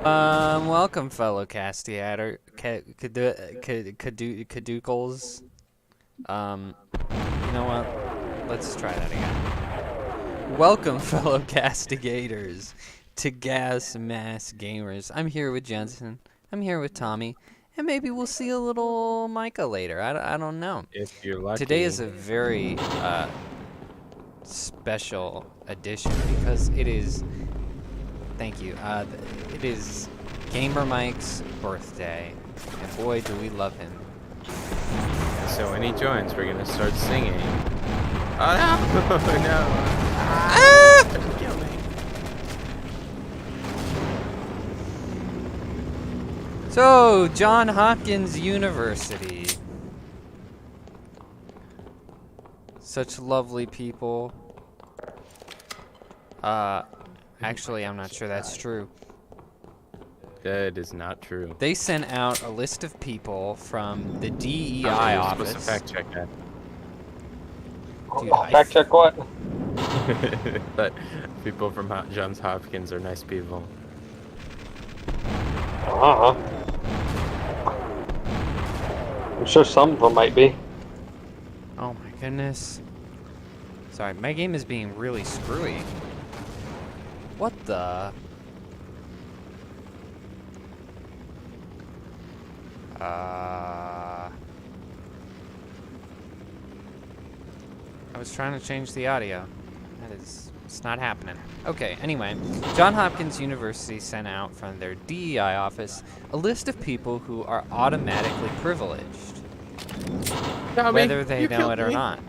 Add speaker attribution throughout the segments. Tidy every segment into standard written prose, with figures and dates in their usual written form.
Speaker 1: Welcome, fellow caducles. You know what? Let's try that again. Welcome, fellow castigators, to GasMaskGamers. I'm here with Jensen. I'm here with Tommy. And maybe we'll see a little Micah later. I don't know.
Speaker 2: If you're lucky.
Speaker 1: Today is a very special edition because it is... Thank you. It is Gamer Mike's birthday, and boy, do we love him.
Speaker 2: So when he joins, we're gonna start singing. Oh no! No!
Speaker 1: Ah!
Speaker 2: Don't kill me.
Speaker 1: So, John Hopkins University. Such lovely people. Actually, I'm not sure that's true.
Speaker 2: That is not true.
Speaker 1: They sent out a list of people from the DEI office.
Speaker 2: Supposed to fact check that.
Speaker 1: Dude,
Speaker 3: fact check what?
Speaker 2: But people from Johns Hopkins are nice people.
Speaker 3: I'm sure some of them might be.
Speaker 1: Oh my goodness. Sorry, my game is being really screwy. What the? I was trying to change the audio. It's not happening. Okay, anyway, Johns Hopkins University sent out from their DEI office a list of people who are automatically privileged. Whether they know it or not.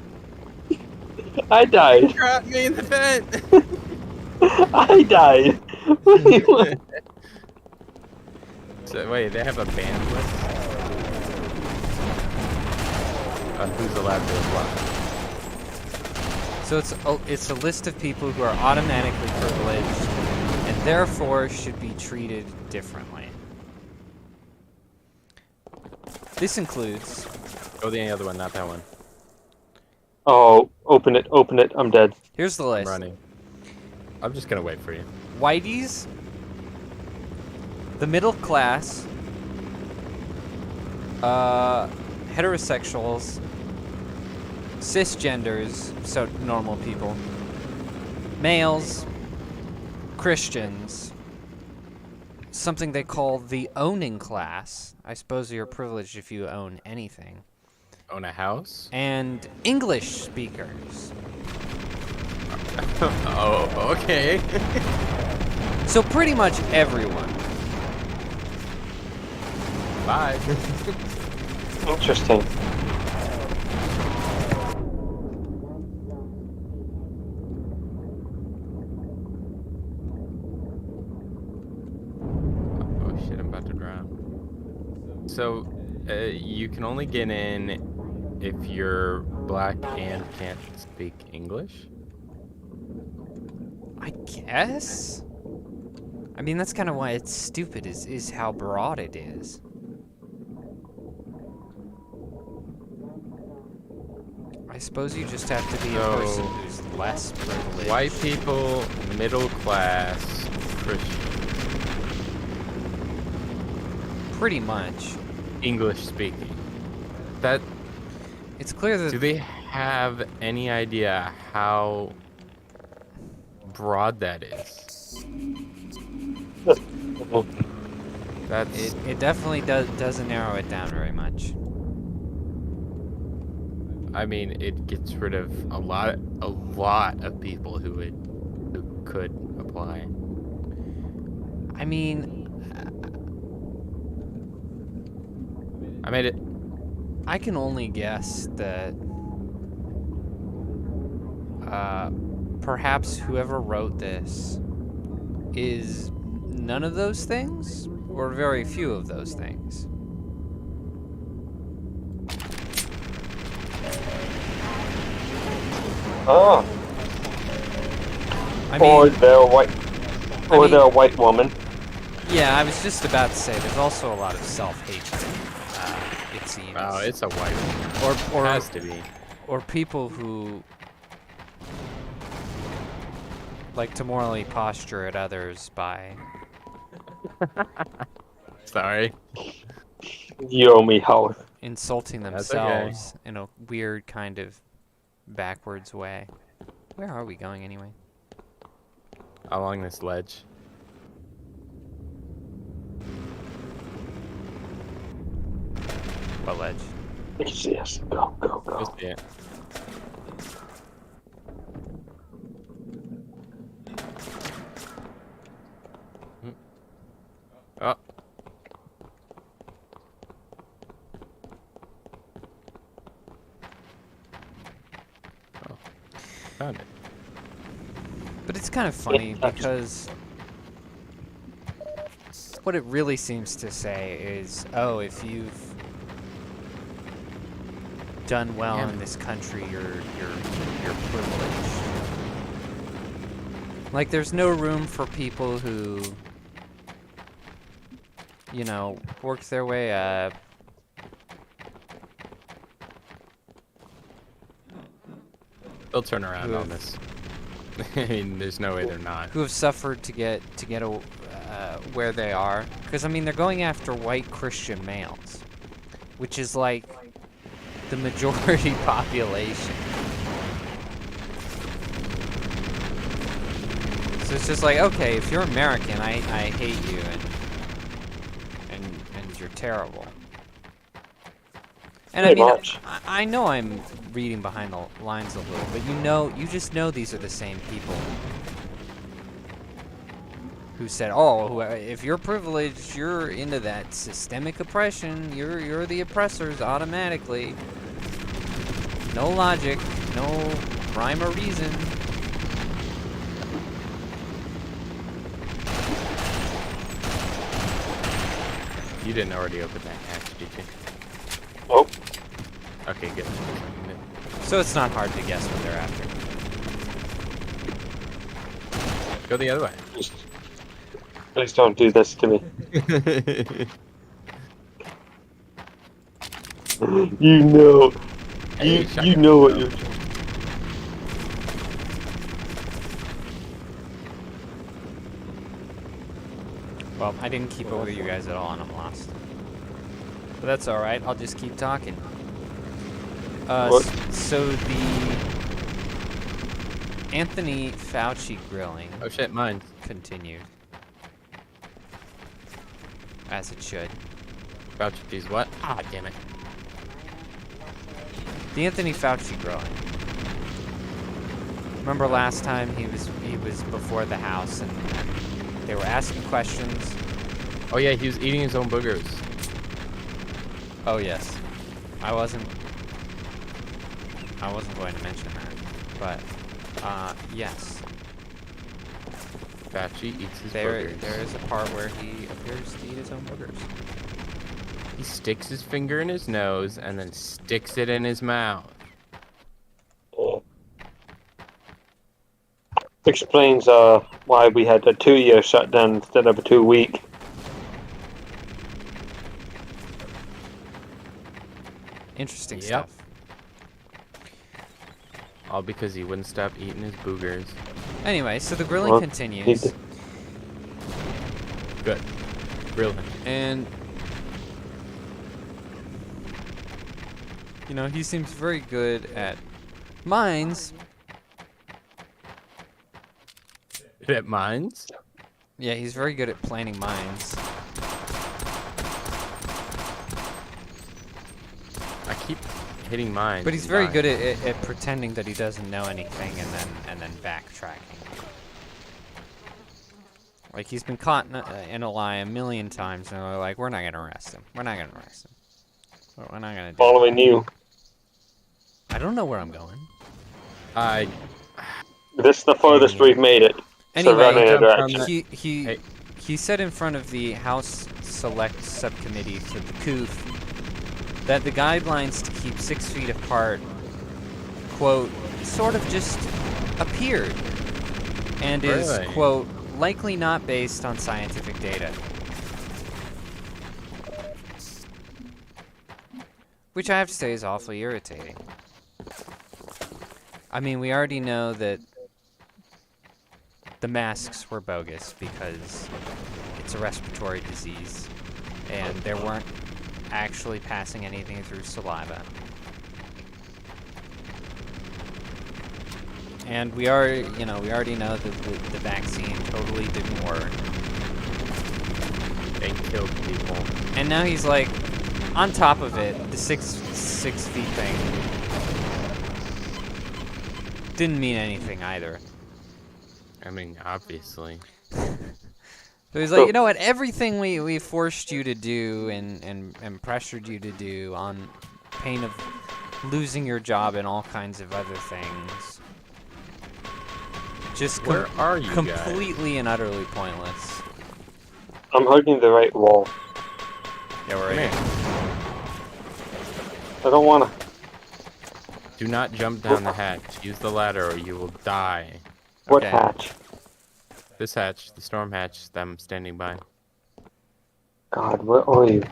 Speaker 3: I died.
Speaker 2: You dropped me in the vent!
Speaker 3: I died.
Speaker 2: So wait, they have a banned list? On who's allowed to apply?
Speaker 1: So it's a list of people who are automatically privileged and therefore should be treated differently. This includes...
Speaker 2: Oh, the other one, not that one.
Speaker 3: Oh, open it, I'm dead.
Speaker 1: Here's the list.
Speaker 2: I'm running. I'm just gonna wait for you.
Speaker 1: Whiteys, the middle class, heterosexuals, cisgenders, so normal people, males, Christians, something they call the owning class. I suppose you're privileged if you own anything.
Speaker 2: Own a house?
Speaker 1: And English speakers.
Speaker 2: Oh, okay.
Speaker 1: So pretty much everyone.
Speaker 2: Bye.
Speaker 3: Interesting.
Speaker 2: Oh shit, I'm about to drown. So, you can only get in if you're black and can't speak English?
Speaker 1: I guess? I mean, that's kind of why it's stupid, is how broad it is. I suppose you just have to be a person who's less privileged.
Speaker 2: White people, middle class, Christian.
Speaker 1: Pretty much.
Speaker 2: English speaking. That...
Speaker 1: It's clear that...
Speaker 2: Do they have any idea how broad that is? That's...
Speaker 1: It definitely doesn't narrow it down very much.
Speaker 2: I mean, it gets rid of a lot of people who could apply.
Speaker 1: I mean...
Speaker 2: I made it.
Speaker 1: I can only guess that... perhaps whoever wrote this is none of those things, or very few of those things.
Speaker 3: Oh.
Speaker 1: I mean,
Speaker 3: Or they're a white woman.
Speaker 1: Yeah, I was just about to say, there's also a lot of self-hatred, it seems.
Speaker 2: Oh, it's a white one.
Speaker 1: Or
Speaker 2: It has to be.
Speaker 1: Or people who like to morally posture at others by
Speaker 2: Sorry.
Speaker 3: You owe me health.
Speaker 1: Insulting
Speaker 2: That's okay.
Speaker 1: themselves in a weird kind of backwards way. Where are we going anyway?
Speaker 2: Along this ledge.
Speaker 1: What ledge?
Speaker 3: Yes, go, go,
Speaker 2: You'll
Speaker 3: go.
Speaker 2: see it. Oh. Oh. Found it.
Speaker 1: But it's kind of funny
Speaker 3: Yeah.
Speaker 1: because what it really seems to say is, oh, if you've done well
Speaker 2: Yeah.
Speaker 1: in this country, you're privileged. Like, there's no room for people who, you know, worked their way up.
Speaker 2: They'll turn around
Speaker 1: Who
Speaker 2: on this. I mean, there's no way they're not.
Speaker 1: Who have suffered to get where they are. Because, I mean, they're going after white Christian males, which is like the majority population. So it's just like, okay, if you're American, I hate you and you're terrible. And
Speaker 3: Pretty
Speaker 1: I mean,
Speaker 3: much.
Speaker 1: I know I'm reading behind the lines a little, but you just know these are the same people who said, oh, if you're privileged, you're into that systemic oppression, you're the oppressors automatically. No logic, no rhyme or reason.
Speaker 2: You didn't already open that hatch, did you?
Speaker 3: Oh,
Speaker 2: Okay, good.
Speaker 1: So it's not hard to guess what they're after.
Speaker 2: Go the other way.
Speaker 3: please don't do this to me. You know.
Speaker 2: Hey,
Speaker 3: You
Speaker 2: shotgun.
Speaker 3: know what you're.
Speaker 1: Well, I didn't keep up with you guys at all, and I'm lost. But that's all right. I'll just keep talking.
Speaker 3: What?
Speaker 1: So the Anthony Fauci grilling
Speaker 2: Oh shit, mine.
Speaker 1: continued, as it should.
Speaker 2: Fauci's what? Ah, damn it.
Speaker 1: The Anthony Fauci grilling. Remember last time he was before the House and they were asking questions.
Speaker 2: Oh yeah, he was eating his own boogers.
Speaker 1: Oh yes, I wasn't going to mention that, but yes,
Speaker 2: Fauci eats his
Speaker 1: there
Speaker 2: boogers.
Speaker 1: is a part where he appears to eat his own boogers.
Speaker 2: He sticks his finger in his nose and then sticks it in his mouth.
Speaker 3: Explains why we had a 2-year shutdown instead of a 2-week.
Speaker 1: Interesting
Speaker 2: Yep.
Speaker 1: stuff.
Speaker 2: All because he wouldn't stop eating his boogers.
Speaker 1: Anyway, so the grilling
Speaker 3: Well,
Speaker 1: continues,
Speaker 2: Good. Grill him.
Speaker 1: and you know, he seems very good at mines.
Speaker 2: At mines?
Speaker 1: Yeah, he's very good at planning mines.
Speaker 2: I keep hitting mines.
Speaker 1: But he's
Speaker 2: and
Speaker 1: very
Speaker 2: dying.
Speaker 1: good at pretending that he doesn't know anything and then backtracking. Like, he's been caught in a lie a million times, and they're like, we're not gonna arrest him. We're not gonna arrest him. We're not gonna do it.
Speaker 3: Following you.
Speaker 1: I don't know where I'm going.
Speaker 3: This is the furthest we've made it. So run in a
Speaker 1: Anyway,
Speaker 3: direction.
Speaker 1: he said in front of the House Select Subcommittee for the COOF that the guidelines to keep 6 feet apart, quote, sort of just appeared, and is,
Speaker 2: Really?
Speaker 1: quote, likely not based on scientific data. Which I have to say is awfully irritating. I mean, we already know that the masks were bogus because it's a respiratory disease, and they weren't actually passing anything through saliva. And we already know that the vaccine totally didn't work.
Speaker 2: They killed people.
Speaker 1: And now he's like, on top of it, the six feet thing didn't mean anything either.
Speaker 2: I mean, obviously.
Speaker 1: So he's like, you know what? Everything we forced you to do and pressured you to do on pain of losing your job and all kinds of other things, just
Speaker 2: Where are you
Speaker 1: completely and utterly pointless.
Speaker 3: I'm hugging the right wall.
Speaker 1: Yeah, we're right
Speaker 2: Come
Speaker 1: here.
Speaker 3: I don't wanna.
Speaker 2: Do not jump down the hatch. Use the ladder or you will die.
Speaker 3: What
Speaker 1: Okay.
Speaker 3: hatch?
Speaker 2: This hatch, the storm hatch that I'm standing by.
Speaker 3: God, where are you?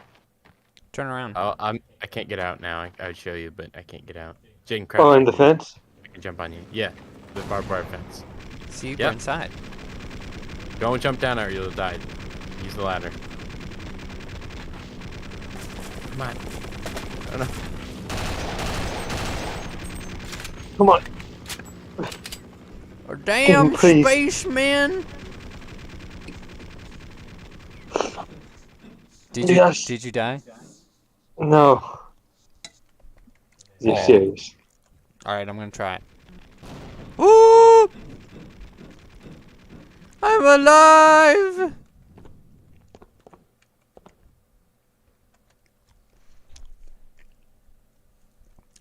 Speaker 1: Turn around.
Speaker 2: I can't get out now. I would show you, but I can't get out. Jaden, crouch.
Speaker 3: Oh, in the fence?
Speaker 2: I can jump on you. Yeah, the barbed wire fence.
Speaker 1: See,
Speaker 2: Yep.
Speaker 1: we're inside.
Speaker 2: Don't jump down or you'll die. Use the ladder. Come on. Oh no.
Speaker 3: Come on.
Speaker 1: Oh, damn,
Speaker 3: please.
Speaker 1: spaceman!
Speaker 3: Yes.
Speaker 1: Did you die?
Speaker 3: No. You're
Speaker 1: Oh.
Speaker 3: serious.
Speaker 1: Alright, I'm gonna try it. Woo! I'm alive!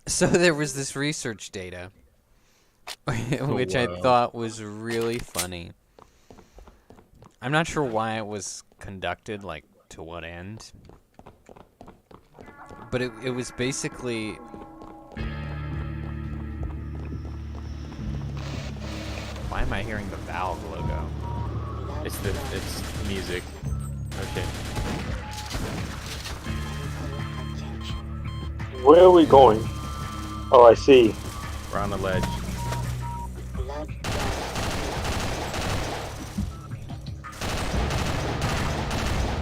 Speaker 1: So there was this research data, which I
Speaker 2: Whoa.
Speaker 1: thought was really funny. I'm not sure why it was conducted, like, to what end. But it was basically... Why am I hearing the Valve logo?
Speaker 2: It's music. Okay.
Speaker 3: Where are we going? Oh, I see.
Speaker 2: We're on the ledge.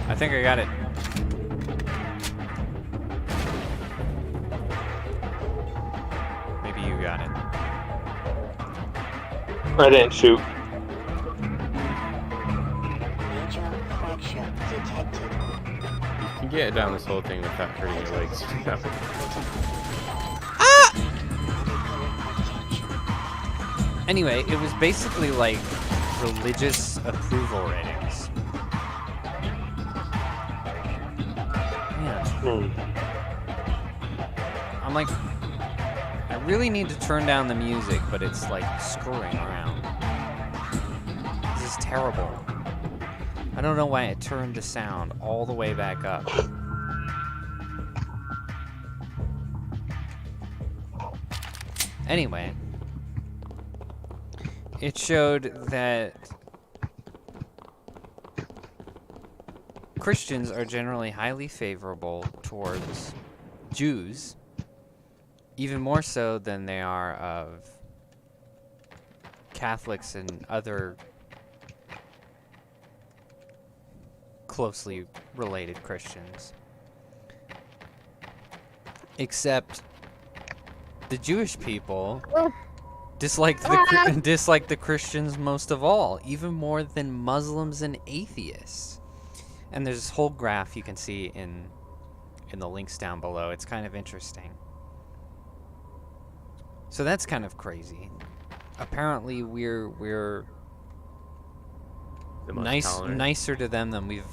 Speaker 1: I think I got it. Maybe you got it.
Speaker 3: I didn't shoot.
Speaker 4: Major fracture detected.
Speaker 2: You can get down this whole thing without hurting your legs.
Speaker 1: Anyway, it was basically like religious approval ratings. Man,
Speaker 3: Hmm.
Speaker 1: I'm like, I really need to turn down the music, but it's like screwing around. This is terrible. I don't know why it turned the sound all the way back up. Anyway, it showed that Christians are generally highly favorable towards Jews, even more so than they are of Catholics and other closely related Christians. Except the Jewish people dislike the Christians most of all, even more than Muslims and atheists. And there's this whole graph you can see in the links down below. It's kind of interesting. So that's kind of crazy. Apparently we're
Speaker 2: The most tolerant.
Speaker 1: nicer to them than we've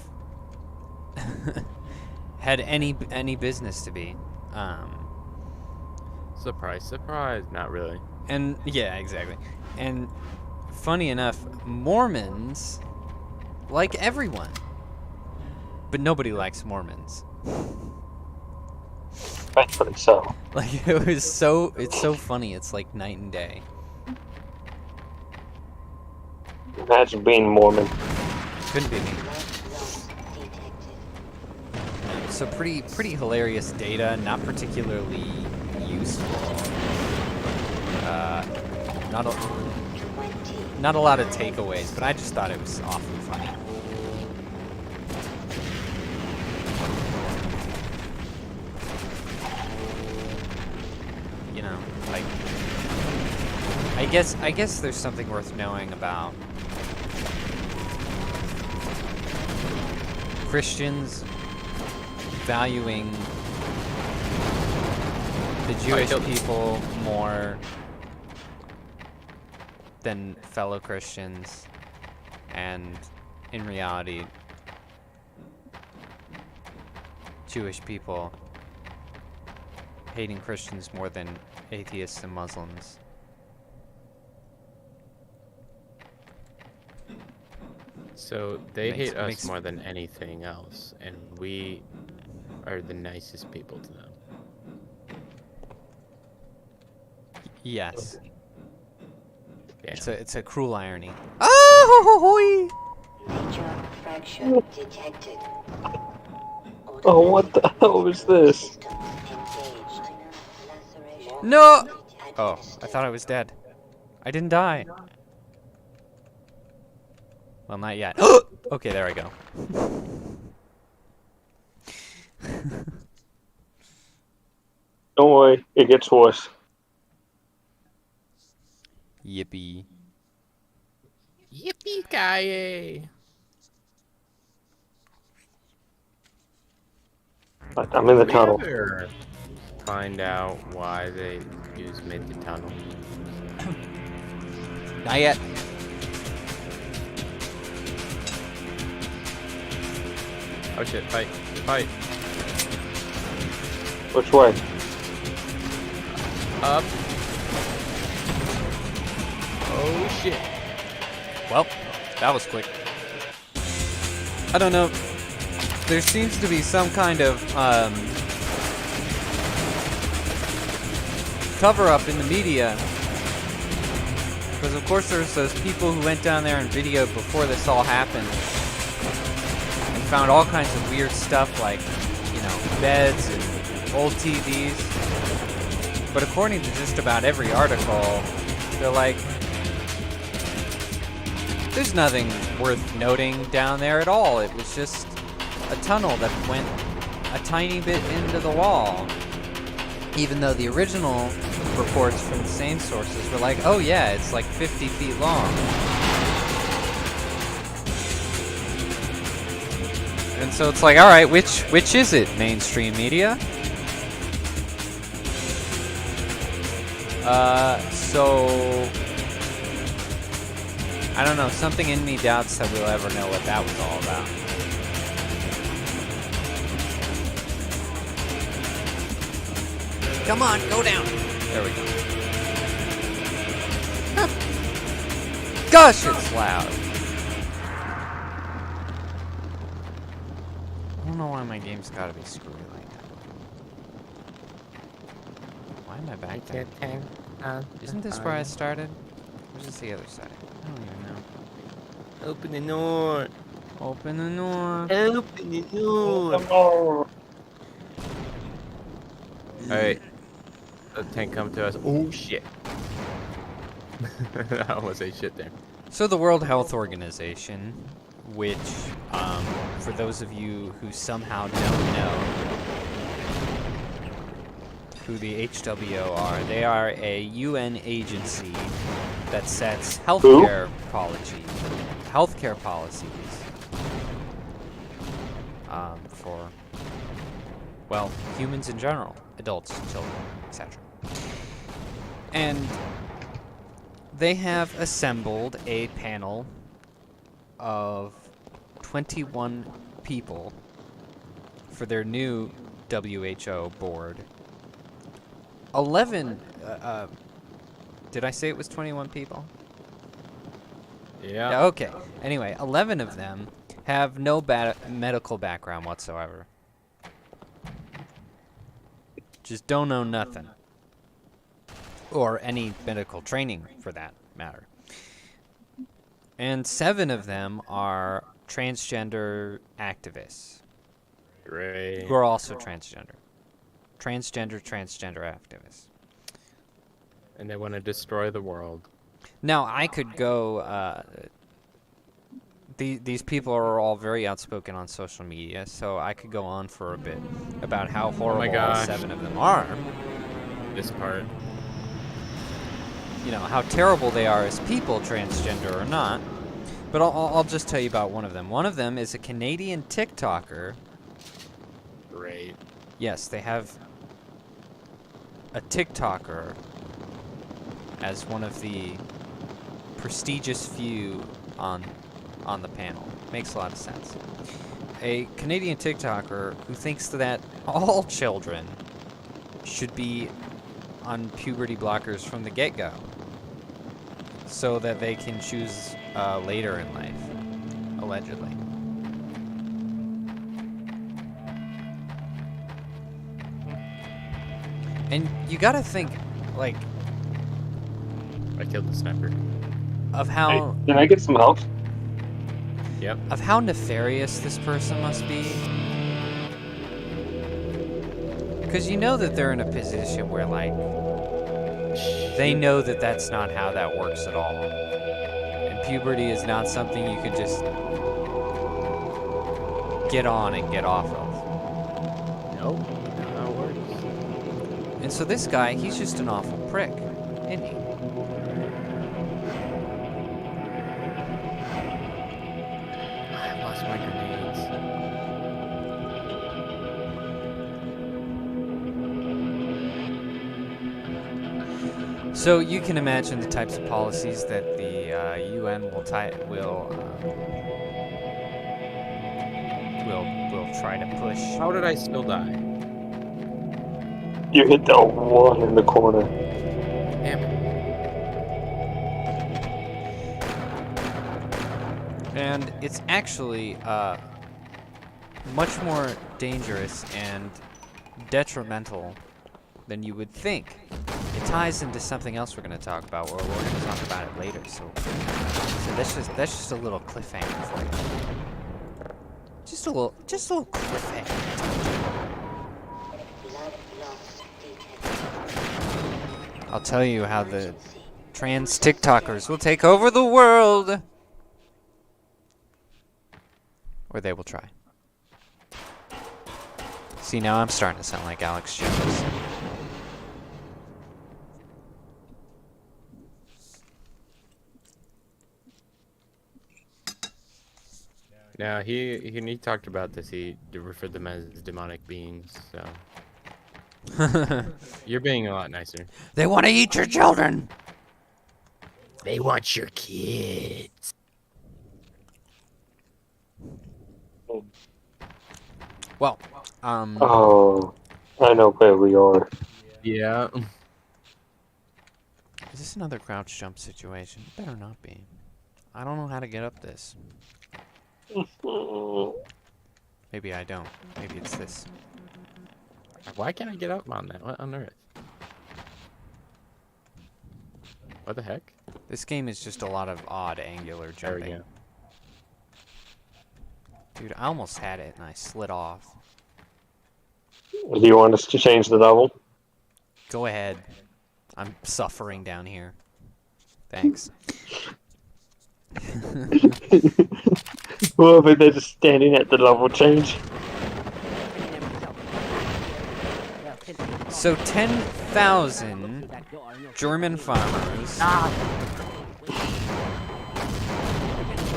Speaker 1: had any business to be.
Speaker 2: Surprise, surprise. Not really.
Speaker 1: And yeah, exactly. And funny enough, Mormons like everyone, but nobody likes Mormons.
Speaker 3: Rightfully so.
Speaker 1: Like it's so funny. It's like night and day.
Speaker 3: Imagine being Mormon.
Speaker 1: Couldn't be me.
Speaker 4: Loss detected.
Speaker 1: So pretty hilarious data, not particularly useful. Not a
Speaker 4: 20.
Speaker 1: not a lot of takeaways, but I just thought it was awfully funny. guess there's something worth knowing about Christians valuing the Jewish people more than fellow Christians, and in reality, Jewish people hating Christians more than atheists and Muslims.
Speaker 2: So they hate us more than anything else, and we are the nicest people to them.
Speaker 1: Yes.
Speaker 2: Yeah.
Speaker 1: It's a cruel irony. Oh!
Speaker 4: Major fracture detected.
Speaker 3: Oh, what the hell was this?
Speaker 4: Systems engaged. Laceration
Speaker 1: No! Oh, I
Speaker 4: administered.
Speaker 1: thought I was dead. I didn't die. Well, not yet. Okay, there I go.
Speaker 3: Don't worry, it gets worse.
Speaker 1: Yippee.
Speaker 2: Yippee-ki-yay!
Speaker 3: I'm in the tunnel.
Speaker 2: Ever find out why they made the tunnel?
Speaker 1: Not yet.
Speaker 2: Oh shit! Fight! Fight!
Speaker 3: Which way?
Speaker 2: Up! Oh shit!
Speaker 1: Well, that was quick. I don't know. There seems to be some kind of cover-up in the media. Because of course there's those people who went down there and videoed before this all happened. And found all kinds of weird stuff like, you know, beds and old TVs. But according to just about every article, they're like, there's nothing worth noting down there at all. It was just a tunnel that went a tiny bit into the wall. Even though the original reports from the same sources were like, oh yeah, it's like 50 feet long. And so it's like, alright, which is it, mainstream media? So I don't know, something in me doubts that we'll ever know what that was all about. Come on, go down. There we go. Gosh, it's loud. I don't know why my game's gotta be screwy like that. Why am I back there? Isn't this where I started? Or is this the other side? I don't even know.
Speaker 2: Open the door!
Speaker 1: Open the door.
Speaker 2: Open the door!
Speaker 3: Oh,
Speaker 2: Alright. The tank come to us. Oh shit. I almost ate shit there.
Speaker 1: So the World Health Organization, which, for those of you who somehow don't know who the WHO are, they are a UN agency that sets healthcare policies for, well, humans in general, adults, children, etc. And they have assembled a panel of 21 people for their new WHO board. 11, did I say it was 21 people?
Speaker 2: Yeah.
Speaker 1: Yeah, okay. Anyway, 11 of them have no medical background whatsoever. Just don't know nothing. Or any medical training, for that matter. And 7 of them are transgender activists.
Speaker 2: Great.
Speaker 1: Who are also transgender. Transgender activists.
Speaker 2: And they want to destroy the world.
Speaker 1: Now, I could go... these people are all very outspoken on social media, so I could go on for a bit about how horrible all
Speaker 2: gosh.
Speaker 1: 7 of them are.
Speaker 2: This part.
Speaker 1: you know, how terrible they are as people, transgender or not. But I'll just tell you about one of them. One of them is a Canadian TikToker.
Speaker 2: Great.
Speaker 1: Yes, they have a TikToker as one of the prestigious few on the panel. Makes a lot of sense. A Canadian TikToker who thinks that all children should be on puberty blockers from the get-go so that they can choose later in life, allegedly. And you gotta think, like,
Speaker 2: I killed the sniper.
Speaker 1: of
Speaker 3: Hey,
Speaker 1: how
Speaker 3: can I get some help?
Speaker 2: Yep.
Speaker 1: of how nefarious this person must be. Because you know that they're in a position where, like, they know that that's not how that works at all. And puberty is not something you could just get on and get off of.
Speaker 2: Nope. Not how it works.
Speaker 1: And so this guy, he's just an awful prick, isn't he?
Speaker 2: I lost my grenades.
Speaker 1: So you can imagine the types of policies that the UN will try to push.
Speaker 2: How did I still die?
Speaker 3: You hit the one in the corner.
Speaker 2: Damn it.
Speaker 1: And it's actually much more dangerous and detrimental than you would think. It ties into something else we're going to talk about, or we're going to talk about it later. So that's just a little cliffhanger for you. Just a little cliffhanger.
Speaker 4: Blood loss detected.
Speaker 1: I'll tell you how the trans TikTokers will take over the world. Or they will try. See, now I'm starting to sound like Alex Jones.
Speaker 2: Now he talked about this. He referred them as demonic beings. So you're being a lot nicer.
Speaker 1: They want to eat your children.
Speaker 2: They want your kids.
Speaker 1: Well,
Speaker 3: Oh, I know where we are.
Speaker 2: Yeah.
Speaker 1: is this another crouch jump situation? It better not be. I don't know how to get up this. Maybe I don't. Maybe it's this.
Speaker 2: Why can't I get up on that? What on earth? What the heck?
Speaker 1: This game is just a lot of odd angular
Speaker 2: There we
Speaker 1: jumping.
Speaker 2: go.
Speaker 1: Dude, I almost had it and I slid off.
Speaker 3: Do you want us to change the level?
Speaker 1: Go ahead. I'm suffering down here. Thanks.
Speaker 3: Well, if they're just standing at the level change.
Speaker 1: So 10,000 German farmers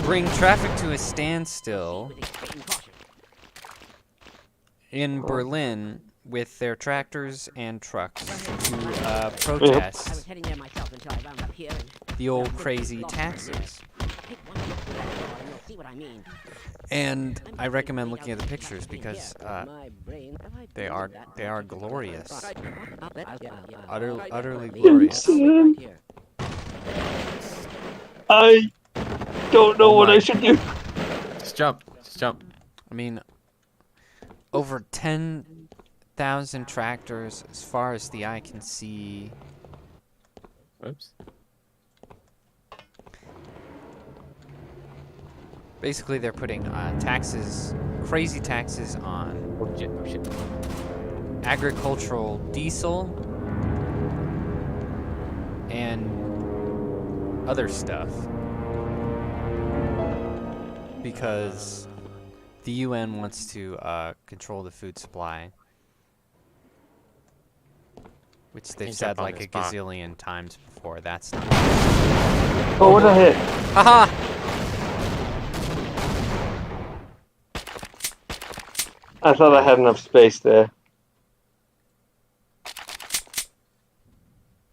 Speaker 1: bring traffic to a standstill in Berlin with their tractors and trucks to protest the old crazy taxes. And I recommend looking at the pictures because they are glorious, utterly glorious.
Speaker 3: I don't know
Speaker 2: Oh
Speaker 3: what
Speaker 2: my-
Speaker 3: I should do.
Speaker 2: Just jump. Just jump.
Speaker 1: I mean, over 10,000 tractors as far as the eye can see.
Speaker 2: Whoops.
Speaker 1: Basically, they're putting taxes, crazy taxes on
Speaker 2: Oh shit. Oh shit.
Speaker 1: agricultural diesel and other stuff because the UN wants to control the food supply, Which they've
Speaker 2: Can't
Speaker 1: said
Speaker 2: jump on
Speaker 1: like a
Speaker 2: this spot.
Speaker 1: gazillion times before. That's not.
Speaker 3: Oh, what a hit!
Speaker 1: Haha!
Speaker 3: I thought I had enough space there.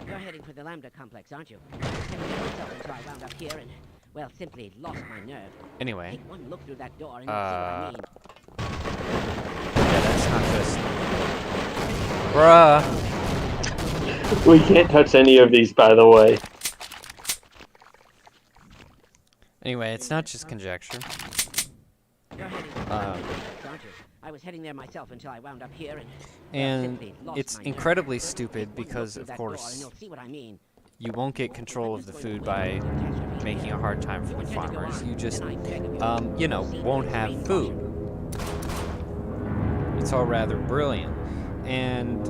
Speaker 5: You're heading for the Lambda complex, aren't you? I was heading there myself until I wound up here and, well, simply lost my nerve.
Speaker 1: Anyway.
Speaker 5: Take one look through that door and you'll see what I mean.
Speaker 1: Yeah, that's not just. Bruh!
Speaker 3: We can't touch any of these, by the way.
Speaker 1: Anyway, it's not just conjecture.
Speaker 5: You're heading for the Lambda complex, aren't you? I was heading there myself until I wound up here and, well,
Speaker 1: And
Speaker 5: simply lost
Speaker 1: it's
Speaker 5: my nerve.
Speaker 1: incredibly
Speaker 5: Take
Speaker 1: stupid
Speaker 5: one look
Speaker 1: because,
Speaker 5: through
Speaker 1: of
Speaker 5: that door and
Speaker 1: course,
Speaker 5: you'll see what I mean.
Speaker 1: you won't get control of the food by making a hard time for the farmers. You just, you know, won't have food. It's all rather brilliant. And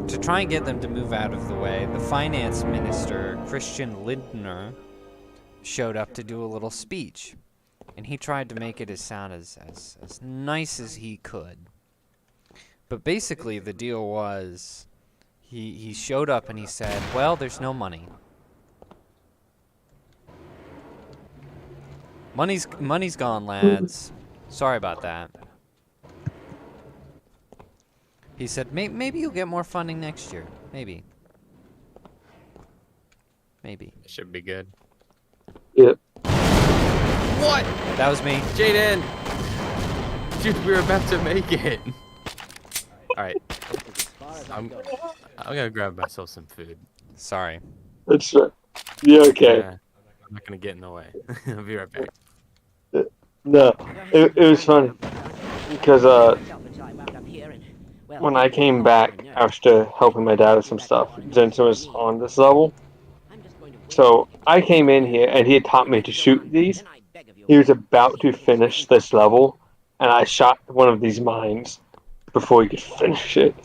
Speaker 1: to try and get them to move out of the way, the finance minister, Christian Lindner, showed up to do a little speech. And he tried to make it sound as nice as he could. But basically the deal was, he showed up and he said, well, there's no money. Money's gone, lads. Sorry about that. He said, maybe you'll get more funding next year. Maybe. Maybe.
Speaker 2: It should be good.
Speaker 3: Yep.
Speaker 2: What?
Speaker 1: That was me.
Speaker 2: Jaeden! Dude, we were about to make it. Alright. I'm gonna grab myself some food.
Speaker 1: Sorry.
Speaker 3: That's right. Yeah, okay.
Speaker 2: Yeah, I'm not gonna get in the way. I'll be right back.
Speaker 3: No, it was funny. Because, when I came back after helping my dad with some stuff, Jensen was on this level. So I came in here and he had taught me to shoot these. He was about to finish this level, and I shot one of these mines before he could finish it.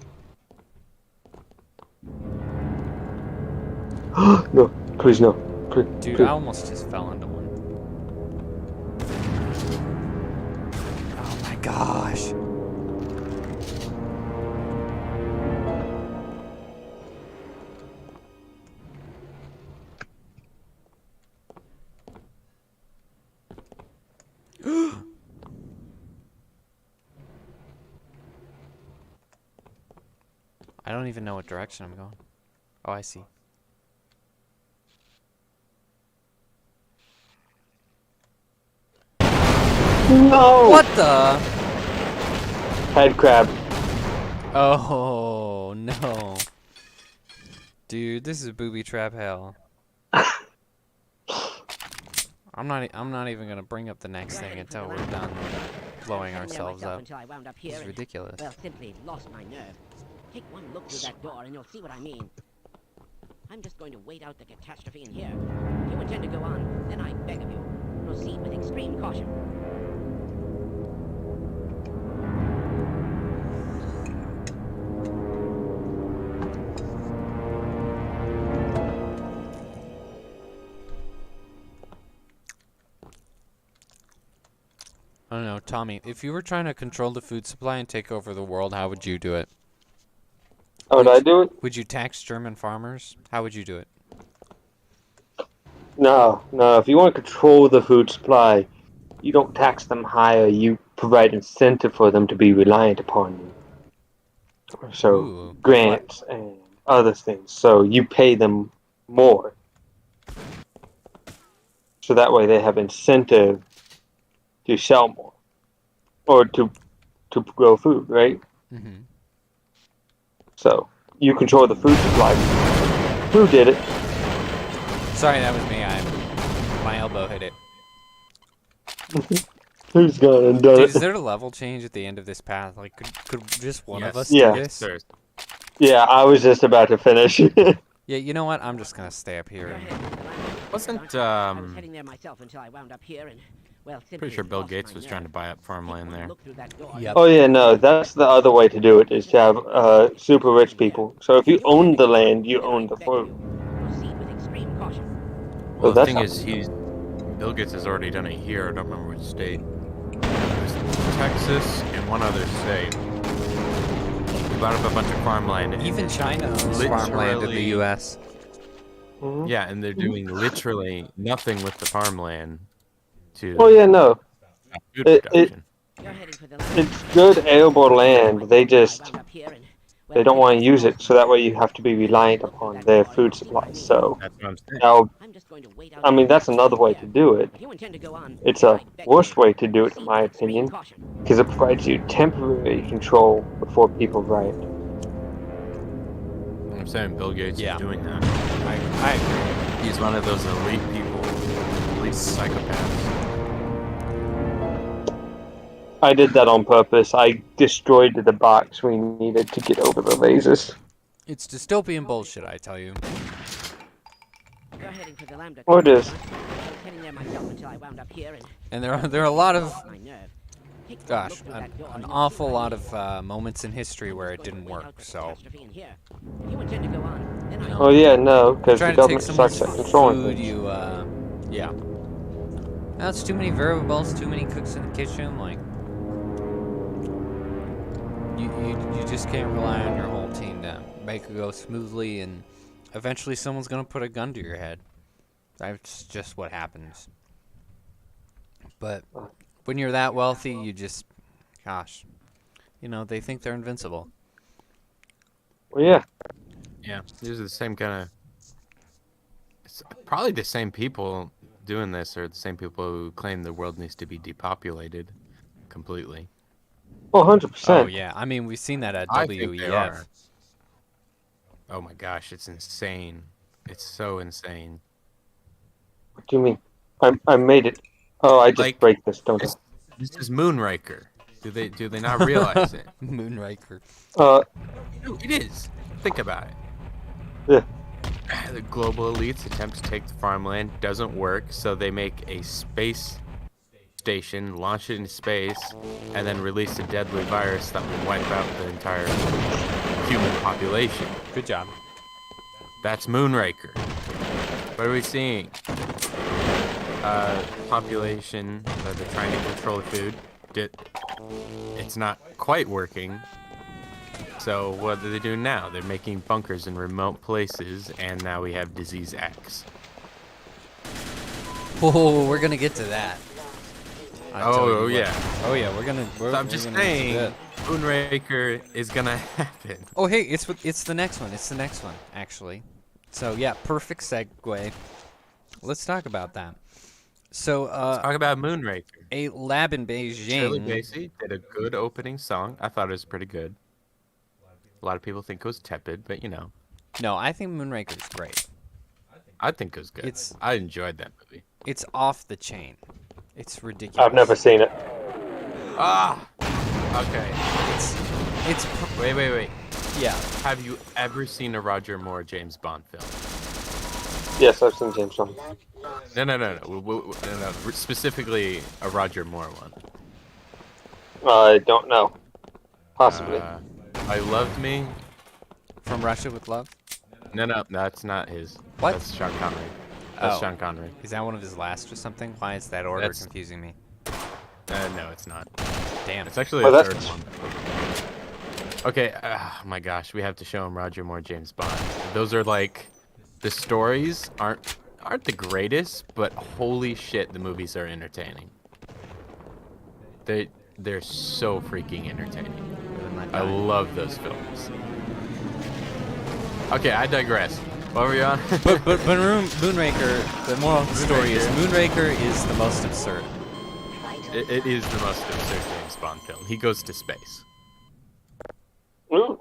Speaker 3: No, please no. Please,
Speaker 1: Dude,
Speaker 3: please.
Speaker 1: I almost just fell into one. Oh my gosh. I don't even know what direction I'm going. Oh, I see.
Speaker 3: No!
Speaker 1: What the?
Speaker 3: Head crab.
Speaker 1: Oh no. Dude, this is booby trap hell. I'm not even gonna bring up the next thing until we're done blowing ourselves up. This is ridiculous.
Speaker 5: Well, simply lost my nerve. Take one look through that door and you'll see what I mean. I'm just going to wait out the catastrophe in here. If you intend to go on, then I beg of you, proceed with extreme caution.
Speaker 1: I don't know, Tommy, if you were trying to control the food supply and take over the world, how would you do it?
Speaker 3: How would I do it?
Speaker 1: Would you tax German farmers? How would you do it?
Speaker 3: No. If you want to control the food supply, you don't tax them higher. You provide incentive for them to be reliant upon you. So,
Speaker 1: Ooh,
Speaker 3: grants and other things. So you pay them more. So that way they have incentive to sell more. Or to grow food, right?
Speaker 1: Mm-hmm.
Speaker 3: So, you control the food supply. Who did it?
Speaker 1: Sorry, that was me. My elbow hit it.
Speaker 3: Who's gone and done
Speaker 1: Dude,
Speaker 3: it?
Speaker 1: is there a level change at the end of this path? Like, could just one of
Speaker 2: Yes.
Speaker 1: us
Speaker 3: Yeah.
Speaker 1: do this?
Speaker 2: There's
Speaker 3: Yeah, I was just about to finish.
Speaker 1: Yeah, you know what? I'm just gonna stay up here.
Speaker 2: Wasn't,
Speaker 5: I was heading there myself until I wound up here and, well, simply
Speaker 2: pretty sure Bill
Speaker 5: lost
Speaker 2: Gates
Speaker 5: my
Speaker 2: was
Speaker 5: nerve.
Speaker 2: trying to buy up
Speaker 5: Take
Speaker 2: farmland
Speaker 5: one
Speaker 2: there.
Speaker 5: look through that door.
Speaker 1: Yep.
Speaker 3: Oh yeah, no, that's the other way to do it, is to have super rich people. So if you own the land, you own the food.
Speaker 5: Proceed with extreme caution.
Speaker 3: So
Speaker 2: Well, the
Speaker 3: that's
Speaker 2: thing is, Bill Gates has already done it here. I don't remember which state. It was Texas and one other state. bought up a bunch of farmland. and
Speaker 1: Even
Speaker 2: it's
Speaker 1: China owns farmland in the
Speaker 2: literally-
Speaker 1: U.S.
Speaker 3: Mhm.
Speaker 2: Yeah, and they're doing literally nothing with the farmland to
Speaker 3: Oh yeah, no,
Speaker 2: stop food
Speaker 3: It-
Speaker 2: production.
Speaker 5: You're heading for the
Speaker 3: it's good arable land. They just they don't want to use it, so that way you have to be reliant upon their food supplies. So
Speaker 2: That's what I'm saying.
Speaker 3: now,
Speaker 5: I'm just going to wait out
Speaker 3: I mean,
Speaker 5: the
Speaker 3: that's another way to do it.
Speaker 5: If you intend to go on,
Speaker 3: It's
Speaker 5: then
Speaker 3: a
Speaker 5: I beg
Speaker 3: worse
Speaker 5: you,
Speaker 3: way to do it, in my
Speaker 5: proceed with extreme
Speaker 3: opinion,
Speaker 5: caution.
Speaker 3: because it provides you temporary control before people riot.
Speaker 2: I'm saying Bill Gates
Speaker 1: Yeah.
Speaker 2: is doing that.
Speaker 1: I agree.
Speaker 2: He's one of those elite people, elite psychopaths.
Speaker 3: I did that on purpose. I destroyed the box we needed to get over the lasers.
Speaker 1: It's dystopian bullshit, I tell you.
Speaker 5: You're heading for the Lambda.
Speaker 3: Or it is.
Speaker 5: I was heading there myself until I wound up here and
Speaker 1: And there are a lot of,
Speaker 5: my nerve. Take one
Speaker 1: gosh,
Speaker 5: look through that door
Speaker 1: an
Speaker 5: and you'll see
Speaker 1: awful
Speaker 5: what I
Speaker 1: lot
Speaker 5: mean.
Speaker 1: of moments in history where it
Speaker 5: I'm just
Speaker 1: didn't
Speaker 5: going to wait
Speaker 1: work.
Speaker 5: out the
Speaker 1: So,
Speaker 5: catastrophe in here. If you intend to go on, then I
Speaker 1: No.
Speaker 3: Oh yeah, no, because the
Speaker 1: trying to take
Speaker 3: government
Speaker 1: someone's
Speaker 3: sucks at controlling
Speaker 1: food,
Speaker 3: things.
Speaker 1: yeah. That's too many variables, too many cooks in the kitchen. Like, you just can't rely on your whole team to make it go smoothly, and eventually someone's gonna put a gun to your head. That's just what happens. But when you're that wealthy, you just, gosh, they think they're invincible.
Speaker 3: Well, yeah.
Speaker 2: Yeah, these are the same kind of. It's probably the same people doing this, or the same people who claim the world needs to be depopulated completely.
Speaker 3: Oh, 100%.
Speaker 1: Oh yeah, I mean we've seen that at
Speaker 2: I think they
Speaker 1: WEF.
Speaker 2: are. Oh my gosh, it's insane. It's so insane.
Speaker 3: What do you mean? I made it. Oh, I just
Speaker 2: Like,
Speaker 3: break this, don't I?
Speaker 2: This is Moonraker. Do they not realize it?
Speaker 1: Moonraker.
Speaker 3: Uh,
Speaker 2: No, it is. Think about it.
Speaker 3: Yeah.
Speaker 2: The global elites attempt to take the farmland, doesn't work, so they make a space station, launch it into space, and then release a deadly virus that will wipe out the entire human population.
Speaker 1: Good job.
Speaker 2: That's Moonraker. What are we seeing? Population that they're trying to control food. It's not quite working. So what do they do now? They're making bunkers in remote places, and now we have Disease X.
Speaker 1: Oh, we're gonna get to that. I tell you
Speaker 2: Oh
Speaker 1: what.
Speaker 2: yeah.
Speaker 1: Oh yeah, we're gonna.
Speaker 2: So I'm just saying, Moonraker is gonna happen.
Speaker 1: Oh hey, it's the next one. It's the next one actually. So yeah, perfect segue. Let's talk about that. So
Speaker 2: Talk about Moonraker.
Speaker 1: a lab in
Speaker 2: Shirley
Speaker 1: Beijing.
Speaker 2: Bassey did a good opening song. I thought it was pretty good. A lot of people think it was tepid, but
Speaker 1: No, I think Moonraker is great.
Speaker 2: I think it was good.
Speaker 1: It's-
Speaker 2: I enjoyed that movie.
Speaker 1: It's off the chain. It's ridiculous.
Speaker 3: I've never seen it.
Speaker 2: Ah! Okay.
Speaker 1: It's
Speaker 2: Wait.
Speaker 1: yeah.
Speaker 2: Have you ever seen a Roger Moore James Bond film?
Speaker 3: Yes, I've seen James Bond.
Speaker 2: No. Specifically a Roger Moore one.
Speaker 3: I don't know. Possibly.
Speaker 2: I Loved Me.
Speaker 1: From Russia with Love.
Speaker 2: No, that's not his.
Speaker 1: What?
Speaker 2: That's Sean Connery. That's
Speaker 1: Oh.
Speaker 2: Sean Connery.
Speaker 1: Is that one of his last or something? Why is that order
Speaker 2: That's-
Speaker 1: confusing me?
Speaker 2: No, it's not.
Speaker 1: Damn.
Speaker 2: It's actually
Speaker 3: Oh,
Speaker 2: the
Speaker 3: that's-
Speaker 2: third one. Okay, oh my gosh, we have to show him Roger Moore James Bond. Those are like, the stories aren't the greatest, but holy shit, the movies are entertaining. They're so freaking entertaining. I love those films. Okay, I digress. What were you on?
Speaker 1: but Moonraker, the moral of the story is Moonraker is the most absurd.
Speaker 2: It is the most absurd James Bond film. He goes to space.
Speaker 3: Ooh.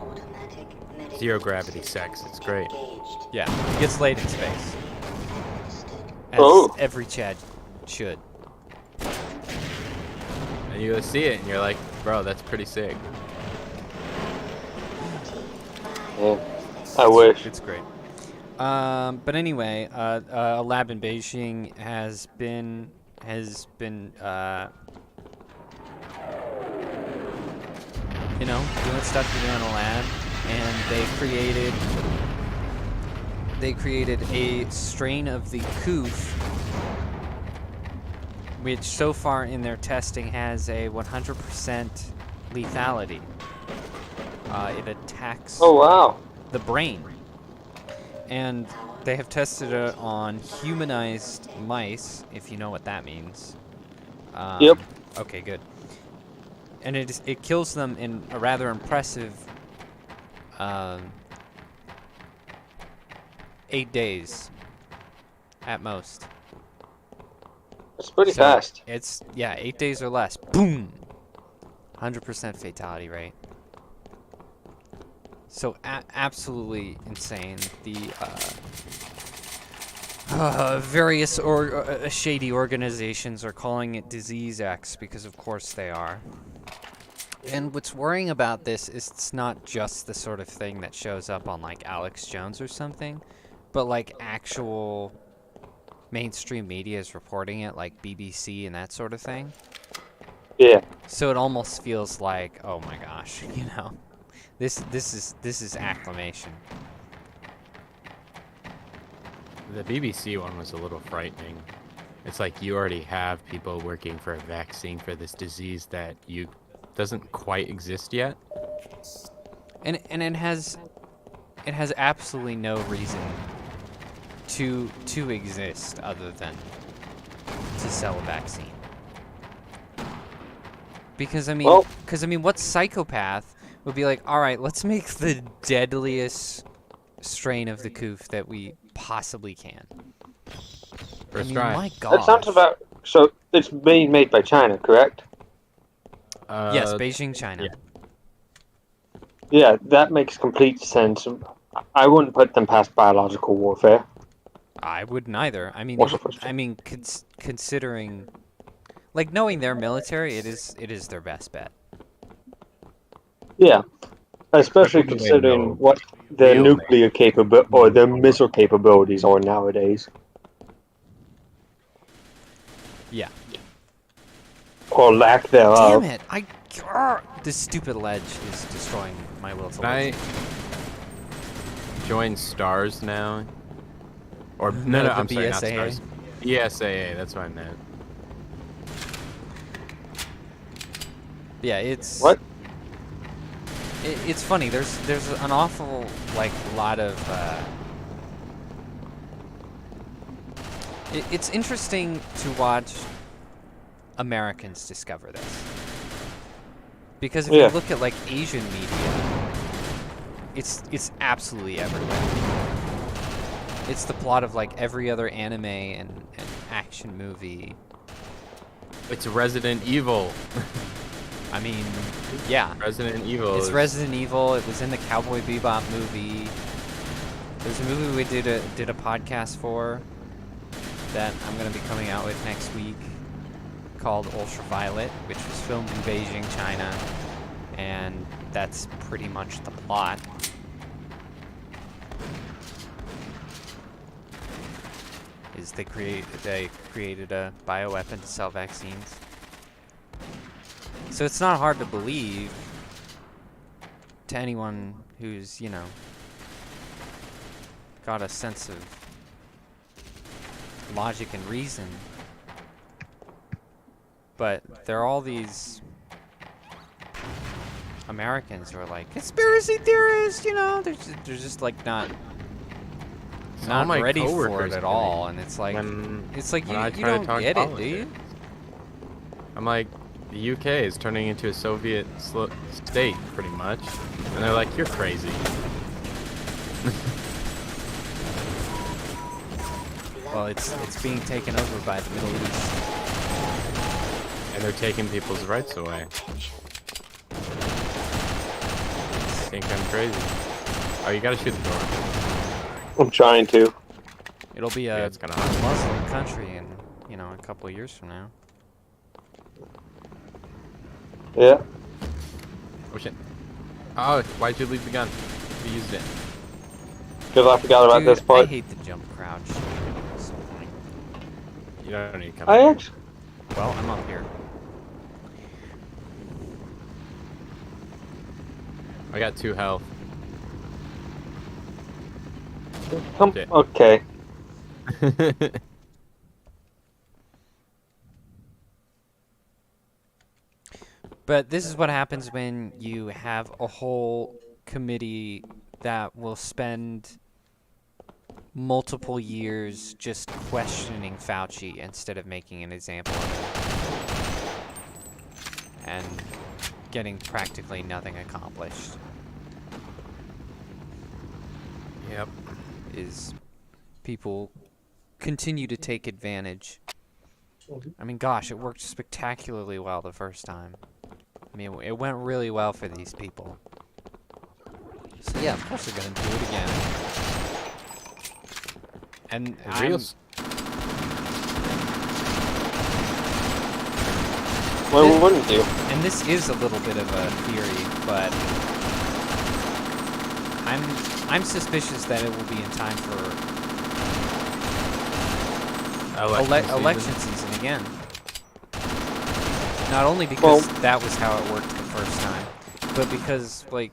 Speaker 4: Automatic medical
Speaker 2: Zero gravity sex. It's great.
Speaker 4: engaged.
Speaker 1: Yeah, he gets laid in space,
Speaker 4: Understood.
Speaker 1: as
Speaker 3: Oh.
Speaker 1: every Chad should.
Speaker 2: And you see it, and you're like, bro, that's pretty sick.
Speaker 3: Yeah. I wish.
Speaker 1: It's great. But anyway, a lab in Beijing has been doing stuff to do in a lab, and they created a strain of the coof which so far in their testing has a 100% lethality. It attacks
Speaker 3: Oh wow.
Speaker 1: the brain. And they have tested it on humanized mice, if you know what that means.
Speaker 3: Yep.
Speaker 1: Okay, good. And it kills them in a rather impressive 8 days at most.
Speaker 3: It's pretty
Speaker 1: So
Speaker 3: fast.
Speaker 1: It's 8 days or less. Boom. 100% fatality rate. So absolutely insane. The various shady organizations are calling it Disease X because, of course, they are. And what's worrying about this is it's not just the sort of thing that shows up on like Alex Jones or something, but like actual mainstream media is reporting it, like BBC and that sort of thing.
Speaker 3: Yeah.
Speaker 1: So it almost feels like, oh my gosh, you know, this is acclamation.
Speaker 2: The BBC one was a little frightening. It's like you already have people working for a vaccine for this disease that doesn't quite exist yet.
Speaker 1: And it has absolutely no reason to exist other than to sell a vaccine. Because I mean, what psychopath would be like, all right, let's make the deadliest strain of the coof that we possibly can.
Speaker 2: First
Speaker 1: I mean,
Speaker 2: try.
Speaker 1: my
Speaker 3: That
Speaker 1: gosh.
Speaker 3: sounds about. So it's being made by China, correct?
Speaker 1: Yes, Beijing, China.
Speaker 3: Yeah, that makes complete sense. I wouldn't put them past biological warfare.
Speaker 1: I wouldn't either. I mean,
Speaker 3: What's the first one?
Speaker 1: considering, like, knowing their military, it is their best bet.
Speaker 3: Yeah, especially
Speaker 2: But do they know
Speaker 3: considering what their
Speaker 2: real
Speaker 3: nuclear capability or their missile capabilities are nowadays,
Speaker 1: Yeah.
Speaker 3: or lack thereof.
Speaker 1: Damn it! This stupid ledge is destroying my will to
Speaker 2: Can I
Speaker 1: live.
Speaker 2: join STARS now? Or
Speaker 1: No,
Speaker 2: no,
Speaker 1: the
Speaker 2: I'm sorry, not
Speaker 1: BSAA.
Speaker 2: STARS. BSAA, that's what I meant.
Speaker 1: Yeah, it's
Speaker 3: What?
Speaker 1: It's funny. There's an awful lot of. It's interesting to watch Americans discover this, because if you look at like Asian media, it's absolutely everywhere. It's the plot of like every other anime and action movie.
Speaker 2: It's Resident Evil.
Speaker 1: I mean, yeah.
Speaker 2: Resident Evil.
Speaker 1: It's Resident Evil. It was in the Cowboy Bebop movie. There's a movie we did a podcast for that I'm going to be coming out with next week called Ultraviolet, which was filmed in Beijing, China, and that's pretty much the plot. Is they created a bioweapon to sell vaccines. So it's not hard to believe to anyone who's, you know, got a sense of logic and reason. But there are all these Americans who are like, conspiracy theorists, you know, they're just like not ready for it at all. And it's like, you don't get it, do you?
Speaker 2: I'm like, the UK is turning into a Soviet state, pretty much. And they're like, you're crazy.
Speaker 1: Well, it's being taken over by the Middle East.
Speaker 2: And they're taking people's rights away. Think I'm crazy. Oh, you gotta shoot the door.
Speaker 3: I'm trying to.
Speaker 1: It'll be
Speaker 2: Yeah,
Speaker 1: a
Speaker 2: it's kinda hot.
Speaker 1: Muslim country in, you know, a couple of years from now.
Speaker 3: Yeah.
Speaker 2: Oh shit. Oh, why'd you leave the gun? You used it.
Speaker 3: Because I forgot about
Speaker 1: Dude,
Speaker 3: this part.
Speaker 1: I hate the jump crouch. It's so funny.
Speaker 2: You don't need to come
Speaker 3: I
Speaker 2: back.
Speaker 3: actually.
Speaker 1: Well, I'm up here.
Speaker 2: I got 2 health.
Speaker 3: Come.
Speaker 2: Shit.
Speaker 3: Okay.
Speaker 1: But this is what happens when you have a whole committee that will spend multiple years just questioning Fauci instead of making an example of him. And getting practically nothing accomplished.
Speaker 2: Yep.
Speaker 1: Is people continue to take advantage. I mean, gosh, it worked spectacularly well the first time. I mean, it went really well for these people. So yeah, of course they're gonna do it again. And
Speaker 3: Well, wouldn't you?
Speaker 1: and this is a little bit of a theory, but I'm suspicious that it will be in time for election season again. Not only because that was how it worked the first time, but because like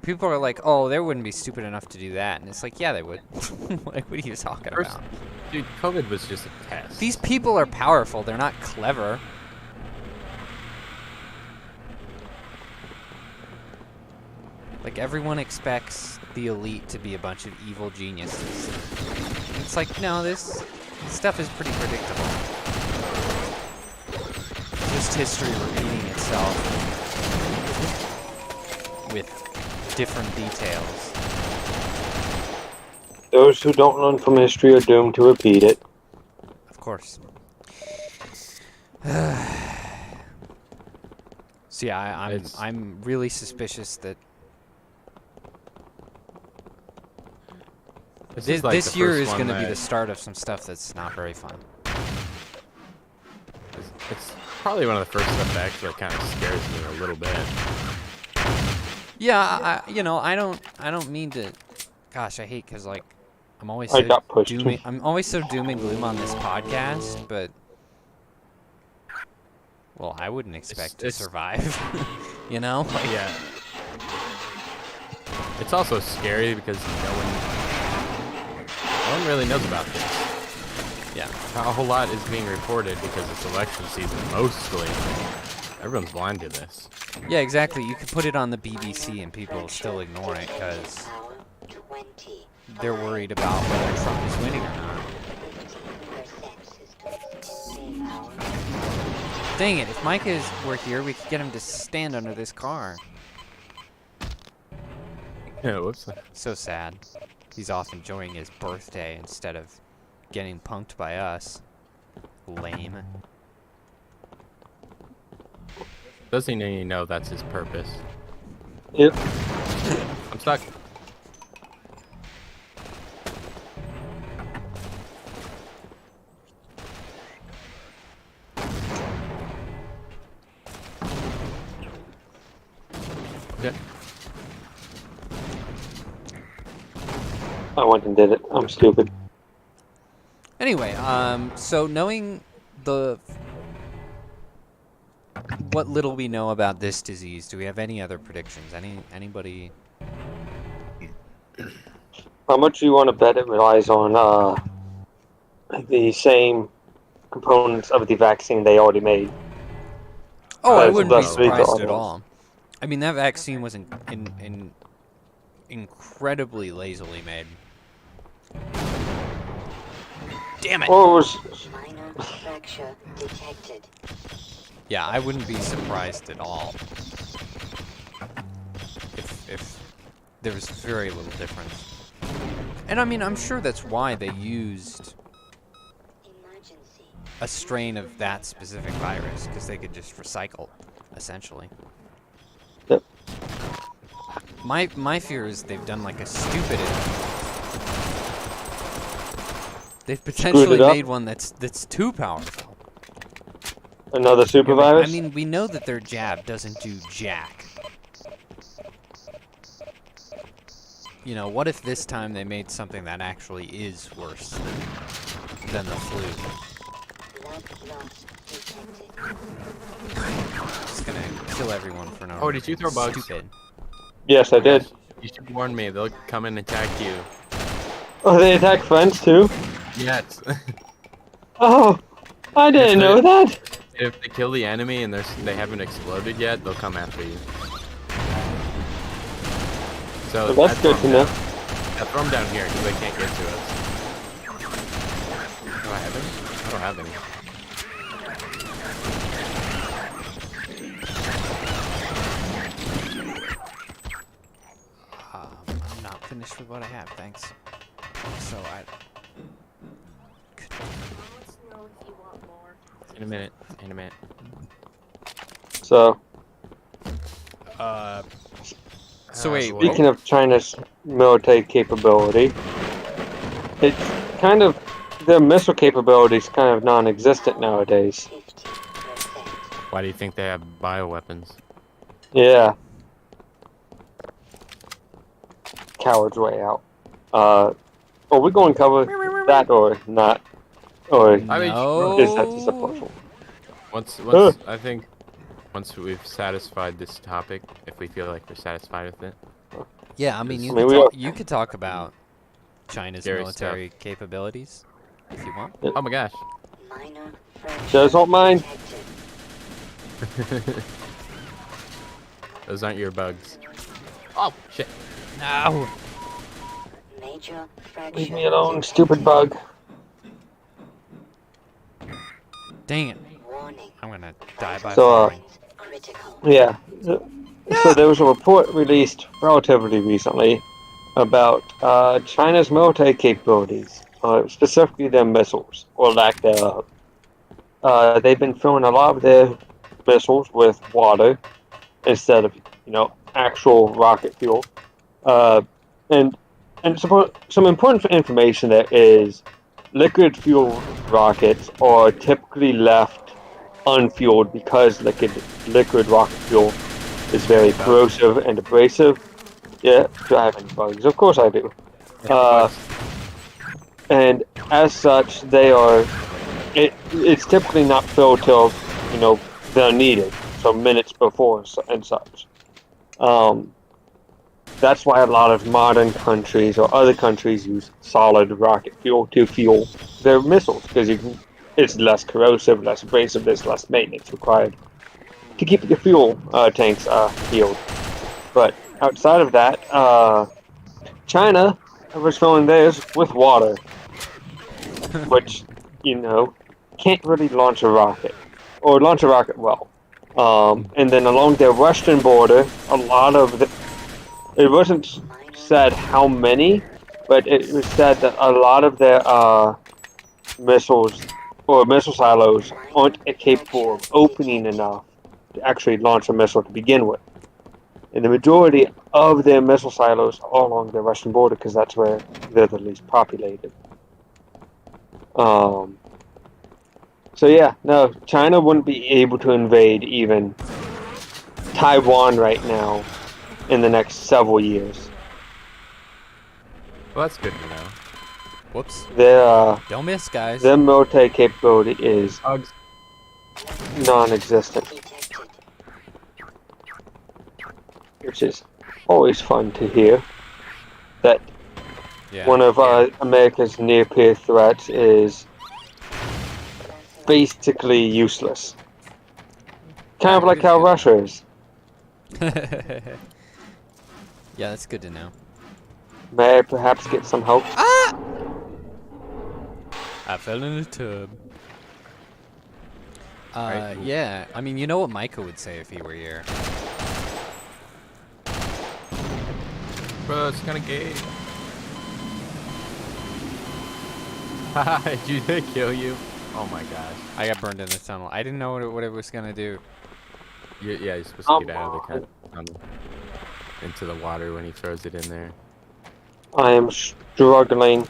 Speaker 1: people are like, oh, they wouldn't be stupid enough to do that, and it's like, yeah, they would. Like, what are you talking about?
Speaker 2: Dude, COVID was just a test.
Speaker 1: These people are powerful. They're not clever. Like, everyone expects the elite to be a bunch of evil geniuses. It's like, no, this stuff is pretty predictable. Just history repeating itself with different details.
Speaker 3: Those who don't learn from history are doomed to repeat it.
Speaker 1: Of course. So yeah, I'm really suspicious that this year is going to be the start of some stuff that's not very fun.
Speaker 2: It's probably one of the first stuff that actually kind of scares me a little bit.
Speaker 1: Yeah, I don't mean to. Gosh, I hate because like I'm always
Speaker 3: I
Speaker 1: so
Speaker 3: got pushed.
Speaker 1: I'm always so doom and gloom on this podcast, but well, I wouldn't expect to survive. You know? Like,
Speaker 2: yeah. It's also scary because no one really knows about this.
Speaker 1: Yeah.
Speaker 2: A whole lot is being reported because it's election season mostly. Everyone's blind to this.
Speaker 1: Yeah, exactly. You could put it on the BBC and people will still ignore it because they're worried about whether Trump is winning or not. Dang it, if Mike were here, we could get him to stand under this car.
Speaker 2: Yeah, whoops.
Speaker 1: So sad. He's off enjoying his birthday instead of getting punked by us. Lame.
Speaker 2: Doesn't he know that's his purpose?
Speaker 3: Yep.
Speaker 2: I'm stuck. Okay.
Speaker 3: I went and did it. I'm stupid.
Speaker 1: Anyway, so knowing what little we know about this disease, do we have any other predictions? Anybody?
Speaker 3: How much do you want to bet it relies on the same components of the vaccine they already made?
Speaker 1: Oh, I wouldn't be
Speaker 3: Thus lethal
Speaker 1: surprised at
Speaker 3: almost.
Speaker 1: all. I mean, that vaccine was incredibly lazily made. Damn it!
Speaker 3: Or was
Speaker 4: Minor fracture detected.
Speaker 1: Yeah, I wouldn't be surprised at all if there was very little difference. And I mean, I'm sure that's why they used
Speaker 4: Emergency.
Speaker 1: a strain of that specific virus, because they could just recycle, essentially.
Speaker 3: Yep.
Speaker 1: My fear is they've done like a stupid. They've potentially
Speaker 3: up?
Speaker 1: made one that's too powerful.
Speaker 3: another super virus?
Speaker 1: I mean, we know that their jab doesn't do jack. You know, what if this time they made something that actually is worse than the flu?
Speaker 4: Blood loss detected.
Speaker 1: It's gonna kill everyone for no reason.
Speaker 2: Oh, did you throw bugs?
Speaker 1: Stupid.
Speaker 3: Yes, I did.
Speaker 2: You should warn me. They'll come and attack you.
Speaker 3: Oh, they attack friends too?
Speaker 2: Yes.
Speaker 3: Oh, I didn't know that.
Speaker 2: If they kill the enemy and they haven't exploded yet, they'll come after you. So
Speaker 3: Well, that's good to know.
Speaker 2: Yeah, throw them down here because they can't get to us. Do I have any? I don't have any.
Speaker 1: I'm not finished with what I have, thanks. So
Speaker 2: In a minute. In a minute.
Speaker 3: So,
Speaker 1: So wait,
Speaker 2: so
Speaker 3: speaking of China's military capability, it's kind of their missile capability is kind of non-existent nowadays.
Speaker 4: 50%.
Speaker 2: Why do you think they have bioweapons?
Speaker 3: Yeah. Coward's way out. Are we going to cover that or not? Or
Speaker 2: I mean,
Speaker 3: is that just a partial?
Speaker 2: Once I think once we've satisfied this topic, if we feel like we're satisfied with it.
Speaker 1: yeah, I mean,
Speaker 3: I mean,
Speaker 1: you could talk about China's
Speaker 2: Scary
Speaker 1: military capabilities if you want.
Speaker 2: Oh my gosh.
Speaker 4: Minor fracture
Speaker 3: Just don't mind.
Speaker 4: detected.
Speaker 2: Those aren't your bugs. Oh shit.
Speaker 1: No.
Speaker 4: Major fracture
Speaker 3: Leave me alone,
Speaker 4: detected.
Speaker 3: stupid bug.
Speaker 1: Dang it.
Speaker 4: Warning.
Speaker 1: I'm gonna die by
Speaker 3: So,
Speaker 1: falling.
Speaker 4: Critical.
Speaker 3: Yeah. So there was a report released relatively recently about China's military capabilities, specifically their missiles, or lack thereof. They've been filling a lot of their missiles with water instead of, actual rocket fuel. And some important information there is liquid fuel rockets are typically left unfueled because liquid rocket fuel is very corrosive and abrasive. Yeah, do I have any bugs? Of course I do. And as such, it's typically not filled till, they're needed, so minutes before and such. That's why a lot of modern countries or other countries use solid rocket fuel to fuel their missiles, because it's less corrosive, less abrasive, there's less maintenance required to keep your fuel tanks healed. But outside of that, China was filling theirs with water, which, can't really launch a rocket, or launch a rocket well. And then along their western border, a lot of it wasn't said how many, but it was said that a lot of their missiles or missile silos aren't capable of opening enough to actually launch a missile to begin with. And the majority of their missile silos are along their western border because that's where they're the least populated. So yeah, no, China wouldn't be able to invade even Taiwan right now in the next several years.
Speaker 2: Well, that's good to know.
Speaker 1: Whoops.
Speaker 3: Their
Speaker 1: Don't miss, guys.
Speaker 3: military capability is
Speaker 2: Bugs.
Speaker 3: non-existent,
Speaker 4: Detected.
Speaker 3: which is always fun to hear. That
Speaker 1: Yeah.
Speaker 3: one of America's near-peer threats is basically useless. Kind of like how Russia is.
Speaker 1: Yeah, that's good to know.
Speaker 3: May I perhaps get some help?
Speaker 1: I fell in a tub.
Speaker 2: Right.
Speaker 1: Yeah. I mean, you know what Micah would say if he were here.
Speaker 2: Bro, it's kind of gay. Haha, did they kill you? Oh my gosh.
Speaker 1: I got burned in the tunnel. I didn't know what it was gonna do.
Speaker 2: Yeah, you're supposed to get out of the tunnel into the water when he throws it in there.
Speaker 3: I am struggling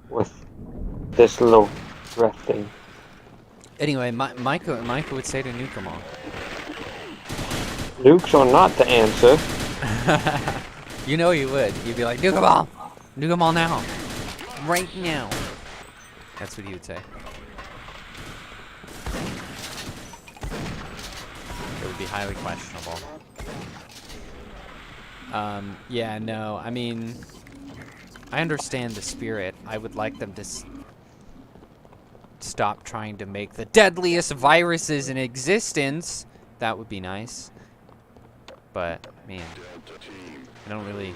Speaker 3: with this little breath thing.
Speaker 1: Anyway, Micah would say to nuke them all.
Speaker 3: Nukes are not the answer.
Speaker 1: You know he would. He'd be like, nuke them all! Nuke them all now! Right now! That's what he would say. It would be highly questionable. Yeah, no, I mean, I understand the spirit. I would like them to stop trying to make the deadliest viruses in existence. That would be nice. But, man, I don't really,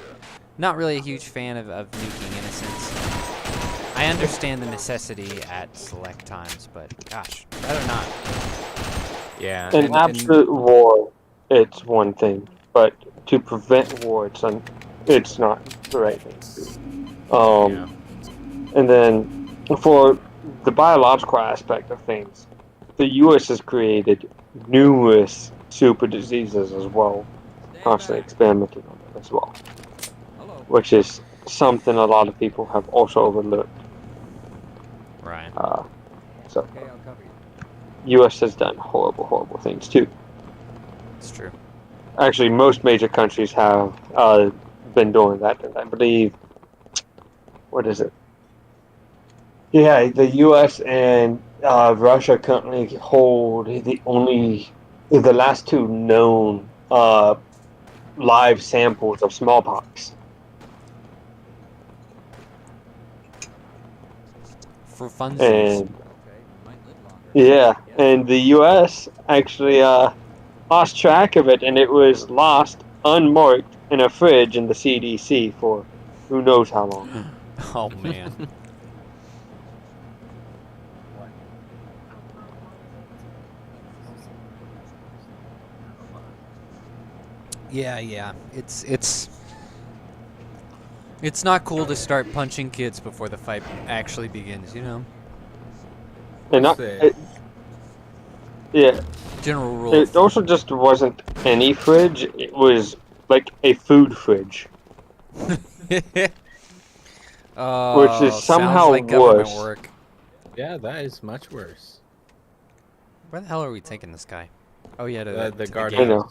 Speaker 1: not really a huge fan of nuking innocents. I understand the necessity at select times, but gosh, rather not.
Speaker 2: Yeah.
Speaker 3: In absolute war, it's one thing, but to prevent war, it's not the right thing to do.
Speaker 2: Yeah.
Speaker 3: And then for the biological aspect of things, the U.S. has created numerous super diseases as well, constantly experimenting on them as well, which is something a lot of people have also overlooked.
Speaker 1: Right.
Speaker 3: So, U.S. has done horrible, horrible things too.
Speaker 1: It's true.
Speaker 3: Actually, most major countries have been doing that, and I believe, what is it? Yeah, the U.S. and Russia currently hold the last two known live samples of smallpox.
Speaker 1: For funsies.
Speaker 3: And yeah, and the U.S. actually lost track of it, and it was lost unmarked in a fridge in the CDC for who knows how long.
Speaker 1: Oh, man. Yeah. It's not cool to start punching kids before the fight actually begins, you know?
Speaker 3: And yeah,
Speaker 1: General rule.
Speaker 3: it also just wasn't any fridge. It was like a food fridge,
Speaker 1: Oh,
Speaker 3: which is somehow
Speaker 1: sounds like government
Speaker 3: worse.
Speaker 1: work.
Speaker 2: Yeah, that is much worse.
Speaker 1: Where the hell are we taking this guy? Oh yeah, to
Speaker 2: The
Speaker 1: the gate.
Speaker 2: guardian.
Speaker 3: know.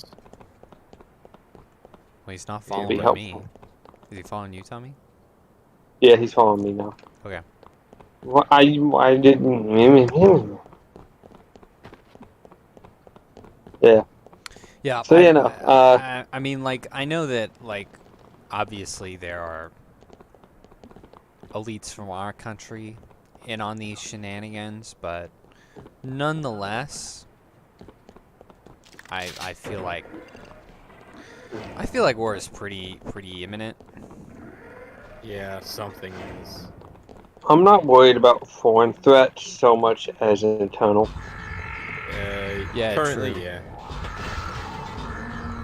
Speaker 1: Well, he's not
Speaker 3: Be
Speaker 1: following me.
Speaker 3: helpful.
Speaker 1: Is he following you, Tommy?
Speaker 3: Yeah, he's following me now.
Speaker 1: Okay.
Speaker 3: I didn't. Yeah.
Speaker 1: Yeah.
Speaker 3: So, you know,
Speaker 1: I mean, like, I know that, like, obviously there are elites from our country in on these shenanigans, but nonetheless, I feel like war is pretty imminent.
Speaker 2: Yeah, something is.
Speaker 3: I'm not worried about foreign threats so much as internal.
Speaker 1: Yeah,
Speaker 2: Currently,
Speaker 1: true.
Speaker 2: yeah.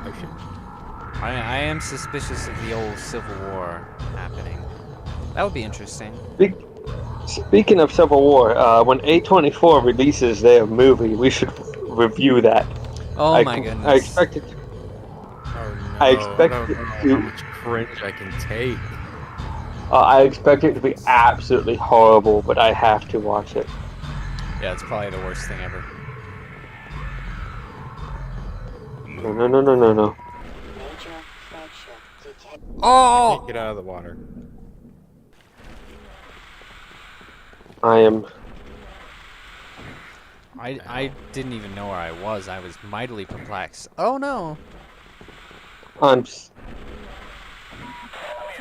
Speaker 2: Oh shit.
Speaker 1: I am suspicious of the old Civil War happening. That would be interesting.
Speaker 3: Speaking of Civil War, when A24 releases their movie, we should review that.
Speaker 1: Oh my goodness.
Speaker 3: I expect it.
Speaker 2: Oh no.
Speaker 3: I expect
Speaker 2: I don't
Speaker 3: it
Speaker 2: know
Speaker 3: to-
Speaker 2: how much cringe I can take.
Speaker 3: I expect it to be absolutely horrible, but I have to watch it.
Speaker 1: Yeah, it's probably the worst thing ever.
Speaker 3: No.
Speaker 4: Major fracture detected.
Speaker 1: Oh!
Speaker 2: Can't get out of the water.
Speaker 3: I am.
Speaker 1: I didn't even know where I was. I was mightily perplexed. Oh no!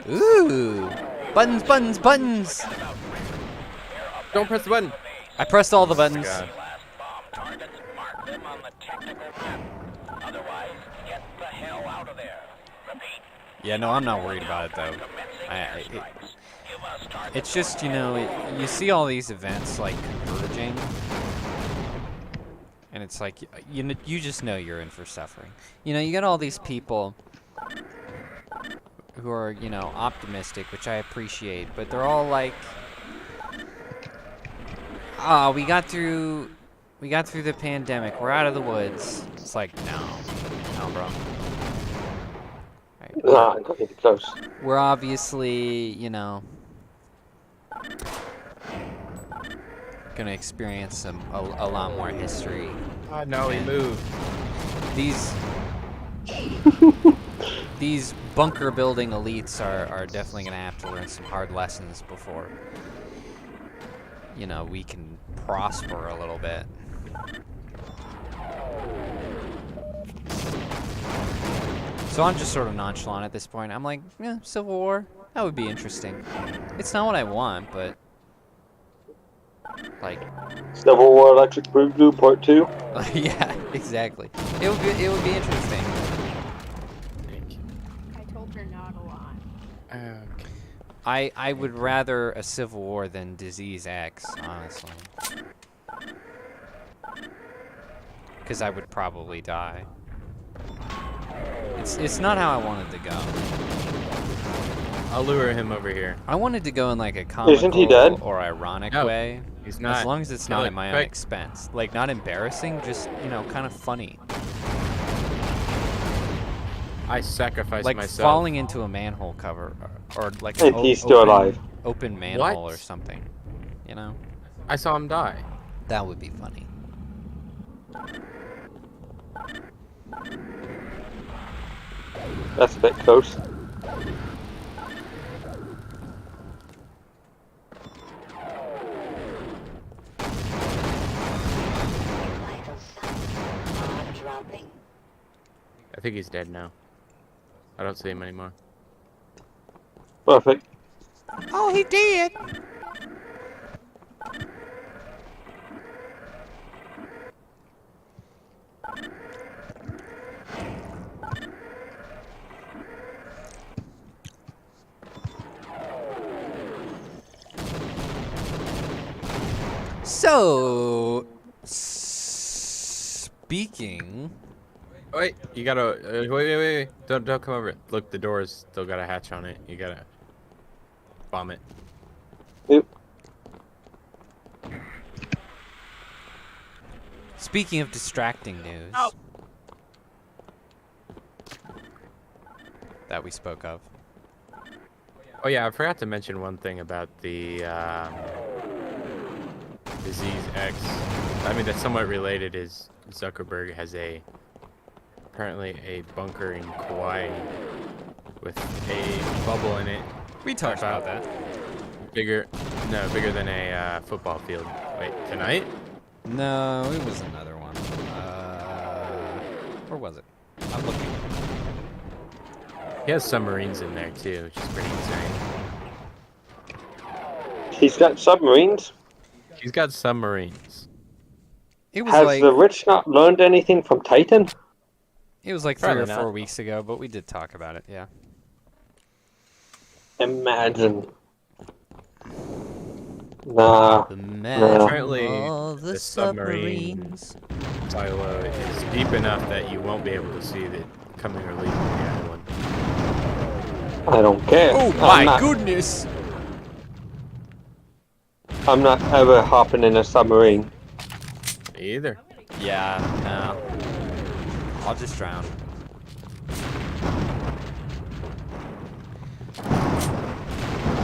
Speaker 1: Ooh! Buttons!
Speaker 2: Don't press the button.
Speaker 1: I pressed all the buttons.
Speaker 2: God.
Speaker 1: Yeah, no, I'm not worried about it though. It's just, you know, you see all these events like converging, and it's like you just know you're in for suffering. You know, you got all these people who are, you know, optimistic, which I appreciate, but they're all like, "Ah, we got through the pandemic. We're out of the woods." It's like, no, bro.
Speaker 3: Not even close.
Speaker 1: We're obviously, you know, gonna experience a lot more history.
Speaker 2: Oh no, he moved.
Speaker 1: These bunker building elites are definitely gonna have to learn some hard lessons before, you know, we can prosper a little bit. So I'm just sort of nonchalant at this point. I'm like, yeah, Civil War, that would be interesting. It's not what I want, but Like,
Speaker 3: Civil War Electric Blue Part 2.
Speaker 1: yeah, exactly. It would be interesting.
Speaker 2: Thank you.
Speaker 6: I told her not a lot.
Speaker 2: Okay.
Speaker 1: I would rather a civil war than Disease X, honestly. Because I would probably die. It's not how I wanted to go.
Speaker 2: I'll lure him over here.
Speaker 1: I wanted to go in like a
Speaker 3: Isn't he dead?
Speaker 1: comical or ironic
Speaker 2: No,
Speaker 1: way.
Speaker 2: he's not.
Speaker 1: As long as it's
Speaker 2: Kill
Speaker 1: not
Speaker 2: it,
Speaker 1: at my own
Speaker 2: quick.
Speaker 1: expense. Like, not embarrassing, just, you know, kind of funny.
Speaker 2: I sacrificed
Speaker 1: Like
Speaker 2: myself.
Speaker 1: falling into a manhole cover or like
Speaker 3: And
Speaker 1: an
Speaker 3: he's still
Speaker 1: open,
Speaker 3: alive.
Speaker 1: open manhole
Speaker 2: What?
Speaker 1: or something. You know?
Speaker 2: I saw him die.
Speaker 1: That would be funny.
Speaker 3: That's a bit close.
Speaker 4: Vital signs are dropping.
Speaker 2: I think he's dead now. I don't see him anymore.
Speaker 3: Perfect.
Speaker 1: Oh, he did! So, speaking...
Speaker 2: Wait, you gotta wait. Don't come over it. Look, the door's still got a hatch on it. You gotta bomb it.
Speaker 3: Yep.
Speaker 1: Speaking of distracting news...
Speaker 2: Oh.
Speaker 1: That we spoke of.
Speaker 2: Oh yeah, I forgot to mention one thing about the Disease X. I mean, that's somewhat related. Is Zuckerberg has apparently a bunker in Kauai with a bubble in it.
Speaker 1: We talked about that.
Speaker 2: Bigger than a football field. Wait, tonight?
Speaker 1: No, it was another one. Where was it? I'm looking.
Speaker 2: He has submarines in there too, which is pretty insane.
Speaker 3: He's got submarines.
Speaker 2: He's got submarines.
Speaker 1: It was
Speaker 3: Has
Speaker 1: like
Speaker 3: the rich not learned anything from Titan?
Speaker 1: it was like
Speaker 2: Probably
Speaker 1: 3 or
Speaker 2: not.
Speaker 1: 4 weeks ago, but we did talk about it. Yeah.
Speaker 3: Imagine. Nah.
Speaker 2: Apparently,
Speaker 1: all
Speaker 2: the submarine silo is deep enough that you won't be able to see it coming or leaving the island.
Speaker 3: I don't care.
Speaker 1: Oh my goodness!
Speaker 3: I'm not ever hopping in a submarine.
Speaker 2: Me either.
Speaker 1: Yeah, no. I'll just drown.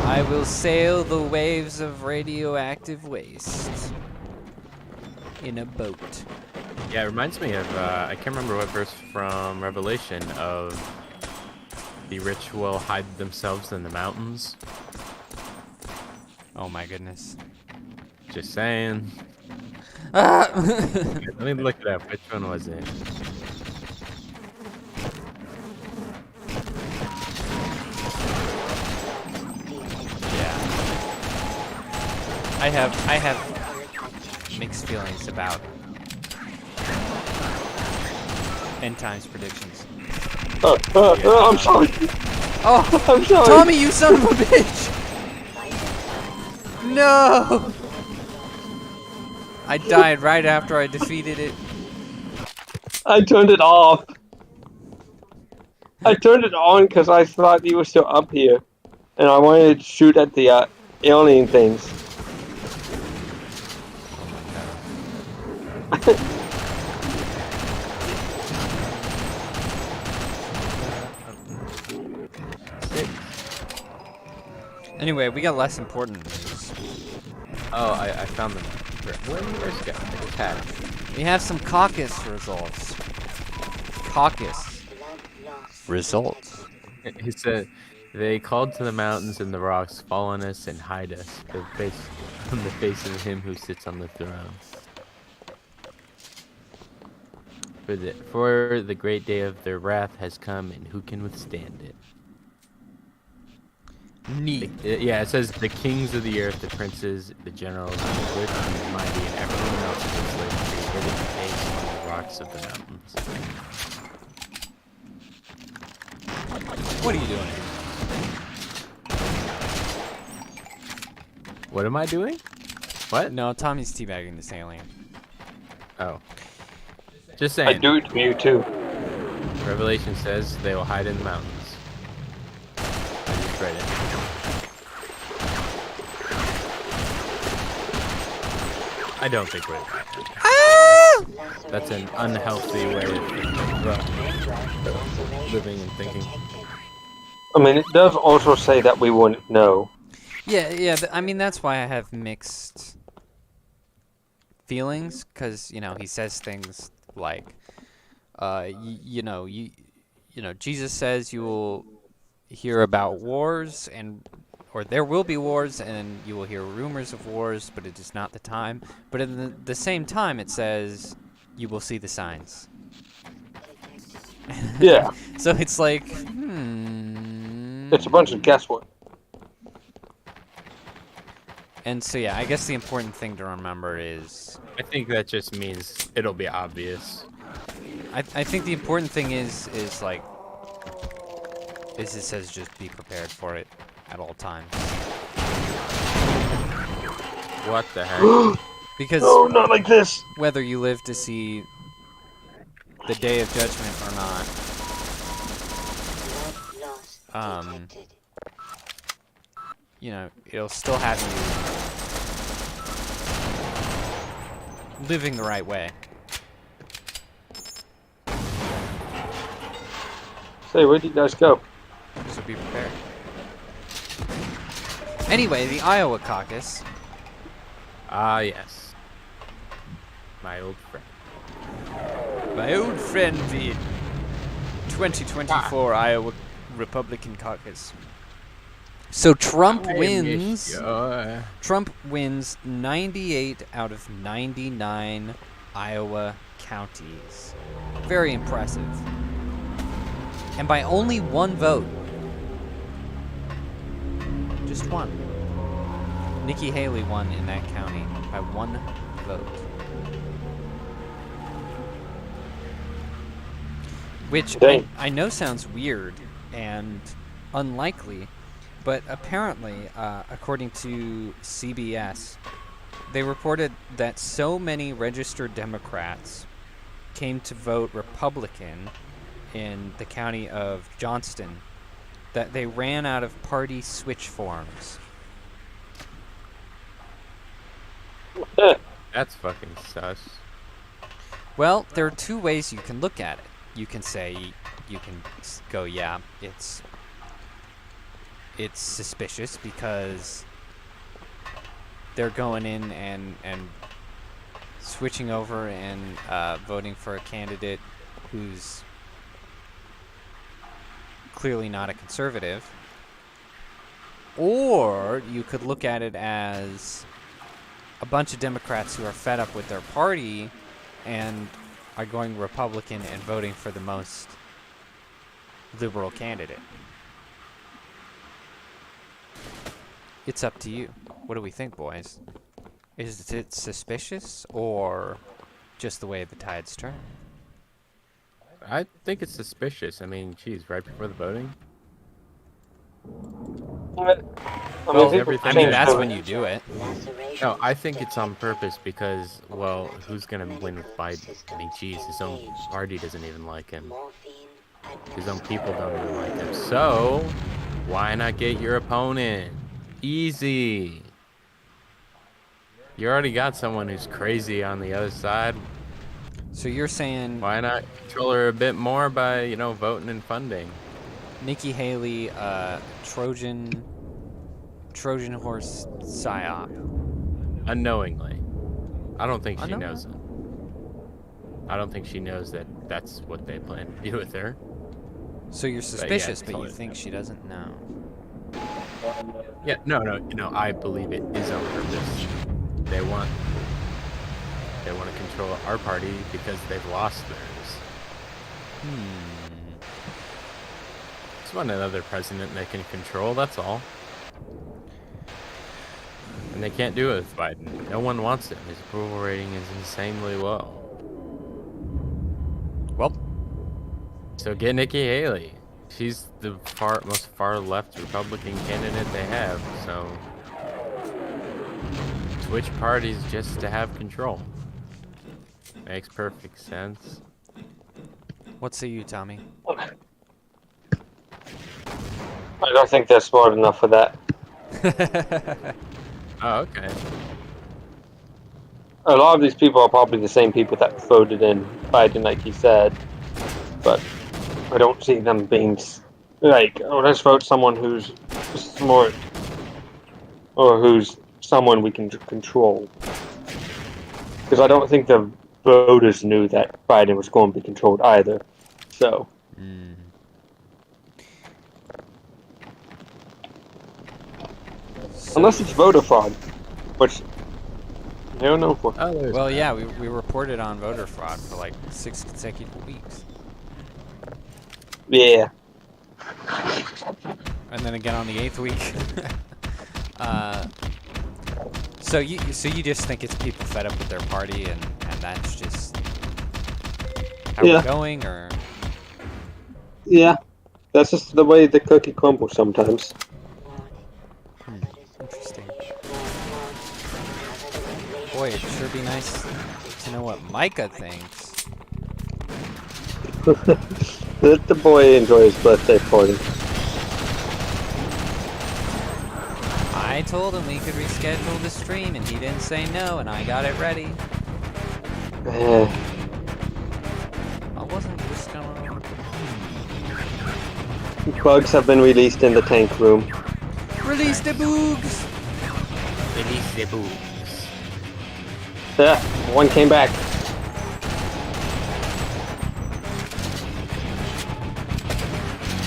Speaker 1: I will sail the waves of radioactive waste in a boat.
Speaker 2: Yeah, it reminds me of, I can't remember what verse from Revelation of the rich will hide themselves in the mountains.
Speaker 1: Oh my goodness.
Speaker 2: Just saying.
Speaker 1: Ah!
Speaker 2: Let me look it up. Which one was it?
Speaker 1: Yeah. I have mixed feelings about end times predictions.
Speaker 3: I'm sorry.
Speaker 1: Oh,
Speaker 3: I'm sorry.
Speaker 1: Tommy, you son of a bitch! No! I died right after I defeated it.
Speaker 3: I turned it off. I turned it on because I thought you were still up here, and I wanted to shoot at the alien things.
Speaker 1: Anyway, we got less important news.
Speaker 2: Oh, I found them. Where's it go? It's hatch.
Speaker 1: We have some caucus results. Caucus results.
Speaker 2: He said, they called to the mountains and the rocks, fall on us and hide us from the face of him who sits on the throne. For the great day of their wrath has come, and who can withstand it?
Speaker 1: Neat.
Speaker 2: Yeah, it says the kings of the earth, the princes, the generals, the good and the mighty, and everyone else is enslaved to be hidden caves on the rocks of the mountains.
Speaker 1: What are you doing?
Speaker 2: What am I doing? What?
Speaker 1: No, Tommy's teabagging this alien.
Speaker 2: Oh. Just
Speaker 3: I
Speaker 2: saying.
Speaker 3: do it to you too.
Speaker 2: Revelation says they will hide in the mountains. I just read it. I don't think we're That's an unhealthy way of living and thinking.
Speaker 3: I mean, it does also say that we wouldn't know.
Speaker 1: Yeah. I mean, that's why I have mixed feelings, because he says things like, Jesus says you will hear about wars or there will be wars, and you will hear rumors of wars, but it is not the time. But at the same time, it says you will see the signs.
Speaker 3: Yeah,
Speaker 1: So it's like,
Speaker 3: it's a bunch of guesswork.
Speaker 1: And so yeah, I guess the important thing to remember is,
Speaker 2: I think that just means it'll be obvious.
Speaker 1: I think the important thing is it says just be prepared for it at all times.
Speaker 2: What the heck?
Speaker 1: Because
Speaker 3: No, not like this.
Speaker 1: whether you live to see the day of judgment or not, it'll still have you living the right way.
Speaker 3: Say, where did you guys go?
Speaker 1: So be prepared. Anyway, the Iowa caucus.
Speaker 2: Ah, yes. My old friend.
Speaker 1: My old friend, the 2024 Iowa Republican caucus. So Trump wins. Trump wins 98 out of 99 Iowa counties. Very impressive. And by only one vote. Just one. Nikki Haley won in that county by one vote. Which I know sounds weird and unlikely, but apparently, according to CBS, they reported that so many registered Democrats came to vote Republican in the county of Johnston that they ran out of party switch forms.
Speaker 2: That's fucking sus.
Speaker 1: Well, there are two ways you can look at it. You can go, yeah, it's suspicious because they're going in and switching over and voting for a candidate who's clearly not a conservative. Or you could look at it as a bunch of Democrats who are fed up with their party and are going Republican and voting for the most liberal candidate. It's up to you. What do we think, boys? Is it suspicious or just the way the tides turn?
Speaker 2: I think it's suspicious. I mean, geez, right before the voting?
Speaker 1: I mean, that's when you do it.
Speaker 2: No, I think it's on purpose because, well, who's going to win with Biden? I mean, geez, his own party doesn't even like him. His own people don't even like him. So, why not get your opponent? Easy. You already got someone who's crazy on the other side.
Speaker 1: So you're saying...
Speaker 2: Why not control her a bit more by, voting and funding?
Speaker 1: Nikki Haley, Trojan horse psyop.
Speaker 2: Unknowingly. I don't think she knows it. I don't think she knows that that's what they plan to do with her.
Speaker 1: So you're suspicious, but you think she doesn't know.
Speaker 2: Yeah, no, I believe it is on purpose. They want to control our party because they've lost theirs. Just want another president they can control, that's all. And they can't do it with Biden. No one wants it. His approval rating is insanely low.
Speaker 1: Well,
Speaker 2: So get Nikki Haley. She's the most far left Republican candidate they have. So switch parties just to have control. Makes perfect sense.
Speaker 1: what say you, Tommy?
Speaker 3: I don't think they're smart enough for that.
Speaker 2: Oh, okay.
Speaker 3: A lot of these people are probably the same people that voted in Biden, like he said. But I don't see them being like, oh, let's vote someone who's smart or who's someone we can control. Because I don't think the voters knew that Biden was going to be controlled either. So. Unless it's voter fraud, which I don't know for.
Speaker 2: Oh,
Speaker 1: Well, yeah, we reported on voter fraud for like 6 consecutive weeks.
Speaker 3: Yeah.
Speaker 1: And then again on the 8th week. So you just think it's people fed up with their party and that's just how we're going, or?
Speaker 3: Yeah. That's just the way the cookie crumbles sometimes.
Speaker 1: Interesting. Boy, it'd sure be nice to know what Micah thinks.
Speaker 3: Let the boy enjoy his birthday party.
Speaker 1: I told him we could reschedule the stream and he didn't say no, and I got it ready. I wasn't just gonna...
Speaker 3: Bugs have been released in the tank room.
Speaker 1: Release the boogs!
Speaker 2: Release the boobs.
Speaker 3: Yeah, one came back.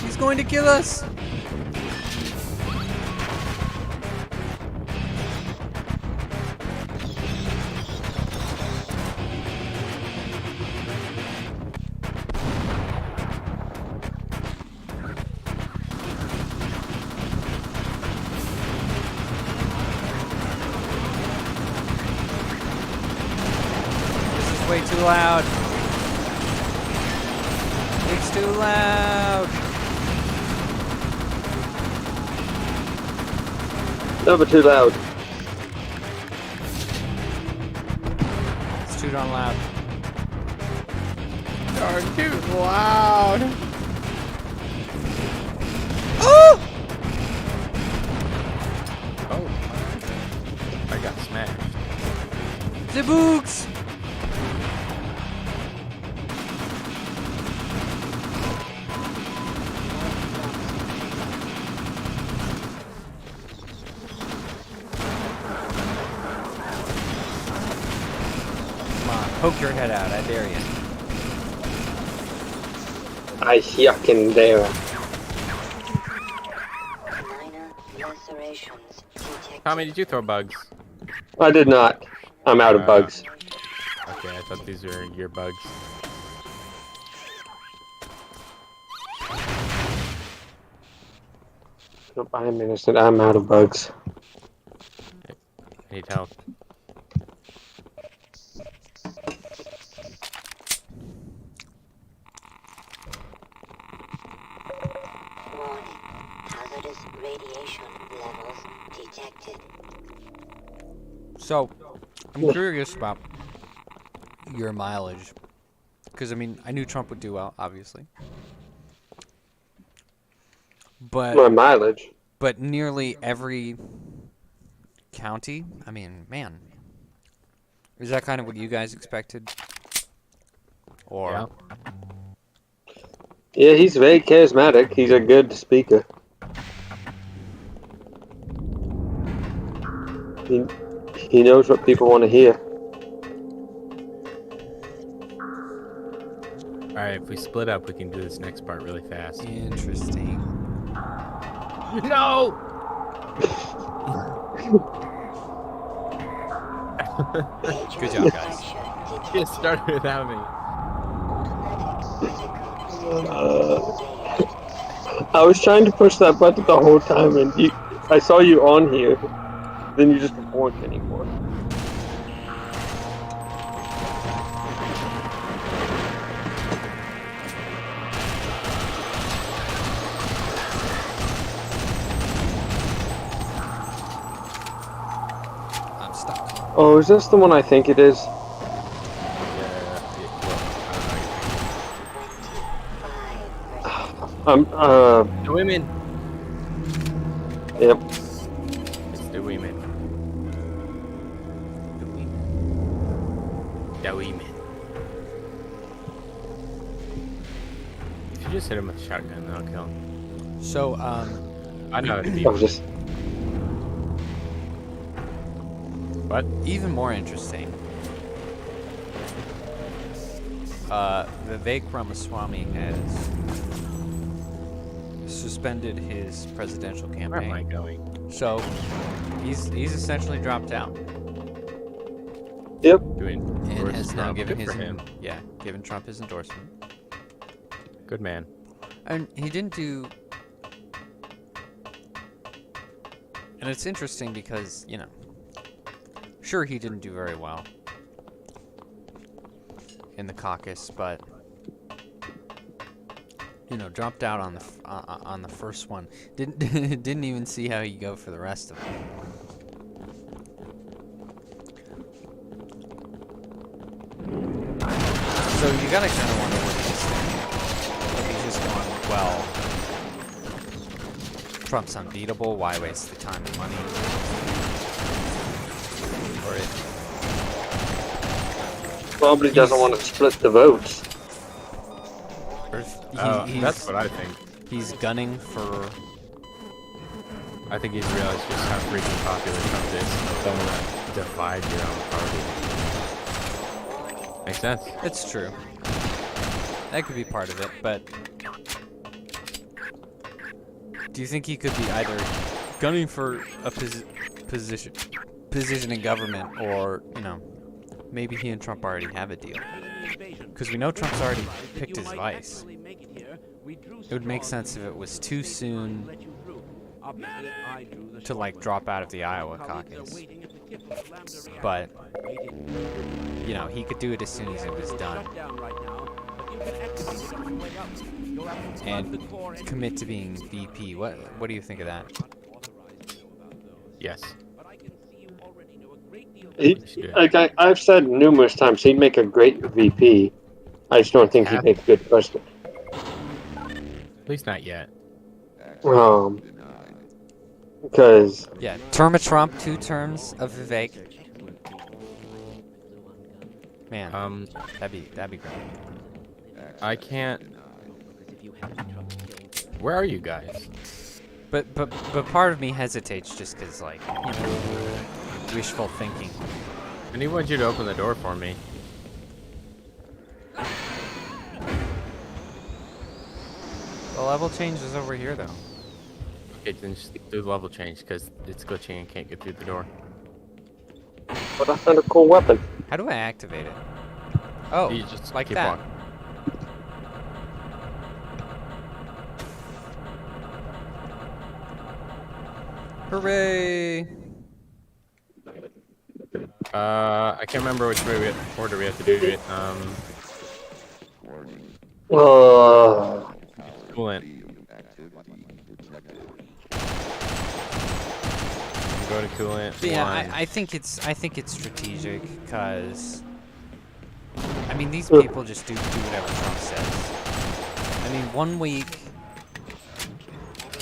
Speaker 1: He's going to kill us! Way too loud. It's too loud.
Speaker 3: Never too loud.
Speaker 1: It's too darn loud.
Speaker 2: Darn too loud.
Speaker 1: Oh!
Speaker 2: Oh. I got smashed.
Speaker 1: The boogs! Poke your head out, I dare you.
Speaker 3: I yuckin' dare.
Speaker 4: Minor lacerations detected.
Speaker 2: Tommy, did you throw bugs?
Speaker 3: I did not. I'm out of bugs.
Speaker 2: Okay, I thought these were your bugs.
Speaker 3: Nope, I'm innocent. I'm out of bugs.
Speaker 2: Need help.
Speaker 4: Warning. Hazardous radiation levels detected.
Speaker 1: So, I'm curious about your mileage. Because, I mean, I knew Trump would do well, obviously.
Speaker 3: My
Speaker 1: But,
Speaker 3: mileage.
Speaker 1: but nearly every county, I mean, man. Is that kind of what you guys expected? Or...
Speaker 2: Yeah.
Speaker 3: Yeah, he's very charismatic. He's a good speaker. He knows what people want to hear.
Speaker 2: Alright, if we split up, we can do this next part really fast.
Speaker 1: Interesting.
Speaker 2: No!
Speaker 1: Good job, guys.
Speaker 2: It started without me.
Speaker 3: I was trying to push that button the whole time, and I saw you on here. then you just weren't anymore.
Speaker 1: I'm stuck.
Speaker 3: Oh, is this the one I think it is?
Speaker 2: The women.
Speaker 3: Yep.
Speaker 2: It's the women. The women. If you just hit him with a shotgun, then I'll kill him.
Speaker 1: So,
Speaker 2: I know how to beat
Speaker 3: I
Speaker 2: him.
Speaker 3: was just.
Speaker 2: What?
Speaker 1: even more interesting. Vivek Ramaswamy has suspended his presidential
Speaker 2: Where am I
Speaker 1: campaign.
Speaker 2: going?
Speaker 1: So, he's essentially dropped out
Speaker 3: Yep.
Speaker 2: Doing
Speaker 1: and has now given
Speaker 2: Good
Speaker 1: his
Speaker 2: for him.
Speaker 1: given Trump his endorsement.
Speaker 2: Good man.
Speaker 1: And he didn't do. And it's interesting because, you know, sure, he didn't do very well in the caucus, but, you know, dropped out on the first one. Didn't even see how you go for the rest of them. So you gotta kind of wonder what he's thinking. If he's just going, well, Trump's unbeatable, why waste the time and money? Or
Speaker 3: Probably doesn't want to split the votes.
Speaker 1: if
Speaker 2: That's what I think.
Speaker 1: he's gunning for.
Speaker 2: I think he's realized just how freaking popular Trump is. Don't want to divide your own party. Makes sense.
Speaker 1: It's true. That could be part of it, but do you think he could be either gunning for a position in government, or, you know, maybe he and Trump already have a deal? Because we know Trump's already picked his vice. It would make sense if it was too soon to, like, drop out of the Iowa caucus. But, you know, he could do it as soon as it was done. And commit to being VP. What do you think of that?
Speaker 2: Yes.
Speaker 3: I've said numerous times he'd make a great VP. I just don't think he'd make a good president.
Speaker 2: At least not yet.
Speaker 3: Because
Speaker 1: Yeah, term of Trump, 2 terms of Vivek. Man, that'd be great.
Speaker 2: I can't. Where are you guys?
Speaker 1: But part of me hesitates just because, like, you know, wishful thinking.
Speaker 2: I need you to open the door for me.
Speaker 1: The level change is over here, though.
Speaker 2: Okay, then just do the level change because it's glitching and can't get through the door.
Speaker 3: but I found a cool weapon.
Speaker 1: How do I activate it? Oh,
Speaker 2: You just
Speaker 1: like
Speaker 2: keep
Speaker 1: that.
Speaker 2: walking.
Speaker 1: Hooray!
Speaker 2: I can't remember which way order we have to do it. Coolant. Go to coolant.
Speaker 1: But yeah,
Speaker 2: one.
Speaker 1: I think it's strategic because, I mean, these people just do whatever Trump says. I mean, 1 week.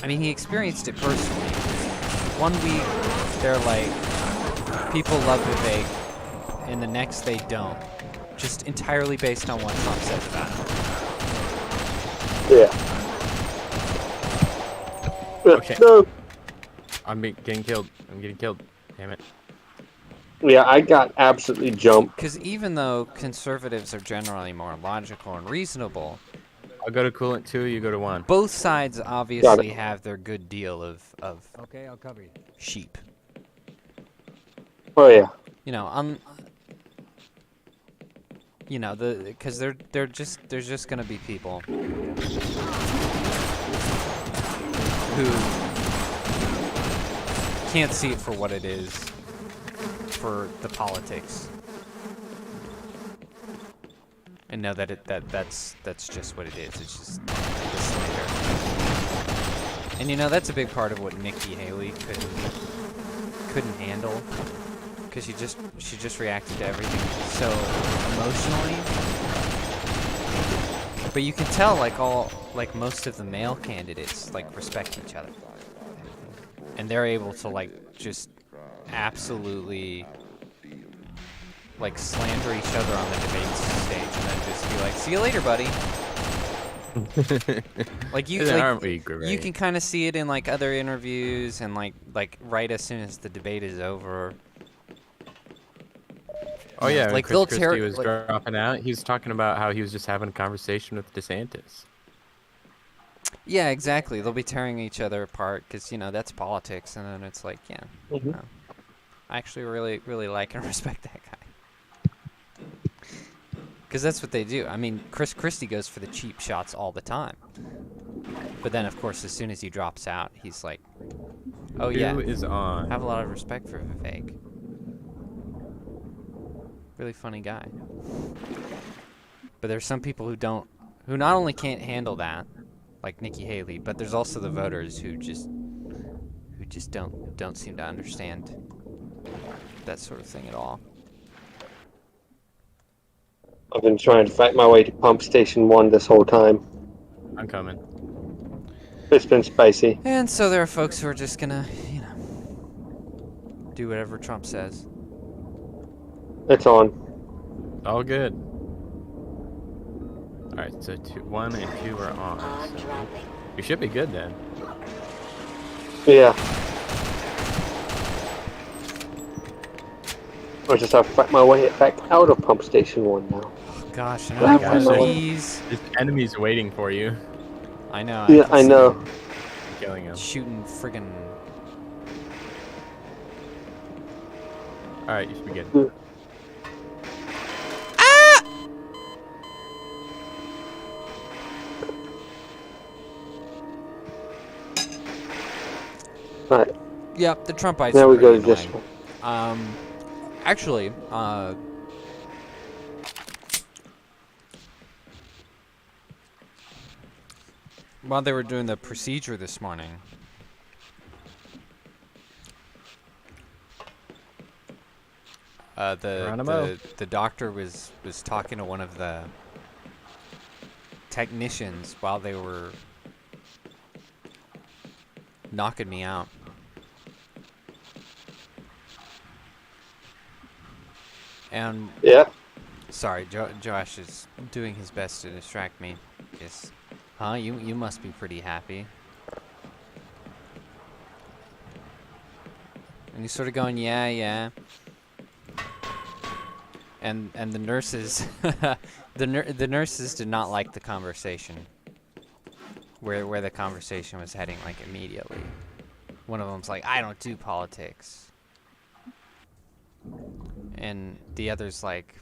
Speaker 1: I mean, he experienced it personally. 1 week, they're like, people love Vivek, and the next they don't. Just entirely based on what Trump says about him.
Speaker 3: Yeah.
Speaker 2: Okay.
Speaker 3: No.
Speaker 2: I'm getting killed. I'm getting killed. Damn it.
Speaker 3: Yeah, I got absolutely jumped.
Speaker 1: Because even though conservatives are generally more logical and reasonable,
Speaker 2: I'll go to coolant 2, you go to 1.
Speaker 1: both sides obviously have their good deal of
Speaker 7: Okay, I'll cover you.
Speaker 1: sheep.
Speaker 3: Oh yeah.
Speaker 1: You know, you know, because there's just gonna be people who can't see it for what it is, for the politics, and know that that's just what it is. It's just the slander. And you know, that's a big part of what Nikki Haley couldn't handle, because she just reacted to everything so emotionally. But you can tell, like most of the male candidates like respect each other, and they're able to like just absolutely like slander each other on the debate stage, and then just be like, "See you later, buddy." Like you can kind of see it in like other interviews, and like right as soon as the debate is over.
Speaker 2: Oh yeah,
Speaker 1: like
Speaker 2: Chris Christie was dropping out. He was talking about how he was just having a conversation with DeSantis.
Speaker 1: Yeah, exactly. They'll be tearing each other apart because, you know, that's politics, and then it's like, yeah, no, I actually really like and respect that guy. Because that's what they do. I mean, Chris Christie goes for the cheap shots all the time. But then, of course, as soon as he drops out, he's like, oh, yeah.
Speaker 2: Who is on?
Speaker 1: Have a lot of respect for Vivek. Really funny guy. But there's some people who not only can't handle that, like Nikki Haley, but there's also the voters who just don't seem to understand that sort of thing at all.
Speaker 3: I've been trying to fight my way to Pump Station 1 this whole time.
Speaker 2: I'm coming.
Speaker 3: It's been spicy.
Speaker 1: And so there are folks who are just gonna, you know, do whatever Trump says.
Speaker 3: It's on.
Speaker 2: All good. Alright, so 1 and 2 are on. So you should be good then.
Speaker 3: Yeah. I just have to fight my way back out of Pump Station 1 now.
Speaker 1: Gosh, another one of these.
Speaker 2: There's enemies waiting for you.
Speaker 1: I know.
Speaker 3: Yeah, I know.
Speaker 2: Killing him.
Speaker 1: Shooting friggin'.
Speaker 2: Alright, you should be good.
Speaker 3: Right.
Speaker 1: Yep, the Trumpites.
Speaker 3: Now
Speaker 1: are
Speaker 3: we go to
Speaker 1: pretty
Speaker 3: this
Speaker 1: annoying.
Speaker 3: one.
Speaker 1: Actually, while they were doing the procedure this morning, the doctor was talking to one of the technicians while they were knocking me out. And
Speaker 3: yeah.
Speaker 1: Sorry, Josh is doing his best to distract me. Yes. Huh? You must be pretty happy. And he's sort of going, yeah. And the nurses, the nurses did not like the conversation. Where the conversation was heading, like immediately. One of them's like, I don't do politics. And the other's like,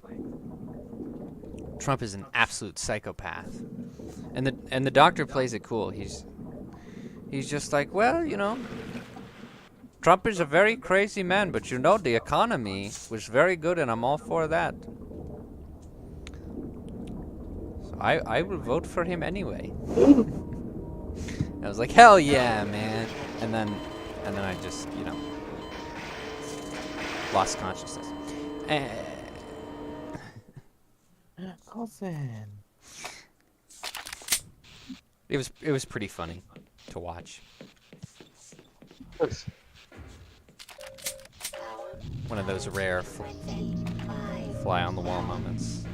Speaker 1: Trump is an absolute psychopath. And the doctor plays it cool. He's just like, well, you know, Trump is a very crazy man, but you know, the economy was very good, and I'm all for that. So I will vote for him anyway. I was like, hell yeah, man. And then I just, you know, lost consciousness. It was pretty funny to watch. One of those rare fly on the wall moments.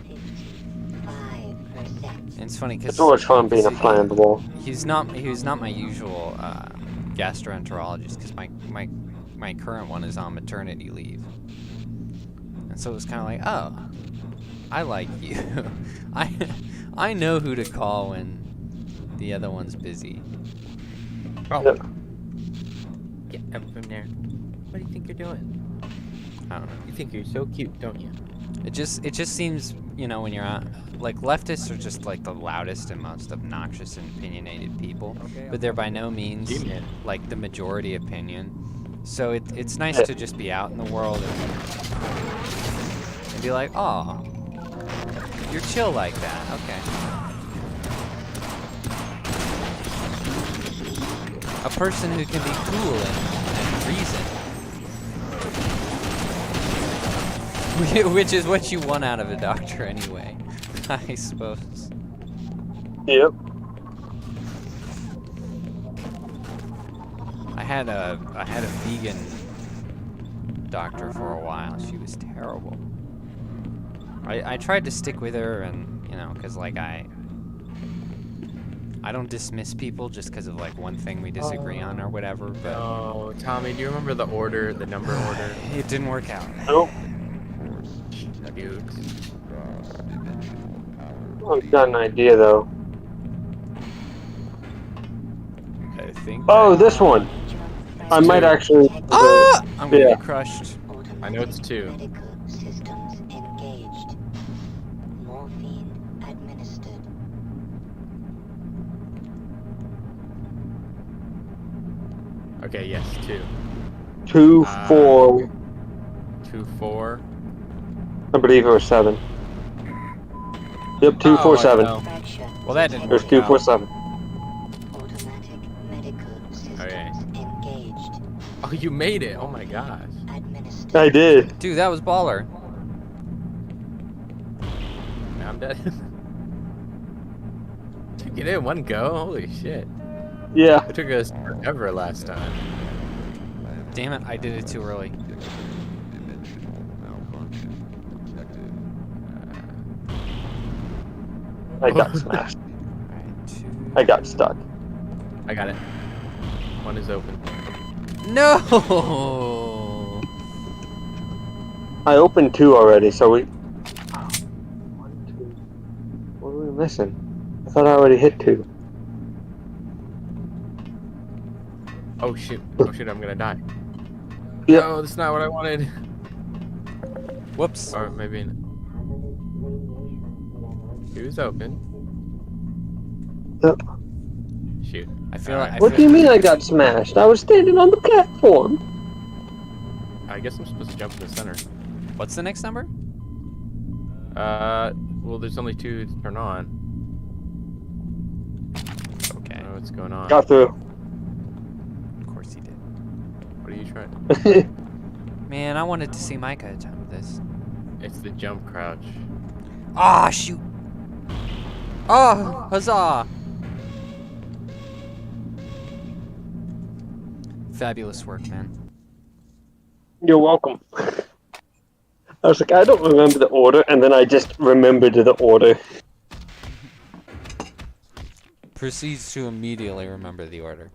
Speaker 1: And it's funny because
Speaker 3: it's always fun being a fly on the wall.
Speaker 1: He was not my usual gastroenterologist, because my current one is on maternity leave. And so it was kind of like, oh, I like you. I know who to call when the other one's busy.
Speaker 2: Oh.
Speaker 3: Yep.
Speaker 2: Get up from there. What do you think you're doing?
Speaker 1: I don't know.
Speaker 2: You think you're so cute, don't you?
Speaker 1: It just seems, you know, when you're out, like, leftists are just like the loudest and most obnoxious and opinionated people, but they're by no means like the majority opinion. So it's nice to just be out in the world and be like, oh, you're chill like that. Okay. A person who can be cool and reason. Which is what you want out of a doctor anyway, I suppose.
Speaker 3: Yep.
Speaker 1: I had a vegan doctor for a while. She was terrible. I tried to stick with her, and you know, cause like I don't dismiss people just because of like one thing we disagree on or whatever. But
Speaker 2: Oh, Tommy, do you remember the order, the number order?
Speaker 1: it didn't work out.
Speaker 3: Nope.
Speaker 2: Dude.
Speaker 3: I've got an idea though.
Speaker 1: I think.
Speaker 3: Oh, this one. I might actually.
Speaker 1: Ah! I'm gonna
Speaker 3: Yeah.
Speaker 1: get crushed.
Speaker 2: I know it's 2.
Speaker 4: Medical systems engaged. Morphine administered.
Speaker 2: Okay, yes, 2.
Speaker 3: 2, 4.
Speaker 2: 2, 4.
Speaker 3: I believe it was 7. Yep, 2, 4, 7.
Speaker 4: Fracture.
Speaker 1: Well, that didn't
Speaker 3: There's
Speaker 1: work
Speaker 3: 2,
Speaker 1: out.
Speaker 3: 4, 7.
Speaker 4: Automatic medical systems
Speaker 2: Okay.
Speaker 4: engaged.
Speaker 2: Oh, you made it! Oh my gosh.
Speaker 4: Administered.
Speaker 3: I did.
Speaker 1: Dude, that was baller.
Speaker 2: Now I'm dead. Took it in one go. Holy shit.
Speaker 3: Yeah.
Speaker 2: It took us forever last time.
Speaker 1: Damn it, I did it too early.
Speaker 3: I got smashed.
Speaker 1: Alright, 2.
Speaker 3: I got stuck.
Speaker 2: I got it. One is open.
Speaker 1: No!
Speaker 3: I opened 2 already, so we. 1, 2. What are we missing? I thought I already hit 2.
Speaker 2: Oh shit. Oh shit, I'm gonna die.
Speaker 3: Yep.
Speaker 2: No, that's not what I wanted.
Speaker 1: Whoops.
Speaker 2: Or maybe. It was open.
Speaker 3: Yep.
Speaker 2: Shoot.
Speaker 1: I feel
Speaker 2: Alright.
Speaker 1: like
Speaker 3: What do you mean I got smashed? I was standing on the platform.
Speaker 2: I guess I'm supposed to jump in the center.
Speaker 1: What's the next number?
Speaker 2: Well, there's only 2 to turn on. I
Speaker 1: Okay.
Speaker 2: don't know what's going on.
Speaker 3: Got through.
Speaker 1: Of course he did.
Speaker 2: What are you trying?
Speaker 1: Man, I wanted to see Micah attempt this.
Speaker 2: It's the jump crouch.
Speaker 1: Ah, shoot! Oh, huzzah! Fabulous work, man.
Speaker 3: You're welcome. I was like, I don't remember the order, and then I just remembered the order.
Speaker 1: Proceeds to immediately remember the order.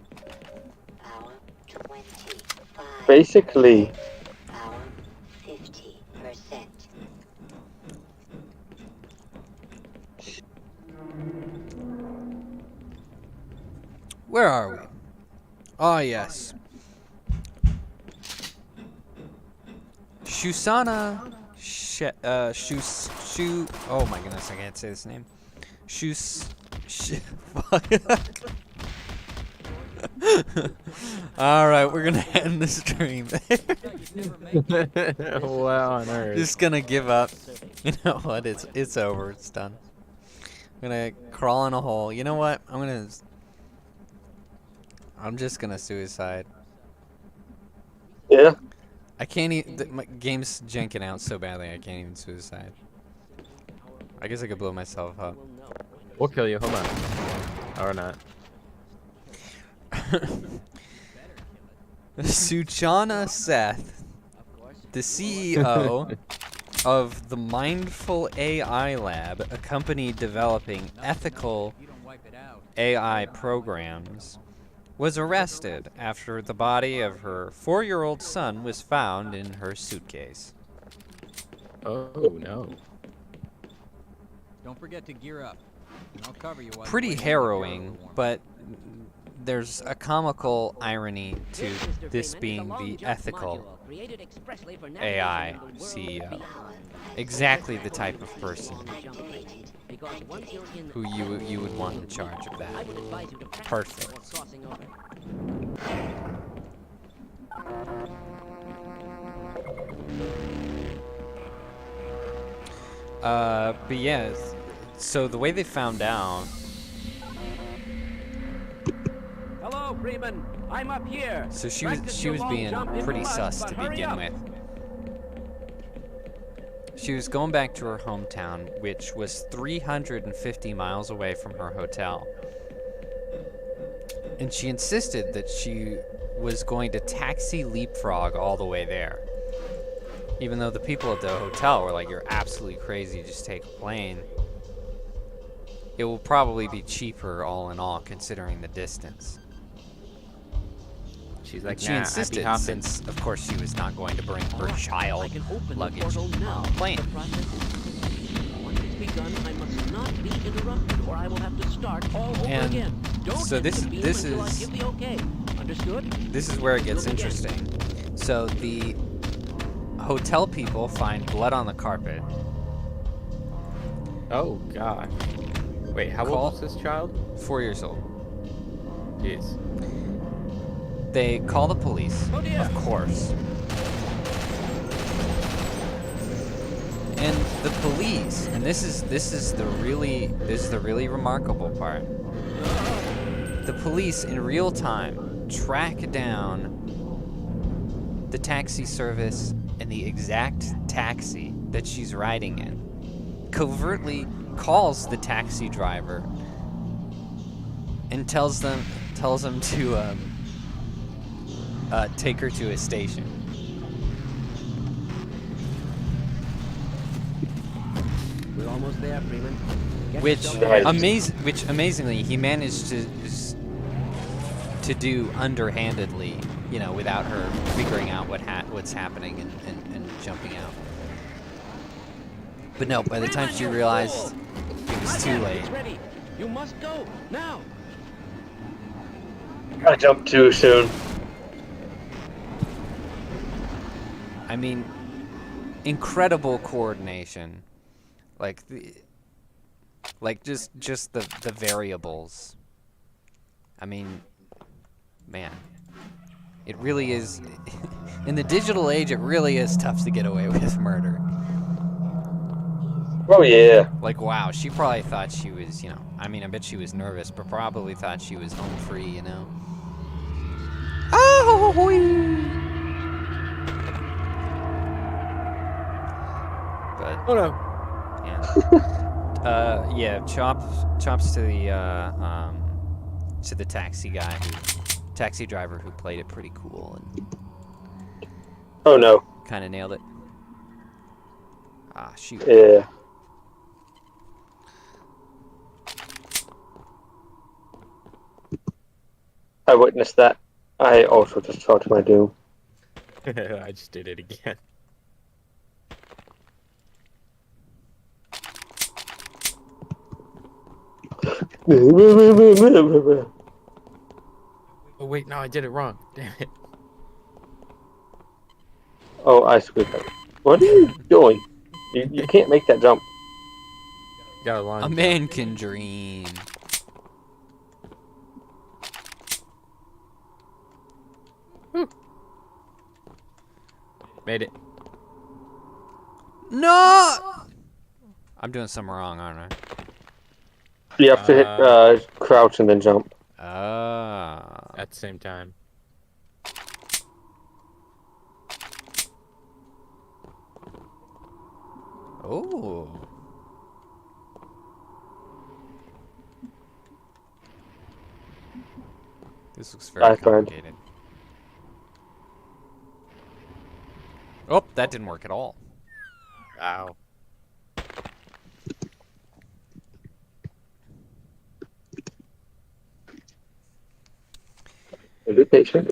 Speaker 4: Power 25.
Speaker 3: Basically,
Speaker 4: Power 50%.
Speaker 1: Where are we? Ah, yes. Shusana. Oh my goodness, I can't say this name. Alright, we're gonna end the stream.
Speaker 2: Wow, on earth.
Speaker 1: Just gonna give up. You know what? It's over. It's done. I'm gonna crawl in a hole. You know what? I'm just gonna suicide.
Speaker 3: yeah.
Speaker 1: I can't even. My game's janking out so badly. I can't even suicide. I guess I could blow myself up.
Speaker 2: We'll kill you. Hold on. Or not.
Speaker 1: Suchana Seth, the CEO of the Mindful AI Lab, a company developing ethical AI programs, was arrested after the body of her 4-year-old son was found in her suitcase.
Speaker 2: Oh no.
Speaker 7: Don't forget to gear up. And I'll cover you while you
Speaker 1: Pretty
Speaker 7: wait for the
Speaker 1: harrowing,
Speaker 7: gear to warm.
Speaker 1: but there's a comical irony to this being the ethical AI CEO. Exactly the type of person who you would want in charge of that. Perfect. But yeah, so the way they found out.
Speaker 5: Hello, Freeman. I'm up here.
Speaker 1: So she
Speaker 5: Practice your
Speaker 1: was
Speaker 5: long
Speaker 1: being
Speaker 5: jump if you
Speaker 1: pretty
Speaker 5: must,
Speaker 1: sus
Speaker 5: but
Speaker 1: to
Speaker 5: hurry
Speaker 1: begin
Speaker 5: up.
Speaker 1: with. She was going back to her hometown, which was 350 miles away from her hotel. And she insisted that she was going to taxi leapfrog all the way there. Even though the people at the hotel were like, "You're absolutely crazy, just take a plane. It will probably be cheaper all in all, considering the distance."
Speaker 2: She's like,
Speaker 1: She
Speaker 2: nah,
Speaker 1: insisted,
Speaker 2: I'd be hopping.
Speaker 1: since of course she was not going to bring her
Speaker 5: I
Speaker 1: child
Speaker 5: can open
Speaker 1: luggage
Speaker 5: the portal now.
Speaker 1: on a plane.
Speaker 5: The process is once it's begun, I must not be interrupted, or I will have to start all over
Speaker 1: And
Speaker 5: again. Don't
Speaker 1: so
Speaker 5: hit
Speaker 1: this-
Speaker 5: the beam
Speaker 1: this
Speaker 5: until I
Speaker 1: is-
Speaker 5: give the okay. Understood?
Speaker 1: This is where it gets
Speaker 5: Look again.
Speaker 1: interesting. So the hotel people find blood on the carpet.
Speaker 2: Oh gosh. Wait, how
Speaker 1: Call-
Speaker 2: old is this child?
Speaker 1: 4 years old.
Speaker 2: Jeez.
Speaker 1: They call the police,
Speaker 5: Oh, dear.
Speaker 1: of course. And the police, and this is the really remarkable part. The police in real time track down the taxi service and the exact taxi that she's riding in. Covertly calls the taxi driver and tells them to take her to a station.
Speaker 5: We're almost there, Freeman. Get
Speaker 1: Which
Speaker 5: yourself-
Speaker 3: Nice.
Speaker 1: amazingly he managed to do underhandedly, without her figuring out what's happening and jumping out. But no, by the time she realized it was too late.
Speaker 5: It's ready. You must go now.
Speaker 3: I jumped too soon.
Speaker 1: I mean, incredible coordination. Just the variables. I mean, man, it really is. In the digital age, it really is tough to get away with murder.
Speaker 3: Oh yeah.
Speaker 1: Like, wow, she probably thought she was, I mean, I bet she was nervous, but probably thought she was home free, Oh, but
Speaker 2: Oh no.
Speaker 1: yeah, chops to the taxi driver who played it pretty cool and
Speaker 3: Oh no.
Speaker 1: kind of nailed it. Ah, shoot.
Speaker 3: Yeah. I witnessed that. I also just talked to my doom.
Speaker 2: I just did it again. Oh wait, no, I did it wrong. Damn it.
Speaker 3: Oh, I screwed up. What are you doing? You can't make that jump.
Speaker 2: Got a long
Speaker 1: A man can dream.
Speaker 2: Made it.
Speaker 1: No! I'm doing something wrong, aren't I?
Speaker 3: You have to hit crouch and then jump.
Speaker 1: Ah.
Speaker 2: At the same time.
Speaker 1: Oh. This looks very
Speaker 3: I find.
Speaker 1: complicated. Oh, that didn't work at all.
Speaker 2: Ow.
Speaker 3: Be patient.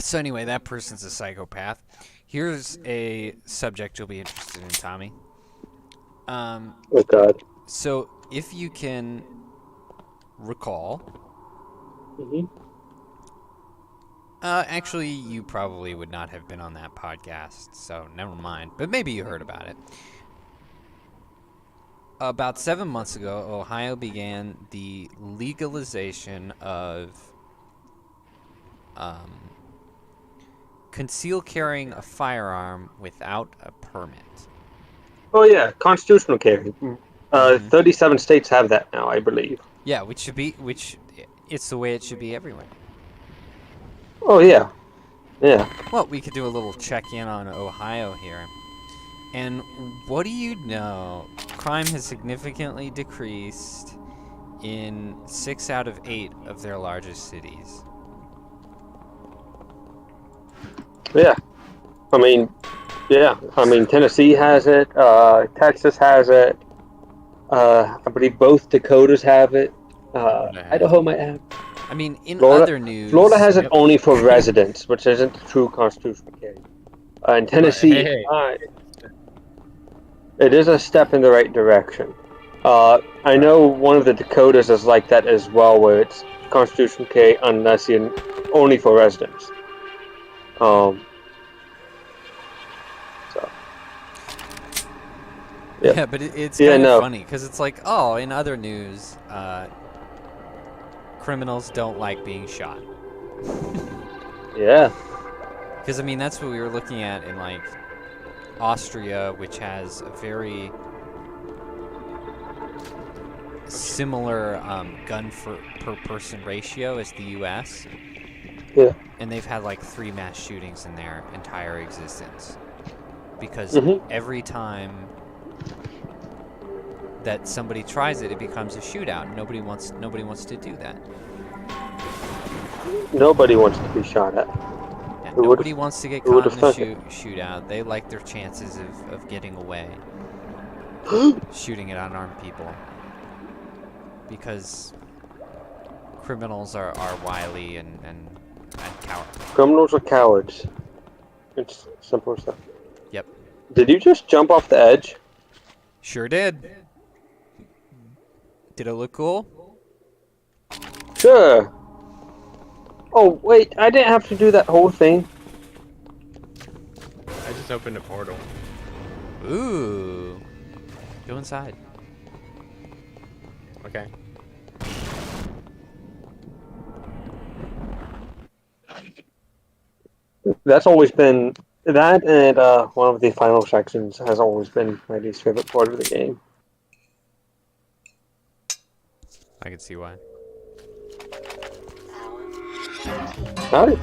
Speaker 1: So anyway, that person's a psychopath. Here's a subject you'll be interested in, Tommy.
Speaker 3: Oh God.
Speaker 1: So if you can recall,
Speaker 3: Mm-hmm.
Speaker 1: actually, you probably would not have been on that podcast, so never mind. But maybe you heard about it. About 7 months ago, Ohio began the legalization of conceal carrying a firearm without a permit.
Speaker 3: Oh yeah, constitutional carry. 37 states have that now, I believe.
Speaker 1: Yeah, it's the way it should be everywhere.
Speaker 3: Oh yeah, yeah.
Speaker 1: Well, we could do a little check-in on Ohio here. And what do you know? Crime has significantly decreased in 6 out of 8 of their largest cities.
Speaker 3: Yeah. I mean, Tennessee has it. Texas has it. I believe both Dakotas have it. Idaho might have.
Speaker 1: I mean, in
Speaker 3: Florida,
Speaker 1: other news,
Speaker 3: Florida has it only for residents, which isn't the true constitutional carry. In Tennessee, it is a step in the right direction. I know one of the Dakotas is like that as well, where it's constitutional carry unless you're only for residents.
Speaker 1: Yeah, but it's kind of funny because it's like, oh, in other news, criminals don't like being shot.
Speaker 3: Yeah.
Speaker 1: Because I mean, that's what we were looking at in like Austria, which has a very similar gun per person ratio as the U.S.
Speaker 3: Yeah.
Speaker 1: And they've had like 3 mass shootings in their entire existence because every time that somebody tries it, it becomes a shootout. Nobody wants to do that.
Speaker 3: Nobody wants to be shot at.
Speaker 1: Yeah, nobody wants to get caught in a shootout. They like their chances of getting away, shooting at unarmed people, because criminals are wily and cowards.
Speaker 3: Criminals are cowards. It's simple as that.
Speaker 1: Yep.
Speaker 3: Did you just jump off the edge?
Speaker 1: Sure did. Did it look cool?
Speaker 3: Sure. Oh, wait, I didn't have to do that whole thing.
Speaker 2: I just opened a portal.
Speaker 1: Ooh. Go inside.
Speaker 2: Okay.
Speaker 3: That's always been... That and one of the final sections has always been my least favorite part of the game.
Speaker 1: I can see why.
Speaker 3: Howdy.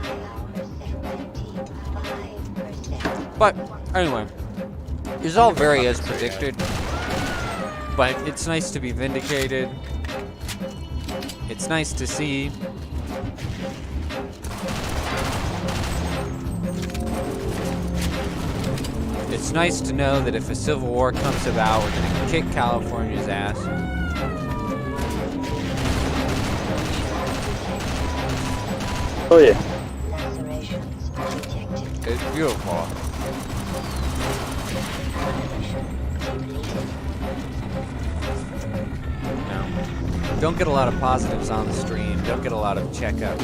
Speaker 1: But anyway, it's all very as predicted. But it's nice to be vindicated. It's nice to see. It's nice to know that if a civil war comes about, we're gonna kick California's ass.
Speaker 3: Oh yeah.
Speaker 1: It's beautiful. No. Don't get a lot of positives on the stream. Don't get a lot of checkups.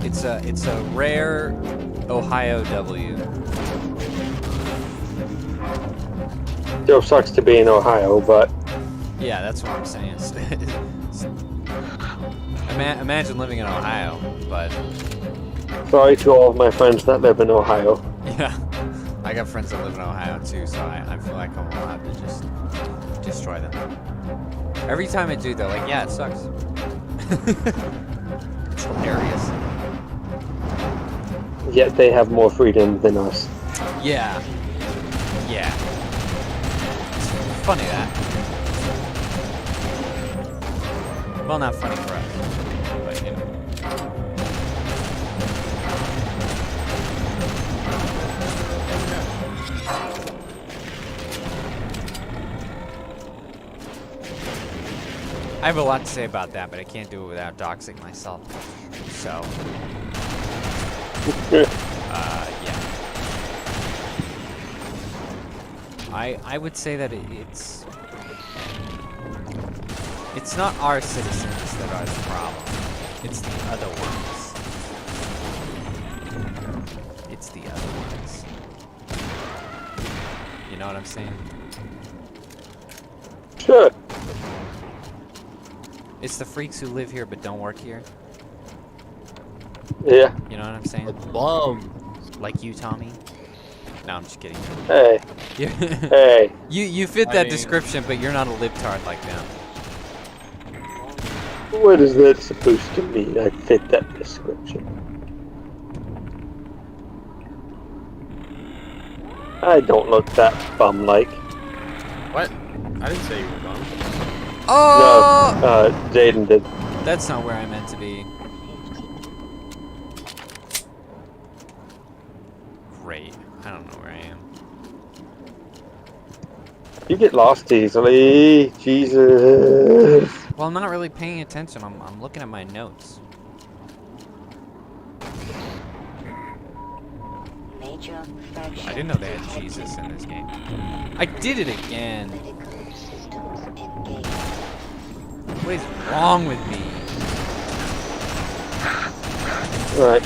Speaker 1: It's a rare Ohio W.
Speaker 3: Still sucks to be in Ohio, but...
Speaker 1: Yeah, that's what I'm saying. Imagine living in Ohio, but...
Speaker 3: Sorry to all of my friends that live in Ohio.
Speaker 1: Yeah, I got friends that live in Ohio too, so I feel like I'm allowed to just destroy them. Every time I do, they're like, yeah, it sucks. It's hilarious.
Speaker 3: Yet they have more freedom than us.
Speaker 1: Yeah. Yeah. It's funny that. Well, not funny for us, but you know. I have a lot to say about that, but I can't do it without doxing myself. So, yeah. I would say that it's not our citizens that are the problem. It's the other ones. It's the other ones. You know what I'm saying?
Speaker 3: Sure.
Speaker 1: It's the freaks who live here but don't work here.
Speaker 3: Yeah.
Speaker 1: You know what I'm saying?
Speaker 2: Bum.
Speaker 1: Like you, Tommy. No, I'm just kidding.
Speaker 3: Hey.
Speaker 1: You
Speaker 3: Hey.
Speaker 1: you fit
Speaker 2: I
Speaker 1: that
Speaker 2: mean-
Speaker 1: description, but you're not a libtard like them.
Speaker 3: What is that supposed to mean? I fit that description. I don't look that bum-like.
Speaker 2: What? I didn't say you were bum.
Speaker 1: Oh!
Speaker 3: No, Jaeden did.
Speaker 1: That's not where I meant to be. Great. I don't know where I am.
Speaker 3: You get lost easily. Jesus.
Speaker 1: Well, I'm not really paying attention. I'm looking at my notes.
Speaker 4: Major fracture.
Speaker 1: I didn't know they had Jesus in this game. I did it again.
Speaker 4: Critical systems engaged.
Speaker 1: What is wrong with me?
Speaker 3: Alright.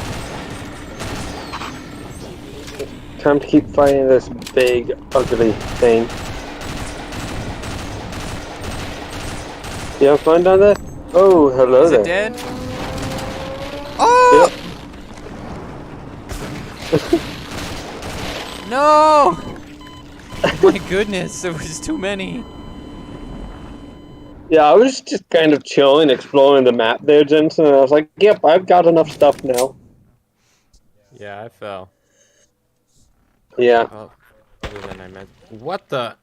Speaker 3: Time to keep fighting this big, ugly thing. You have fun down there? Oh, hello
Speaker 1: Is
Speaker 3: there.
Speaker 1: it dead? Oh! No! My goodness, there was too many.
Speaker 3: Yeah, I was just kind of chilling, exploring the map there, Jensen, and I was like, yep, I've got enough stuff now.
Speaker 2: Yeah, I fell.
Speaker 3: Yeah.
Speaker 2: Oh, other than I meant. What the?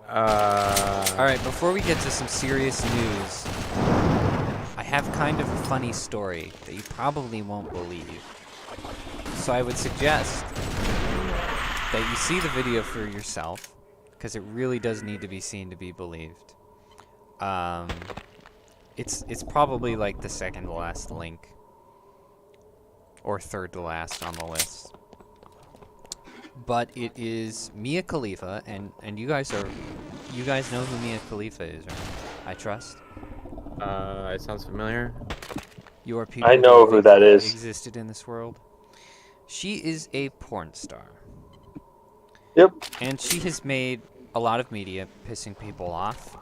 Speaker 1: Alright, before we get to some serious news, I have kind of a funny story that you probably won't believe. So I would suggest that you see the video for yourself, because it really does need to be seen to be believed. It's probably like the second to last link, or third to last on the list. But it is Mia Khalifa, and you guys know who Mia Khalifa is, right? I trust.
Speaker 2: It sounds familiar.
Speaker 1: Your people
Speaker 3: I know
Speaker 1: have
Speaker 3: who that is.
Speaker 1: existed in this world. She is a porn star.
Speaker 3: Yep.
Speaker 1: And she has made a lot of media pissing people off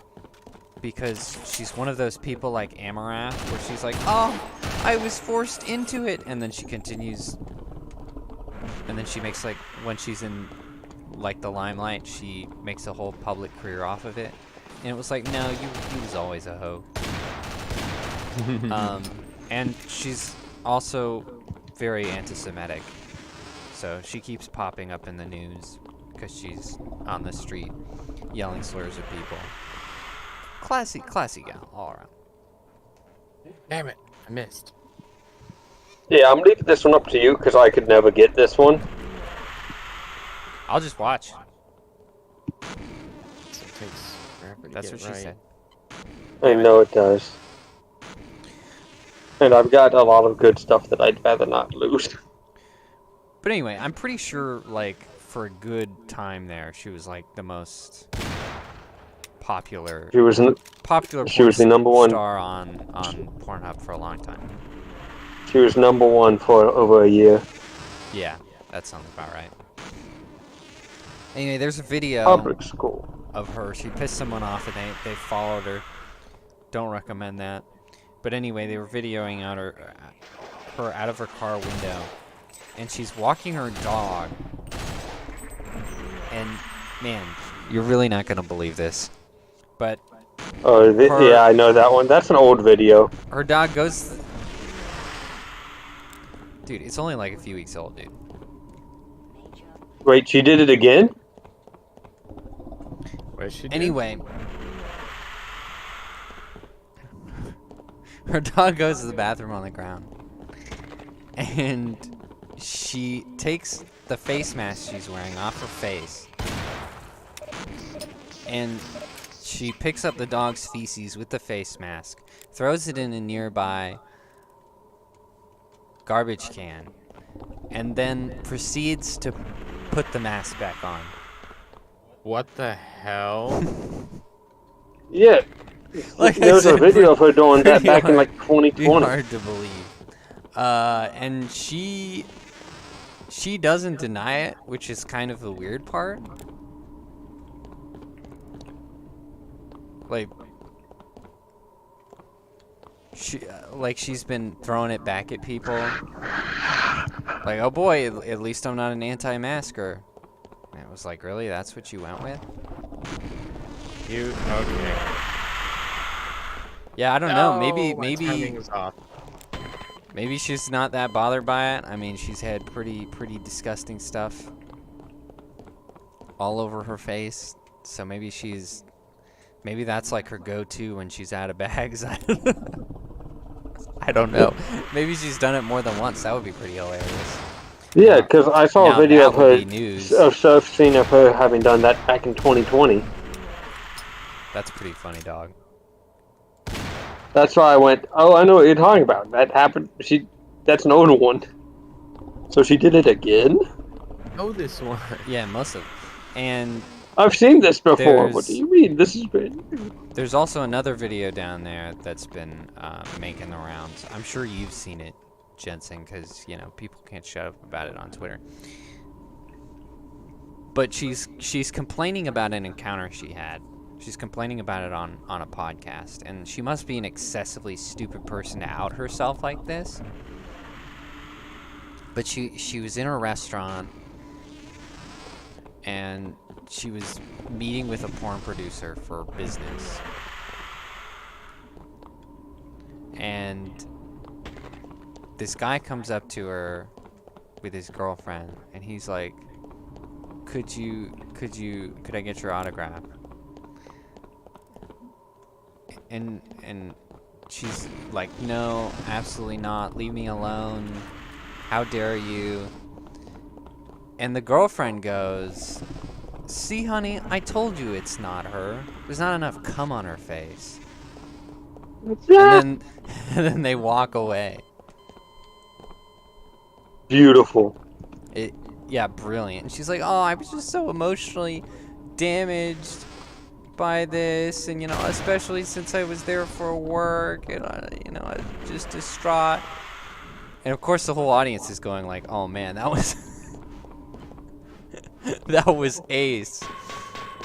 Speaker 1: because she's one of those people like Amarath where she's like, oh, I was forced into it. And then she continues. And then she makes, like, when she's in, like, the limelight, she makes a whole public career off of it. And it was like, no, you was always a hoe. And she's also very anti-Semitic. So she keeps popping up in the news because she's on the street yelling slurs at people. Classy gal, all around.
Speaker 2: Damn it, I missed.
Speaker 3: Yeah, I'm leaving this one up to you because I could never get this one.
Speaker 1: I'll just watch.
Speaker 2: It takes forever to
Speaker 1: That's
Speaker 2: get
Speaker 1: what she
Speaker 2: right.
Speaker 1: said.
Speaker 3: I know it does. And I've got a lot of good stuff that I'd rather not lose.
Speaker 1: But anyway, I'm pretty sure, like, for a good time there, she was, like, the most popular
Speaker 3: She was the number one.
Speaker 1: star on Pornhub for a long time.
Speaker 3: She was number one for over a year.
Speaker 1: Yeah, that sounds about right. Anyway, there's a video
Speaker 3: Public school.
Speaker 1: of her. She pissed someone off and they followed her. Don't recommend that. But anyway, they were videoing out her out of her car window. And she's walking her dog. And, man, you're really not going to believe this. But
Speaker 3: Oh, yeah, I know that one. That's an old video.
Speaker 1: her dog goes... Dude, it's only like a few weeks old, dude.
Speaker 3: Wait, she did it again?
Speaker 2: What she did?
Speaker 1: Anyway, her dog goes to the bathroom on the ground, and she takes the face mask she's wearing off her face, and she picks up the dog's feces with the face mask, throws it in a nearby garbage can, and then proceeds to put the mask back on.
Speaker 2: What the hell?
Speaker 3: Yeah.
Speaker 1: Like
Speaker 3: There was a video of her doing that
Speaker 1: pretty
Speaker 3: back in
Speaker 1: hard-
Speaker 3: like 2020.
Speaker 1: hard to believe. And she she doesn't deny it, which is kind of the weird part. Like, she's been throwing it back at people. Like, oh boy, at least I'm not an anti-masker. And it was like, really? That's what you went with?
Speaker 2: Okay.
Speaker 1: Yeah, I don't know.
Speaker 2: My timing is off.
Speaker 1: Maybe she's not that bothered by it. I mean, she's had pretty disgusting stuff all over her face. So maybe that's like her go-to when she's out of bags. I don't know. Maybe she's done it more than once. That would be pretty hilarious.
Speaker 3: Yeah, because I saw
Speaker 1: now
Speaker 3: a video
Speaker 1: that
Speaker 3: of her,
Speaker 1: would be news.
Speaker 3: a surf scene of her having done that back in 2020.
Speaker 1: That's pretty funny, dog.
Speaker 3: That's why I went, oh, I know what you're talking about. That happened. That's an older one. So she did it again?
Speaker 2: Oh, this one.
Speaker 1: Yeah, must have. And
Speaker 3: I've seen this before. What
Speaker 1: There's-
Speaker 3: do you mean? This has been...
Speaker 1: there's also another video down there that's been making the rounds. I'm sure you've seen it, Jensen, because, you know, people can't shut up about it on Twitter. But she's complaining about an encounter she had. She's complaining about it on a podcast, and she must be an excessively stupid person to out herself like this. But she was in a restaurant, and she was meeting with a porn producer for business. And this guy comes up to her with his girlfriend, and he's like, could I get your autograph? And she's like, no, absolutely not. Leave me alone. How dare you? And the girlfriend goes, see, honey, I told you it's not her. There's not enough cum on her face. And then they walk away.
Speaker 3: Beautiful.
Speaker 1: Yeah, brilliant. And she's like, oh, I was just so emotionally damaged by this, and, you know, especially since I was there for work, and, you know, I was just distraught. And, of course, the whole audience is going like, oh, man, that was... that was ace.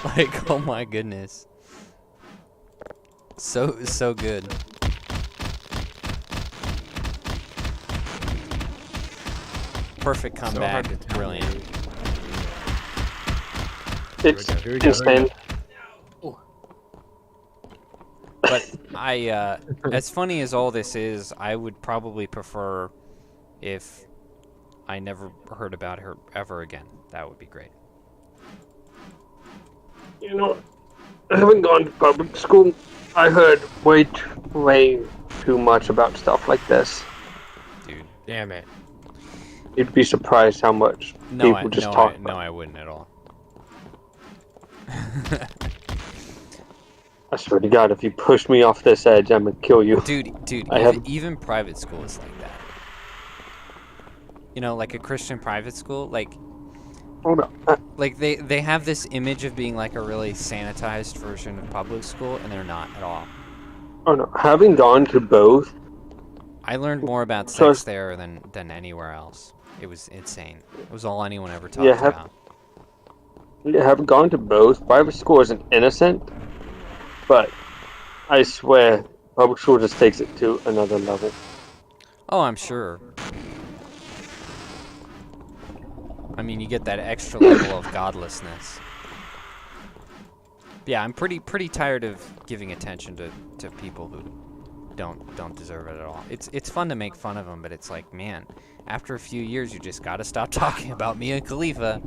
Speaker 1: Like, oh, my goodness. So good. Perfect comeback.
Speaker 2: So hard to tell.
Speaker 1: Brilliant.
Speaker 3: It's
Speaker 2: Here we go.
Speaker 3: insane.
Speaker 1: But as funny as all this is, I would probably prefer if I never heard about her ever again. That would be great.
Speaker 3: You know, I haven't gone to public school. I heard way too much about stuff like this.
Speaker 1: Dude.
Speaker 2: Damn it.
Speaker 3: You'd be surprised how much people just talk about.
Speaker 1: No, I wouldn't at all.
Speaker 3: I swear to God, if you push me off this edge, I'm gonna kill you.
Speaker 1: Dude, even private school is like that. You know, like a Christian private school, like
Speaker 3: Hold on.
Speaker 1: like they have this image of being like a really sanitized version of public school, and they're not at all.
Speaker 3: Oh no, having gone to both,
Speaker 1: I learned more about
Speaker 3: So-
Speaker 1: sex there than anywhere else. It was insane. It was all anyone ever talked
Speaker 3: Yeah,
Speaker 1: about.
Speaker 3: having gone to both, private school isn't innocent, but I swear, public school just takes it to another level.
Speaker 1: Oh, I'm sure. I mean, you get that extra level of godlessness. Yeah, I'm pretty tired of giving attention to people who don't deserve it at all. It's fun to make fun of them, but it's like, man, after a few years, you just gotta stop talking about Mia Khalifa.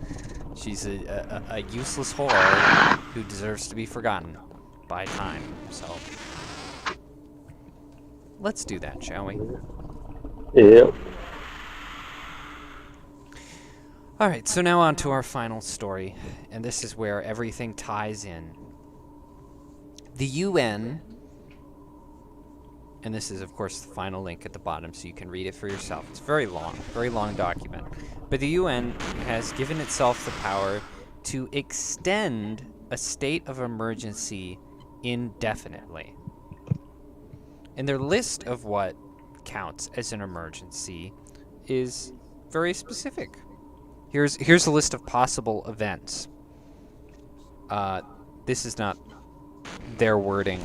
Speaker 1: She's a useless whore who deserves to be forgotten by time. So let's do that, shall we?
Speaker 3: Yeah.
Speaker 1: All right, so now on to our final story, and this is where everything ties in. The UN, and this is, of course, the final link at the bottom so you can read it for yourself. It's very long document. But the UN has given itself the power to extend a state of emergency indefinitely. And their list of what counts as an emergency is very specific. Here's a list of possible events. This is not their wording,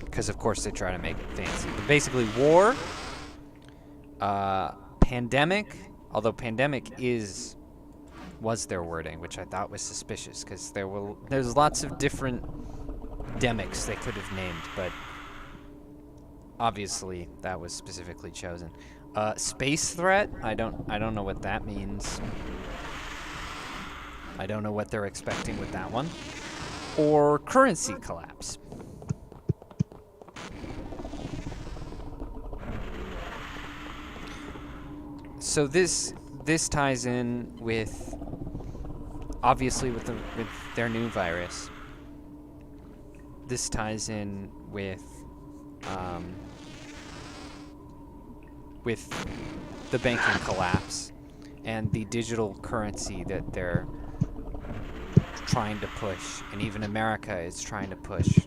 Speaker 1: because of course they try to make it fancy. But basically, war, pandemic. Although pandemic was their wording, which I thought was suspicious, because there's lots of different demics they could have named, but obviously that was specifically chosen. Space threat. I don't know what that means. I don't know what they're expecting with that one. Or currency collapse. So this ties in with, obviously, with their new virus. This ties in with the banking collapse and the digital currency that they're trying to push, and even America is trying to push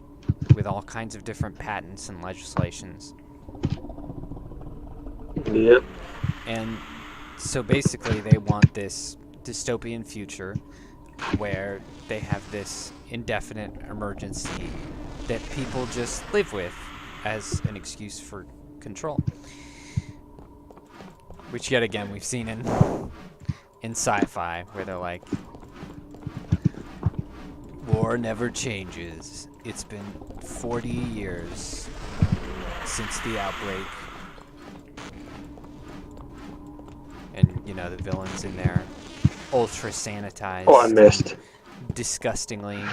Speaker 1: with all kinds of different patents and legislations.
Speaker 3: Yep.
Speaker 1: And so basically they want this dystopian future where they have this indefinite emergency that people just live with as an excuse for control. Which yet again we've seen in sci-fi, where they're like, war never changes. It's been 40 years since the outbreak. And, you know, the villains in there, ultra sanitized.
Speaker 3: Oh, I missed.
Speaker 1: Disgustingly.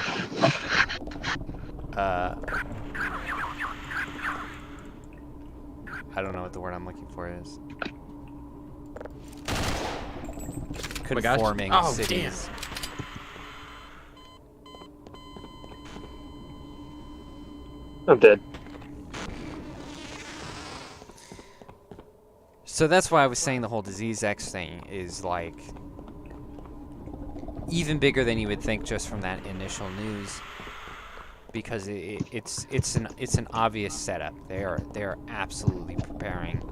Speaker 1: I don't know what the word I'm looking for is. Conforming cities.
Speaker 2: Damn.
Speaker 3: I'm dead.
Speaker 1: So that's why I was saying the whole Disease X thing is like even bigger than you would think just from that initial news, because it's an obvious setup. They are absolutely preparing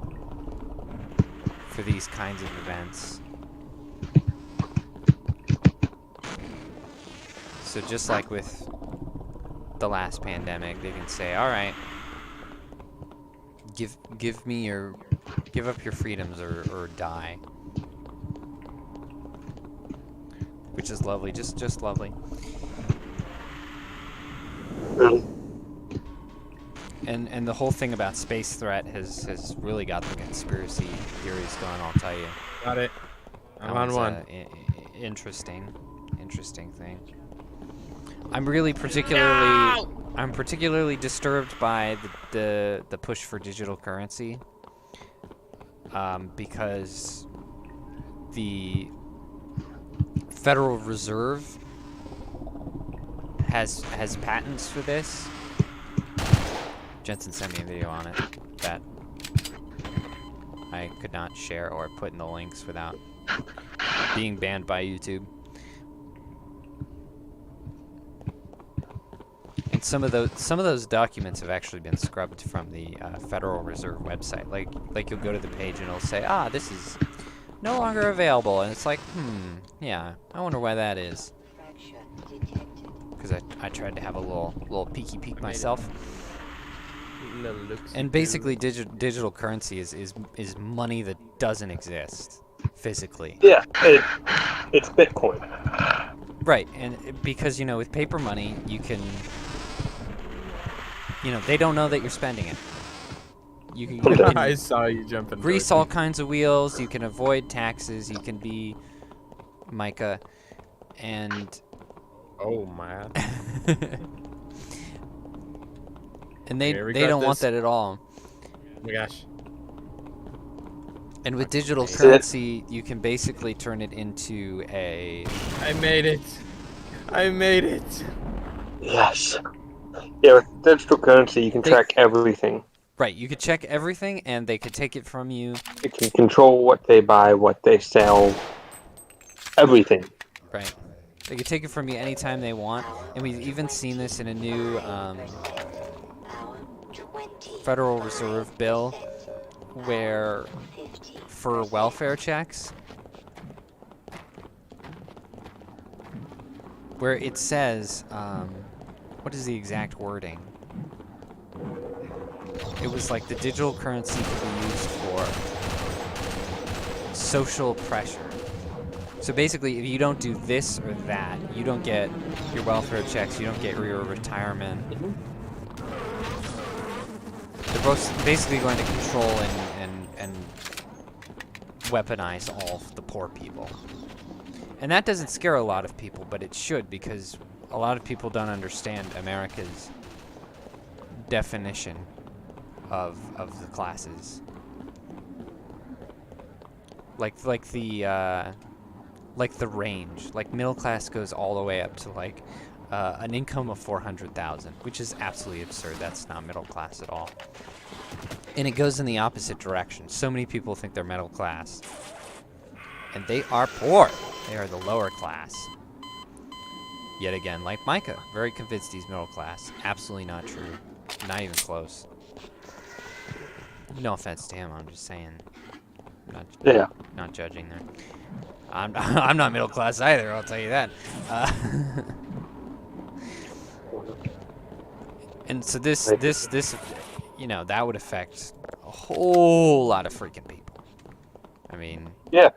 Speaker 1: for these kinds of events. So just like with the last pandemic, they can say, all right, give up your freedoms or die. Which is lovely, just lovely.
Speaker 3: Really?
Speaker 1: And the whole thing about space threat has really got the conspiracy theories going, I'll tell you.
Speaker 2: Got it. I'm
Speaker 1: That
Speaker 2: on
Speaker 1: was,
Speaker 2: one.
Speaker 1: Interesting thing. I'm particularly disturbed by the push for digital currency, because the Federal Reserve has patents for this. Jensen sent me a video on it that I could not share or put in the links without being banned by YouTube. And some of those documents have actually been scrubbed from the Federal Reserve website. Like you'll go to the page and it'll say, this is no longer available, and it's like, yeah, I wonder why that is. Because I tried to have a little peeky peek myself. And basically, digital currency is money that doesn't exist physically.
Speaker 3: Yeah, it's Bitcoin.
Speaker 1: Right, and because, with paper money, you can, they don't know that you're spending it. You can
Speaker 2: I saw you jumping.
Speaker 1: grease all kinds of wheels, you can avoid taxes, you can be Micah, and...
Speaker 2: Oh, man.
Speaker 1: And they don't want that at all.
Speaker 2: Oh my gosh.
Speaker 1: And with digital currency, you can basically turn it into a...
Speaker 2: I made it.
Speaker 3: Yes. Yeah, with digital currency, you can track everything.
Speaker 1: Right, you could check everything, and they could take it from you.
Speaker 3: You can control what they buy, what they sell, everything.
Speaker 1: Right. They could take it from you anytime they want. And we've even seen this in a new Federal Reserve bill where, for welfare checks, where it says, what is the exact wording? It was like the digital currency could be used for social pressure. So basically, if you don't do this or that, you don't get your welfare checks, you don't get your retirement. They're both basically going to control and weaponize all of the poor people. And that doesn't scare a lot of people, but it should, because a lot of people don't understand America's definition of the classes. Like the range. Like middle class goes all the way up to like an income of 400,000, which is absolutely absurd. That's not middle class at all. And it goes in the opposite direction. So many people think they're middle class, and they are poor. They are the lower class. Yet again, like Micah, very convinced he's middle class. Absolutely not true. Not even close. No offense to him, I'm just saying. Not judging there. I'm not middle class either, I'll tell you that. And so this, you know, that would affect a whole lot of freaking people. I mean,
Speaker 3: Yeah.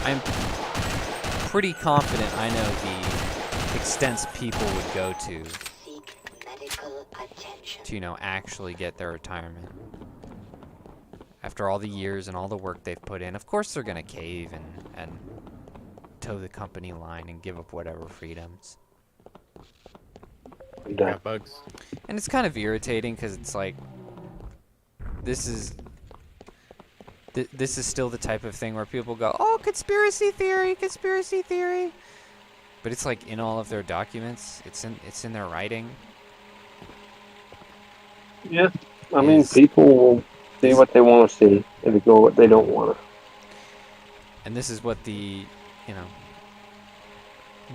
Speaker 1: I'm pretty confident I know the extents people would go to, you know, actually get their retirement. After all the years and all the work they've put in, of course they're gonna cave and toe the company line and give up whatever freedoms.
Speaker 2: Got bugs.
Speaker 1: And it's kind of irritating because it's like, this is still the type of thing where people go, oh, conspiracy theory, conspiracy theory. But it's like in all of their documents. It's in their writing.
Speaker 3: Yeah. I mean, people will see what they want to see and ignore what they don't want to.
Speaker 1: And this is what the, you know,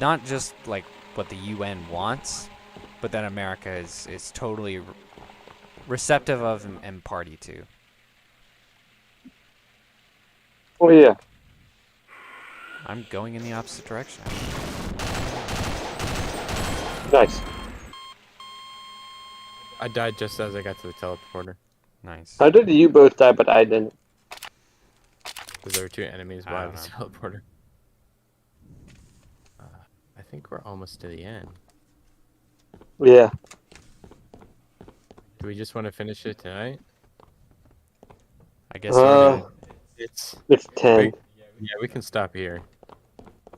Speaker 1: not just like what the UN wants, but that America is totally receptive of and party to.
Speaker 3: Oh, yeah.
Speaker 1: I'm going in the opposite direction.
Speaker 3: Nice.
Speaker 2: I died just as I got to the teleporter.
Speaker 1: Nice.
Speaker 3: How did you both die, but I didn't?
Speaker 2: Because there were two enemies
Speaker 1: I
Speaker 2: by
Speaker 1: don't
Speaker 2: the teleporter. I think we're almost to the end.
Speaker 3: Yeah.
Speaker 2: Do we just want to finish it tonight?
Speaker 1: I guess we're gonna,
Speaker 2: It's
Speaker 3: 10.
Speaker 2: yeah, we can stop here.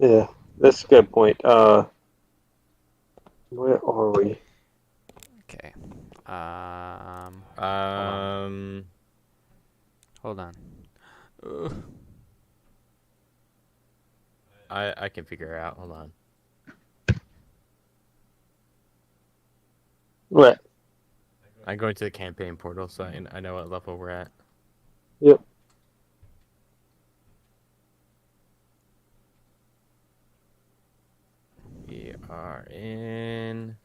Speaker 3: Yeah, that's a good point. Where are we?
Speaker 1: okay. Hold on.
Speaker 2: I can figure it out. Hold on.
Speaker 3: What?
Speaker 2: I'm going to the campaign portal, so I know what level we're at.
Speaker 3: Yep.
Speaker 2: We are in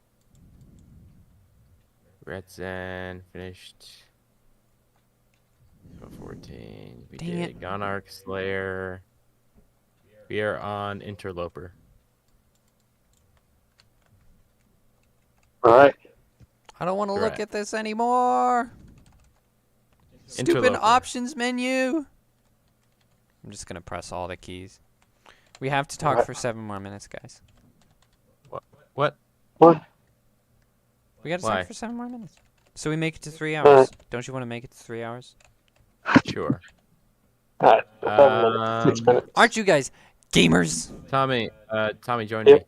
Speaker 2: Zen, finished. 14. We
Speaker 1: Dang
Speaker 2: did
Speaker 1: it.
Speaker 2: Gonarch Slayer. We are on Interloper.
Speaker 3: All right.
Speaker 1: I don't want to look
Speaker 2: Correct.
Speaker 1: at this anymore. Stupid
Speaker 2: Interloper.
Speaker 1: options menu. I'm just gonna press all the keys. We have to talk
Speaker 3: Alright.
Speaker 1: for 7 more minutes, guys.
Speaker 2: What?
Speaker 3: What?
Speaker 1: We gotta
Speaker 2: Why?
Speaker 1: talk for 7 more minutes. So we make it to 3
Speaker 3: Alright.
Speaker 1: hours. Don't you want to make it to 3 hours?
Speaker 2: Sure.
Speaker 3: All right. 7 minutes. 6 minutes.
Speaker 1: Aren't you guys gamers?
Speaker 2: Tommy, join
Speaker 3: Yep.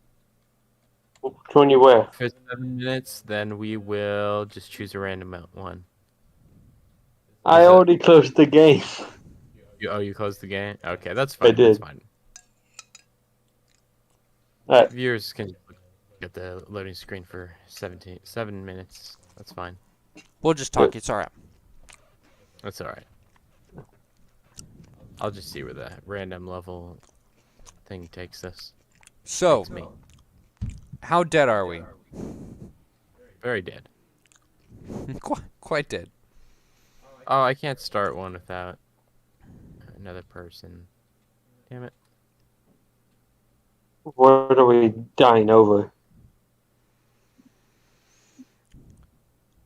Speaker 2: me.
Speaker 3: Join you where?
Speaker 2: For 7 minutes, then we will just choose a random one.
Speaker 3: I
Speaker 2: it-
Speaker 3: already closed the game.
Speaker 2: You closed the game? Okay, that's fine.
Speaker 3: did.
Speaker 2: That's fine.
Speaker 3: All right.
Speaker 2: Viewers can get the loading screen for 7 minutes. That's fine.
Speaker 1: We'll just talk. It's alright.
Speaker 2: That's alright. I'll just see where the random level thing takes us.
Speaker 1: So,
Speaker 2: Takes me.
Speaker 1: how dead are we?
Speaker 2: Very dead.
Speaker 1: Quite dead.
Speaker 2: Oh, I can't start one without another person. Damn it.
Speaker 3: What are we dying over?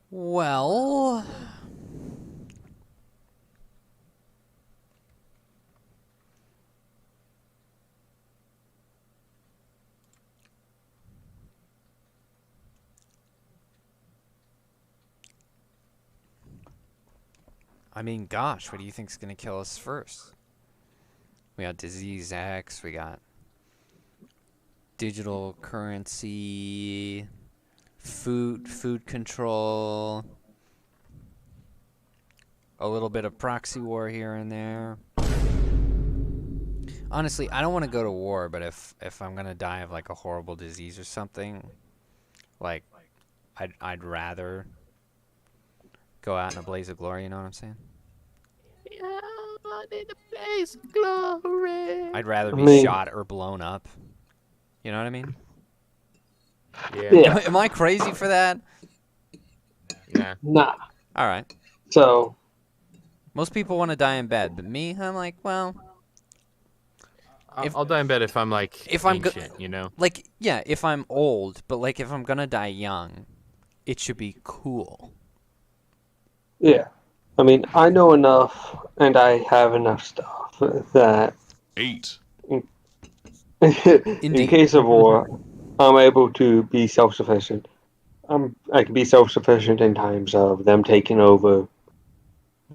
Speaker 1: Well, I mean, gosh, what do you think's gonna kill us first? We got disease X, we got digital currency, food control, a little bit of proxy war here and there. Honestly, I don't want to go to war, but if I'm gonna die of like a horrible disease or something, like I'd rather go out in a blaze of glory. You know what I'm saying?
Speaker 2: Yeah, in a blaze of glory.
Speaker 1: I'd rather
Speaker 3: I
Speaker 1: be
Speaker 3: mean,
Speaker 1: shot or blown up. You know what I mean?
Speaker 2: Yeah.
Speaker 3: yeah,
Speaker 1: Am I crazy for that?
Speaker 2: Nah.
Speaker 3: nah.
Speaker 1: All right.
Speaker 3: So,
Speaker 1: Most people want to die in bed, but me, I'm like, well,
Speaker 2: I'll die in bed if I'm like
Speaker 1: if I'm
Speaker 2: ancient, you know.
Speaker 1: like, yeah, if I'm old, but like if I'm gonna die young, it should be cool.
Speaker 3: yeah. I mean, I know enough, and I have enough stuff that
Speaker 8: 8.
Speaker 3: in
Speaker 1: Indeed.
Speaker 3: case of war, I'm able to be self-sufficient. I can be self-sufficient in times of them taking over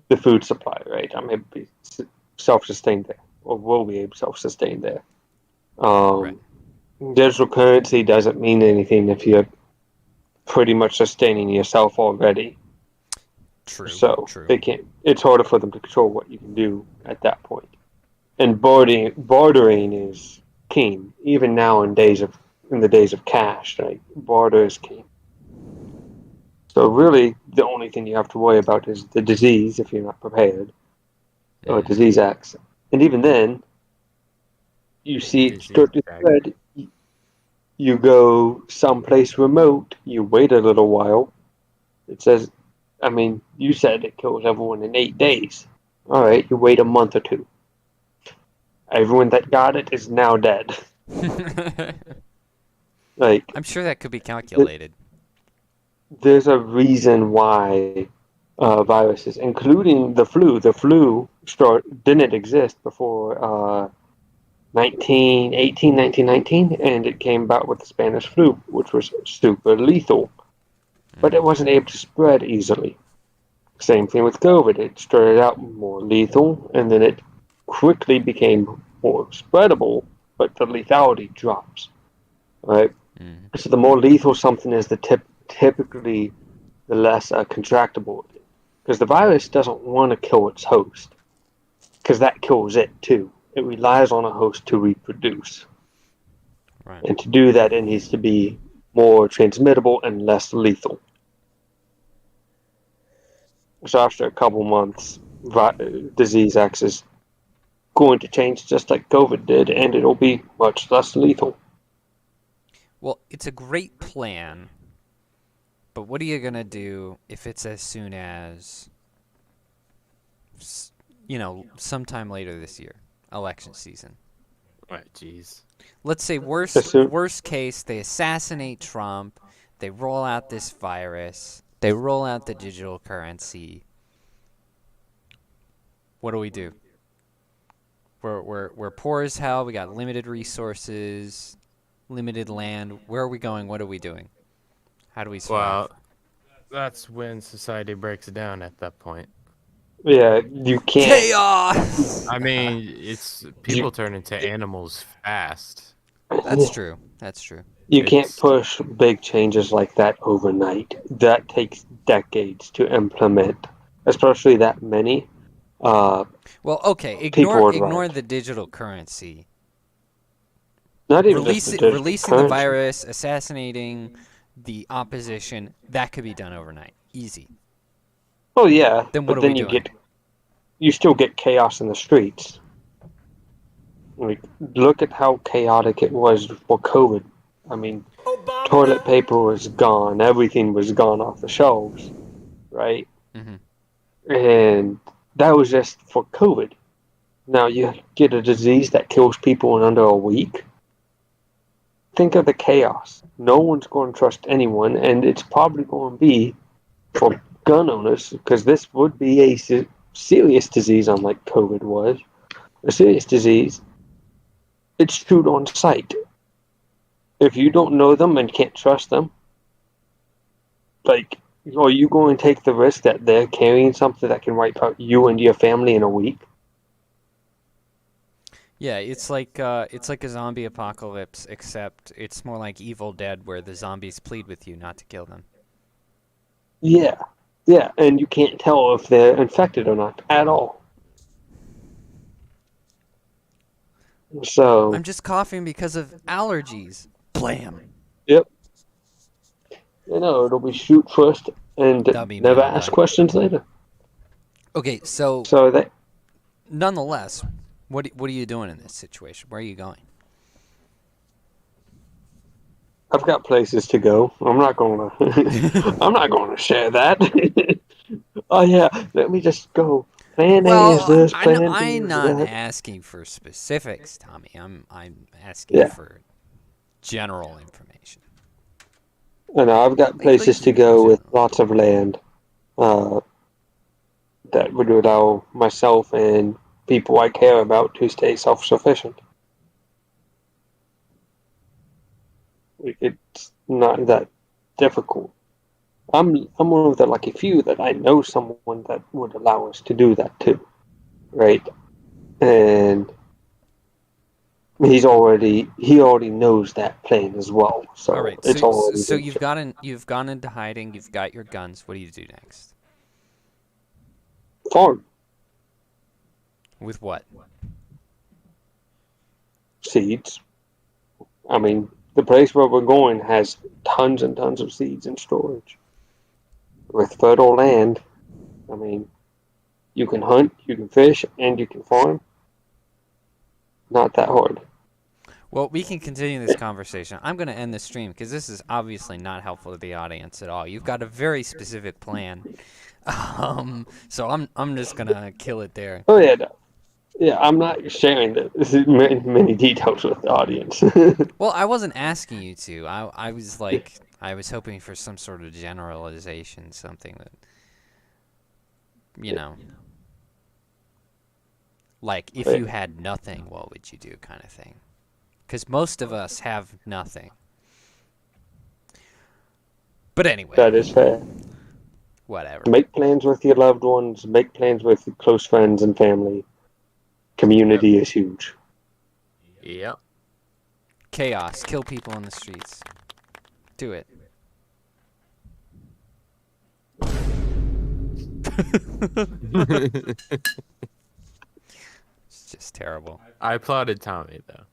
Speaker 3: the food supply, right? I'm able to be self-sustained there, or will be able to self-sustain there.
Speaker 1: Right.
Speaker 3: Digital currency doesn't mean anything if you're pretty much sustaining yourself already.
Speaker 1: True.
Speaker 3: So
Speaker 1: True.
Speaker 3: they can't. It's harder for them to control what you can do at that point. And bartering is king, even now in the days of cash. Right, barter is king. So really, the only thing you have to worry about is the disease if you're not prepared, or disease acts. And even then, you see it
Speaker 2: Disease
Speaker 3: start to
Speaker 2: act.
Speaker 3: spread. You go someplace remote. You wait a little while. It says, I mean, you said it kills everyone in 8 days. All right, you wait a month or two. Everyone that got it is now dead. Like,
Speaker 1: I'm sure that could be calculated.
Speaker 3: there's a reason why viruses, including the flu didn't exist before 1919, and it came about with the Spanish flu, which was super lethal, but it wasn't able to spread easily. Same thing with COVID. It started out more lethal, and then it quickly became more spreadable, but the lethality drops. Right. So the more lethal something is, typically the less contractable it is. Because the virus doesn't want to kill its host, because that kills it too. It relies on a host to reproduce.
Speaker 1: Right.
Speaker 3: And to do that, it needs to be more transmittable and less lethal. So after a couple months, disease X is going to change just like COVID did, and it'll be much less lethal.
Speaker 1: Well, it's a great plan, but what are you gonna do if it's as soon as, sometime later this year, election season?
Speaker 2: Right, jeez.
Speaker 1: Let's say
Speaker 3: Assume-
Speaker 1: worst case, they assassinate Trump, they roll out this virus, they roll out the digital currency. What do we do? We're poor as hell. We got limited resources, limited land. Where are we going? What are we doing? How do we survive?
Speaker 2: Well, that's when society breaks down at that point.
Speaker 3: Yeah, you can't.
Speaker 1: Chaos.
Speaker 2: I mean, it's people turn into animals fast.
Speaker 1: That's true. That's true.
Speaker 3: You can't
Speaker 2: It's
Speaker 3: push big changes like that overnight. That takes decades to implement, especially that many.
Speaker 1: Well, okay.
Speaker 3: People would
Speaker 1: Ignore
Speaker 3: riot.
Speaker 1: the digital currency.
Speaker 3: Not even just the digital
Speaker 1: Releasing the
Speaker 3: currency.
Speaker 1: virus, assassinating the opposition. That could be done overnight. Easy.
Speaker 3: Oh yeah,
Speaker 1: Then what
Speaker 3: but
Speaker 1: are
Speaker 3: then
Speaker 1: we doing?
Speaker 3: you still get chaos in the streets. Like, look at how chaotic it was for COVID. I mean, toilet paper was gone, everything was gone off the shelves, right?
Speaker 1: Mhm.
Speaker 3: And that was just for COVID. Now you get a disease that kills people in under a week. think of the chaos. No one's going to trust anyone, and it's probably going to be for gun owners, because this would be a serious disease, unlike COVID was. A serious disease. It's shoot on sight. If you don't know them and can't trust them, like, are you going to take the risk that they're carrying something that can wipe out you and your family in a week?
Speaker 1: Yeah, it's like a zombie apocalypse, except it's more like Evil Dead, where the zombies plead with you not to kill them.
Speaker 3: Yeah, and you can't tell if they're infected or not at all. So
Speaker 1: I'm just coughing because of allergies. Blam.
Speaker 3: yep. It'll be shoot first and
Speaker 1: That'll be me
Speaker 3: never
Speaker 1: all
Speaker 3: ask
Speaker 1: day.
Speaker 3: questions later.
Speaker 1: Okay, so
Speaker 3: So that
Speaker 1: nonetheless, what are you doing in this situation? Where are you going?
Speaker 3: I've got places to go. I'm not going to. I'm not going to share that. Oh yeah, let me just go. Plan A is this. Plan B
Speaker 1: I'm
Speaker 3: is
Speaker 1: not
Speaker 3: that.
Speaker 1: asking for specifics, Tommy. I'm asking
Speaker 3: Yeah.
Speaker 1: for general information.
Speaker 3: And I've got places to go with lots of land. That would allow myself and people I care about to stay self-sufficient. It's not that difficult. I'm one of the lucky few that I know someone that would allow us to do that too, right? And he already knows that plan as well. So
Speaker 1: All right.
Speaker 3: it's
Speaker 1: So,
Speaker 3: already
Speaker 1: so
Speaker 3: been
Speaker 1: you've gone into hiding. You've got your guns. What do you do next?
Speaker 3: farm
Speaker 1: With what?
Speaker 3: seeds. I mean, the place where we're going has tons and tons of seeds in storage. With fertile land, I mean, you can hunt, you can fish, and you can farm. Not that hard.
Speaker 1: Well, we can continue this conversation. I'm going to end the stream because this is obviously not helpful to the audience at all. You've got a very specific plan, so I'm just gonna kill it there.
Speaker 3: Oh yeah, no. Yeah. I'm not sharing many details with the audience.
Speaker 1: Well, I wasn't asking you to. I was like, I was hoping for some sort of generalization, something that, you know, like if you had nothing, what would you do, kind of thing. Because most of us have nothing. But anyway.
Speaker 3: That is fair.
Speaker 1: Whatever.
Speaker 3: Make plans with your loved ones. Make plans with close friends and family. Community is huge.
Speaker 2: Yep.
Speaker 1: Chaos. Kill people in the streets. Do it. It's just terrible.
Speaker 2: I applauded Tommy though.